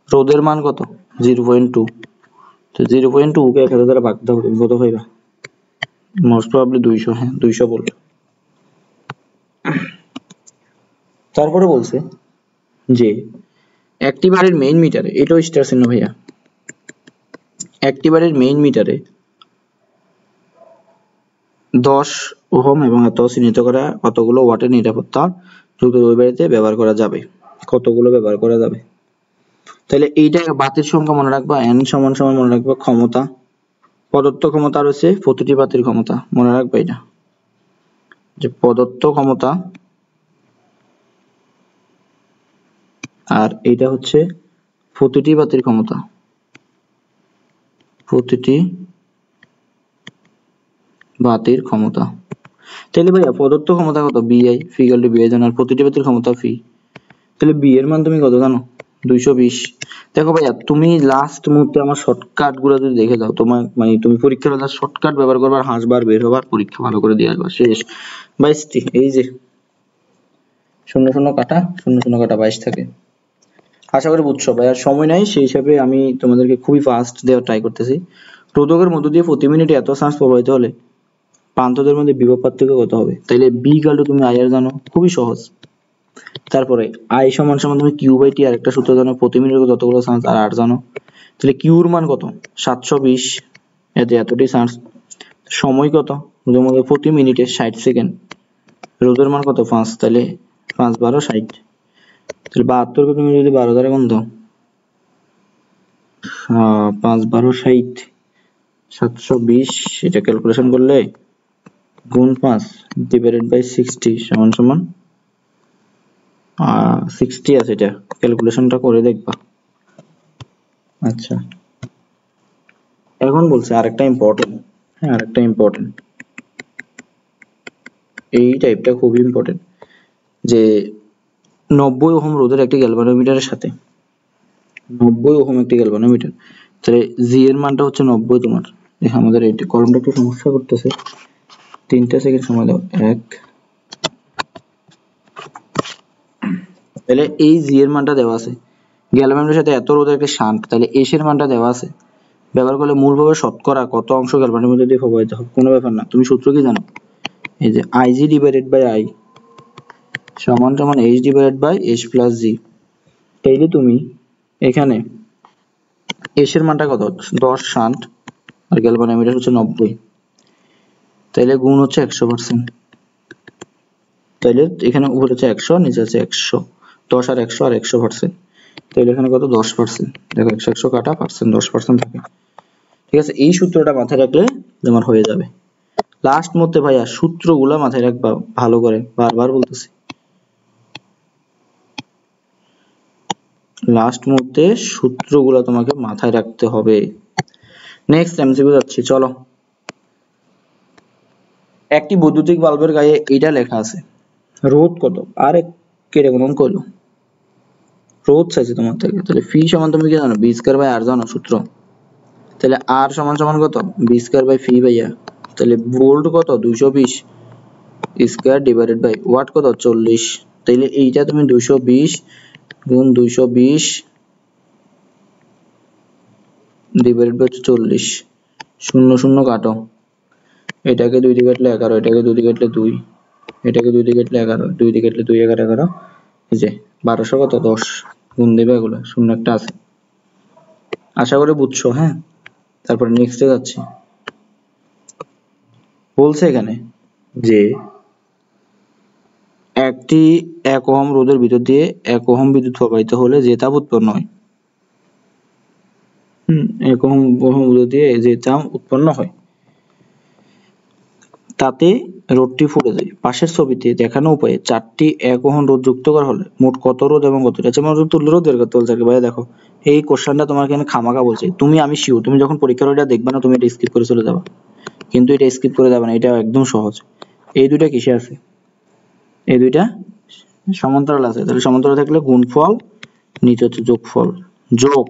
রোধের মান কত 0.2, তো 0.2 কে 1000 দ্বারা ভাগ দাও, তুমি কত পাইবা? মোস্ট প্রবাবলি 200, হ্যাঁ 200 ভোল্ট। তারপরে বলছে যে একটি বাড়ির মেইন মিটারে, এটাও স্টার চিহ্ন ভাইয়া, একটি বাড়ির মেইন মিটারে 10 ওহম এবং এত চিহ্নিত করা কতগুলো ওয়াটের নিরাপত্তা যুক্ত ওই বাড়িতে ব্যবহার করা যাবে, কতগুলো ব্যবহার করা যাবে? তাহলে এইটা বাতির সংখ্যা মনে রাখবা, n সমান সমান মনে রাখবা ক্ষমতা, প্রদত্ত ক্ষমতা রয়েছে প্রতিটি বাতির ক্ষমতা, মনে রাখবা এটা যে প্রদত্ত ক্ষমতা, আর এইটা হচ্ছে প্রতিটি বাতির ক্ষমতা, প্রতিটি বাতির ক্ষমতা। তাহলে ভাইয়া প্রদত্ত ক্ষমতা কত, বিআই, ফি ইকুয়াল টু বিআই জানো, আর প্রতিটি বাতির ক্ষমতা ফি, তাহলে বি এর মান তুমি কত জানো, 220। দেখো ভাইয়া, তুমি লাস্ট মুহূর্তে আমার শর্টকাট গুলো যদি দেখে যাও, তোমার মানে তুমি পরীক্ষার হলে শর্টকাট ব্যবহার করবার, হাসবার, বের হবার, পরীক্ষা ভালো করে দিয়ে আসবা, শেষ। 22টি, এই যে 0 0 কাটা 0 0 কাটা 22 থাকে। আশা করি বুঝছো ভাইয়া, সময় নাই সেই হিসাবে আমি তোমাদেরকে খুবই ফাস্ট দেওয়ার ট্রাই করতেছি। রোধকের মধ্য দিয়ে প্রতি মিনিটে এত চার্জ প্রবাহিত হলে প্রান্তদের মধ্যে বিভব পার্থক্য কত হবে? তাইলে বি ইকুয়াল টু, তুমি আই আর জানো, খুবই সহজ। তারপরে আই সমান সমান তুমি কিউ বাই টি, আর একটা সূত্র জানো, প্রতি মিনিটে যতগুলো চার্জ, আর আর জানো, তাহলে কিউর মান কত, 720, এতে এতটি চার্জ, সময় কত, রোধের মধ্যে প্রতি মিনিটে 60 সেকেন্ড, রোধের মান কত 5, তাহলে 5 12 60, তাহলে 72 কে তুমি যদি 12 দ্বারা গুণ দাও, 5 12 60, 720, এটা ক্যালকুলেশন করলে গুণ 5 ডিভাইডেড বাই 60 সমান সমান 60 আছে, এটা ক্যালকুলেশনটা করে দেখবা। আচ্ছা, এখন বলছে আরেকটা ইম্পর্টেন্ট, হ্যাঁ আরেকটা ইম্পর্টেন্ট, এই টাইপটা খুবই ইম্পর্টেন্ট, যে 90 ওহম রোধের একটি গ্যালভানোমিটারের সাথে, 90 ওহম একটি গ্যালভানোমিটার, তাহলে জি এর মানটা হচ্ছে 90, তোমার আমাদের এই কলমটা একটু সমস্যা করতেছে, 3টা সেকেন্ড সময় দাও, 1, তাহলে এই জি এর মানটা দেওয়া আছে, গ্যালভানোমিটারের সাথে এত রোধের একটা শান্ট, তাহলে এস এর মানটা দেওয়া আছে, ব্যবহার করলে মূলভাবে শতকরা কত অংশ গ্যালভানোমিটার দিয়ে প্রবাহিত হবে, কোনো ব্যাপার না, তুমি সূত্র কি জানো, এই যে আইজি ডিভাইডেড বাই আই সমান সমান h divided by h plus g। তাইলে তুমি এখানে h এর মানটা কত 10 শান্ট আর গ্যালভানোমিটার হচ্ছে 90, তাইলে গুণ হচ্ছে 100%। তাইলে এখানে উপরে হচ্ছে 100 নিচে আছে 100, 10 আর 100 আর 100%, তাইলে এখানে কত 10%। দেখো 100 100 কাটা পার্সেন্ট 10% থাকে। ঠিক আছে, এই সূত্রটা মাথায় রাখলে তোমার হয়ে যাবে। লাস্ট মধ্যে ভাইয়া সূত্রগুলা মাথায় রাখবা ভালো করে, বারবার বলতেছি। লাস্ট মধ্যে সূত্রগুলা তোমাকে মাথায় রাখতে হবে। নেক্সট এমসিকিউ যাচ্ছি, চলো। একটি বৈদ্যুতিক বাল্বের গায়ে এটা লেখা আছে, রোধ কত? আরে কিরকম কইলো, রোধ চাইছে তোমার থেকে। তাহলে ফি সমান তুমি কি জানো? বি স্কয়ার বাই আর জানো সূত্র। তাহলে আর সমান সমান কত? বি স্কয়ার বাই ফি ভাইয়া। তাহলে ভোল্ট কত? 220 স্কয়ার ডিভাইডেড বাই ওয়াট কত? 40। তাহলে এইটা তুমি 220 গুণ 220 ডিভাইডেড বাই 40, 0 0 কাটো, এটাকে 2 দিয়ে কাটলে 11, এটাকে 2 দিয়ে কাটলে 2, এটাকে 2 দিয়ে কাটলে 11, 2 দিয়ে কাটলে 2 11 11, এই যে 1200 কত 10 গুণ দেবে এগুলো, শূন্য একটা আছে। আশা করি বুঝছো। হ্যাঁ, তারপর নেক্সটে যাচ্ছি। বলছে এখানে যে একটি 1 ওহম রোধের ভিতর দিয়ে 1 ওহম বিদ্যুৎ প্রবাহিত হলে যে তাপ উৎপন্ন হয়। 1 ওহম রোধ দিয়ে যে তাপ উৎপন্ন হয় তাতে রোধটি ফুটে যায়। পাশের ছবিতে দেখানো উপায়ে 4টি 1 ওহম রোধ যুক্ত করা হলে মোট কত রোধ এবং কত? এটা মানে তুল্য রোধ বের করতে বলছে। ভাই দেখো, এই কোশ্চেনটা তোমার এখানে খামাখা বলছে। আমি শিওর তুমি যখন পরীক্ষার ওইটা দেখবা না, তুমি এটা স্কিপ করে চলে যাবা, কিন্তু এটা স্কিপ করে যাবে না, এটা একদম সহজ। এই দুইটা কিসে আছে? এই দুইটা সমান্তরাল আছে। তাহলে সমান্তরাল থাকলে গুণফল, নিচে হচ্ছে যোগফল, যোগ।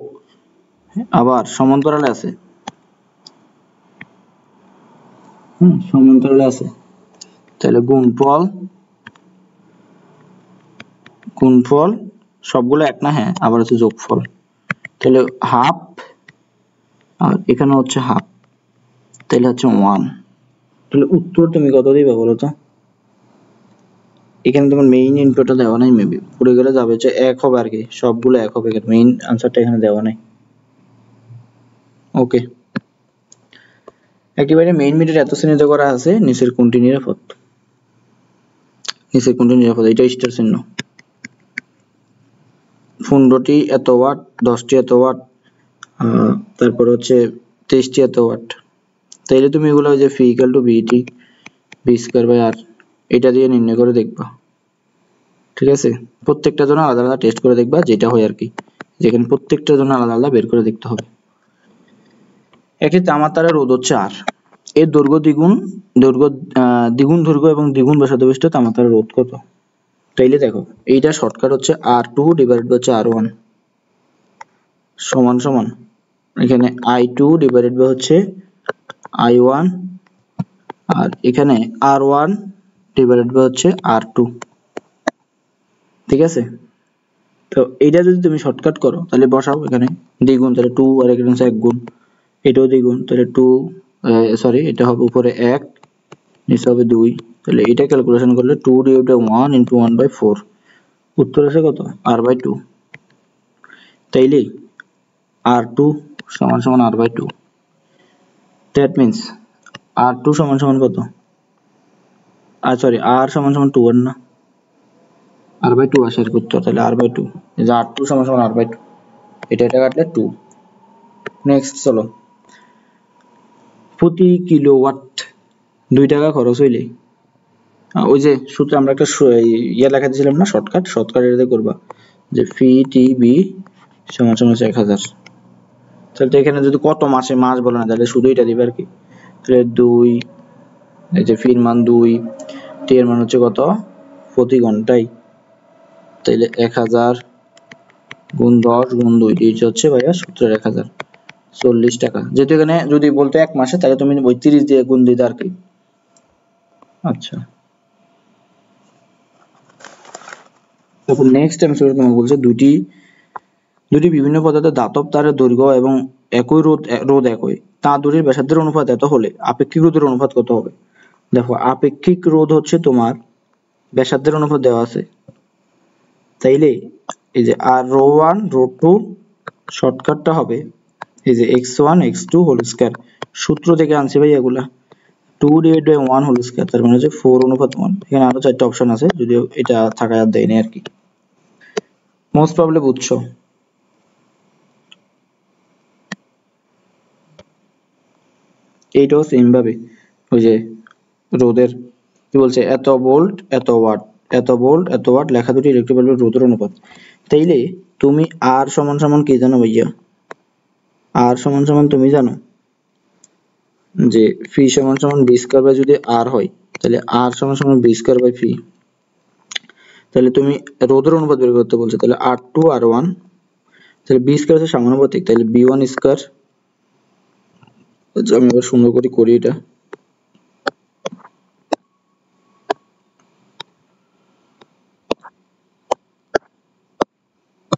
আবার সমান্তরালে আছে, সমান্তরালে আছে, তাহলে গুণফল, গুণফল সবগুলো এক না? হ্যাঁ, আবার হচ্ছে যোগফল। তাহলে হাফ আর এখানে হচ্ছে হাফ, তাহলে হচ্ছে 1। তাহলে উত্তর তুমি কত দিবা বলো তো? এখানে তোমার মেইন ইনপুটটা দেওয়া নাই, মেবি পড়ে গেলে যাবে যে 1 হবে আর কি, সবগুলো 1 হবে, মেইন আনসারটা এখানে দেওয়া নাই। ওকে, একেবারে মেইন মিটার এত শ্রেণীতে করা আছে, নিচের কোনটি নিরাপদ? নিচের কোনটি নিরাপদ? এটা স্টার চিহ্ন। 15টি এত ওয়াট, 10টি এত ওয়াট, তারপর হচ্ছে 23টি এত ওয়াট। তাইলে তুমি এগুলো যে ফি ইকুয়াল টু বিটি বি স্কয়ার বাই আর এটা দিয়ে নির্ণয় করে দেখবা। ঠিক আছে, প্রত্যেকটার জন্য আলাদা আলাদা টেস্ট করে দেখবা, যেটা হয় আর কি, যেখানে প্রত্যেকটার জন্য আলাদা আলাদা বের করে দেখতে হবে। একটি তামার তারের রোধ হচ্ছে আর, এর দৈর্ঘ্য দ্বিগুণ দৈর্ঘ্য এবং দ্বিগুণ ব্যাসার্ধ বিশিষ্ট তামার তারের রোধ কত? তাইলে দেখো, এইটা শর্টকাট হচ্ছে R2 ডিভাইডেড বাই হচ্ছে R1 সমান সমান এখানে I2 ডিভাইডেড বাই হচ্ছে I1 আর এখানে R1 ডিভাইডেড বাই হচ্ছে R2। ঠিক আছে, তো এইটা যদি তুমি শর্টকাট করো তাহলে বসাও এখানে দ্বিগুণ, তাহলে 2 আর এখানে হচ্ছে 1 গুণ, এটাও দ্বিগুণ, তাহলে 2 সরি এটা হবে উপরে 1 নিচে হবে 2, তাহলে এটা ক্যালকুলেশন করলে 2 ডিভাইডেড বাই 1 ইনটু 1/4, উত্তর আসে কত? R/2। তাইলে R2 সমান সমান R/2, দ্যাট মিন্স R2 সমান সমান কত? সরি, R সমান সমান 2 এর না, R/2 আসে এর উত্তর, তাহলে R/2, এই যে R2 সমান সমান R/2, এটা কাটলে 2। নেক্সট চলো, প্রতি কিলোওয়াট 2 টাকা খরচ হইলে, ওই যে সূত্রে আমরা একটা ইয়ে লেখা দিয়েছিলাম না, শর্টকাট এটাতে করবা যে ফি টি বি সমান সমান 1000। তাহলে এখানে যদি কত মাসে মাস বলে না, তাহলে শুধু এটা দিবে আর কি। তাহলে 2, এই যে ফির মান 2, টি এর মান হচ্ছে কত? প্রতি ঘন্টায়, তাহলে 1000 গুণ 10 গুণ 2, এটা হচ্ছে ভাইয়া সূত্রের 1000, 40 টাকা। যেহেতু এখানে যদি বলতো 1 মাসে, তাহলে তুমি 30 দিয়ে গুণ দিতে আর কি। আচ্ছা, তারপর নেক্সট এমসিকিউ তোমাকে বলছে দুটি বিভিন্ন পদার্থের ধাতব তারের দৈর্ঘ্য এবং একই রোধ একই, তা দুটির ব্যাসার্ধের অনুপাত এত হলে আপেক্ষিক রোধের অনুপাত কত হবে? দেখো, আপেক্ষিক রোধ হচ্ছে তোমার ব্যাসার্ধের অনুপাত দেওয়া আছে, তাইলে এই যে আর রো 1 রো 2 শর্টকাটটা হবে এই যে x1 x2 হোল স্কয়ার, সূত্র থেকে আনছি ভাই এগুলা 2 ডিভাইড বাই 1 হোল স্কয়ার, তার মানে হচ্ছে 4:1। এখানে আরো চারটা অপশন আছে, যদিও এটা থাকায় আর দেয়নি আর কি। মোস্ট প্রবলি বুঝছো। এইটাও সেম ভাবে ওই যে রোধের কি বলছে, এত ভোল্ট এত ওয়াট, এত ভোল্ট এত ওয়াট লেখা দুটি ইলেকট্রিক বাল্বের রোধের অনুপাত। তাইলে তুমি আর সমান সমান কি জানো ভাইয়া? আর সমান সমান তুমি জানো যে ফি সমান সমান বি স্কয়ার বাই, যদি আর হয় তাহলে আর সমান সমান বি স্কয়ার বাই ফি। তাহলে তুমি রোধের অনুপাত বের করতে বলছো, তাহলে R2 R1, তাহলে বি স্কয়ার হচ্ছে সমানুপাতিক, তাহলে B1 স্কয়ার। আচ্ছা আমি এবার সুন্দর করে করি এটা।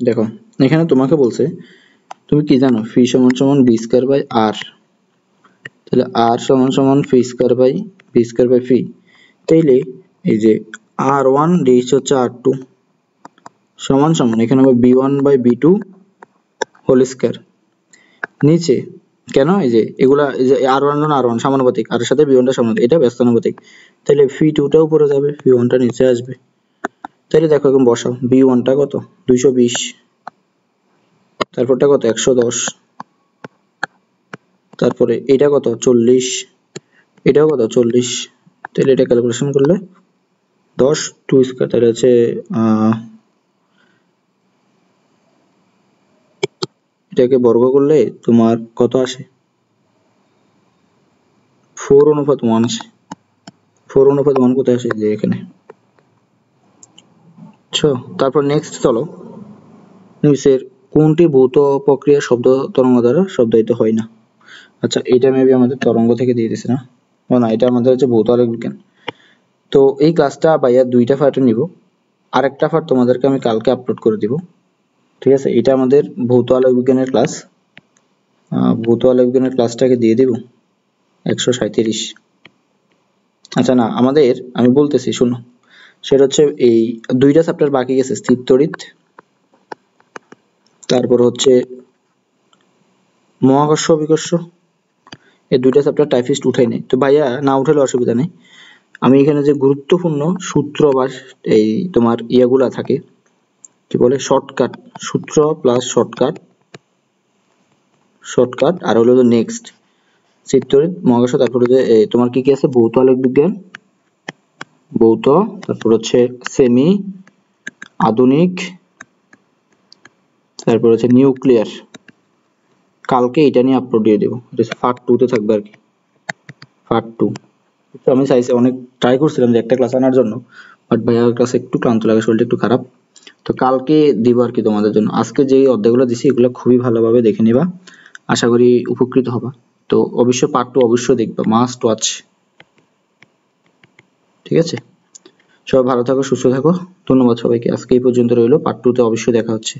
দেখো এখানে তোমাকে বলছে তুমি কি জানো, ফি সমান সমান বি স্কয়ার বাই আর, তাহলে আর সমান সমান phi square by B square by phi. তাইলে এই যে R1 ডিস হচ্ছে R2 সমান সমান এখানে হবে B1 by B2 whole square. নিচে কেন, এই যে এগুলা এই যে R1 R1 সমানুপাতিক, আর এর সাথে B1 টা সমানুপাতিক, এটা ব্যস্তানুপাতিক, তাহলে ফি2 টা উপরে যাবে, ফি1 টা নিচে আসবে। তাহলে দেখো এখন বসাও, B1 টা কত 220, তারপরটা কত 110, তারপরে এটা কত 40, এটাও কত 40। তাহলে এটা ক্যালকুলেশন করলে 10 2 স্কয়ার, তাহলে হচ্ছে এটাকে বর্গ করলে তোমার কত আসে 4:1 আসে। 4:1 কোথায় আসে, যে এখানে। তারপর নেক্সট চলো, নিচের কোনটি ভৌত প্রক্রিয়া শব্দ তরঙ্গ দ্বারা শব্দায়িত হয় না? আচ্ছা এটা মেবি আমাদের তরঙ্গ থেকে দিয়ে দিছে না, ও না এটা আমাদের হচ্ছে ভৌত আলোক বিজ্ঞান। তো এই ক্লাসটা ভাইয়া দুইটা পার্টে নিব, আরেকটা পার্ট তোমাদেরকে আমি কালকে আপলোড করে দিব, ঠিক আছে? এটা আমাদের ভৌত আলোক বিজ্ঞানের ক্লাস, ভৌত আলোক বিজ্ঞানের ক্লাসটাকে দিয়ে দিব 137। আচ্ছা না আমাদের, আমি বলতেছি শুনো, সেটা হচ্ছে এই দুইটা চ্যাপ্টার বাকি গেছে, স্থির তড়িৎ, তারপর হচ্ছে মহাকর্ষ অভিকর্ষ, এই দুইটা চ্যাপ্টার টাইপিস্ট উঠাই নাই, তো ভাইয়া না উঠালে অসুবিধা নেই। আমি এখানে যে গুরুত্বপূর্ণ সূত্র বা এই তোমার ইয়াগুলা থাকে কি বলে শর্টকাট, সূত্র প্লাস শর্টকাট, শর্টকাট আর হলো নেক্সট স্থির তড়িৎ মহাকর্ষ, তারপর যে তোমার কি কি আছে, ভৌত আলোক বিজ্ঞান, ভৌত, তারপর হচ্ছে সেমি, আধুনিক, তারপর হচ্ছে নিউক্লিয়ার। কালকে এটা নিয়ে আপলোড দিয়ে দেবো, এটা পার্ট 2 তে থাকবে আর কি, পার্ট 2। তো আমি চাইছি, অনেক ট্রাই করছিলাম যে একটা ক্লাস আনার জন্য, বাট ভাইয়ার কাছে একটু ক্লান্ত লাগে, শরীরটা একটু খারাপ, তো কালকে দিব আর কি তোমাদের জন্য। আজকে যে অধ্যায়গুলো দিছি এগুলো খুবই ভালোভাবে দেখে নিবা, আশা করি উপকৃত হবা। তো অবশ্যই পার্ট 2 অবশ্যই দেখবা, মাস্ট ওয়াচ, ঠিক আছে? সবাই ভালো থাকো, সুস্থ থাকো, ধন্যবাদ সবাইকে। আজকে এই পর্যন্ত রইলো, পার্ট 2 তে অবশ্যই দেখা হচ্ছে।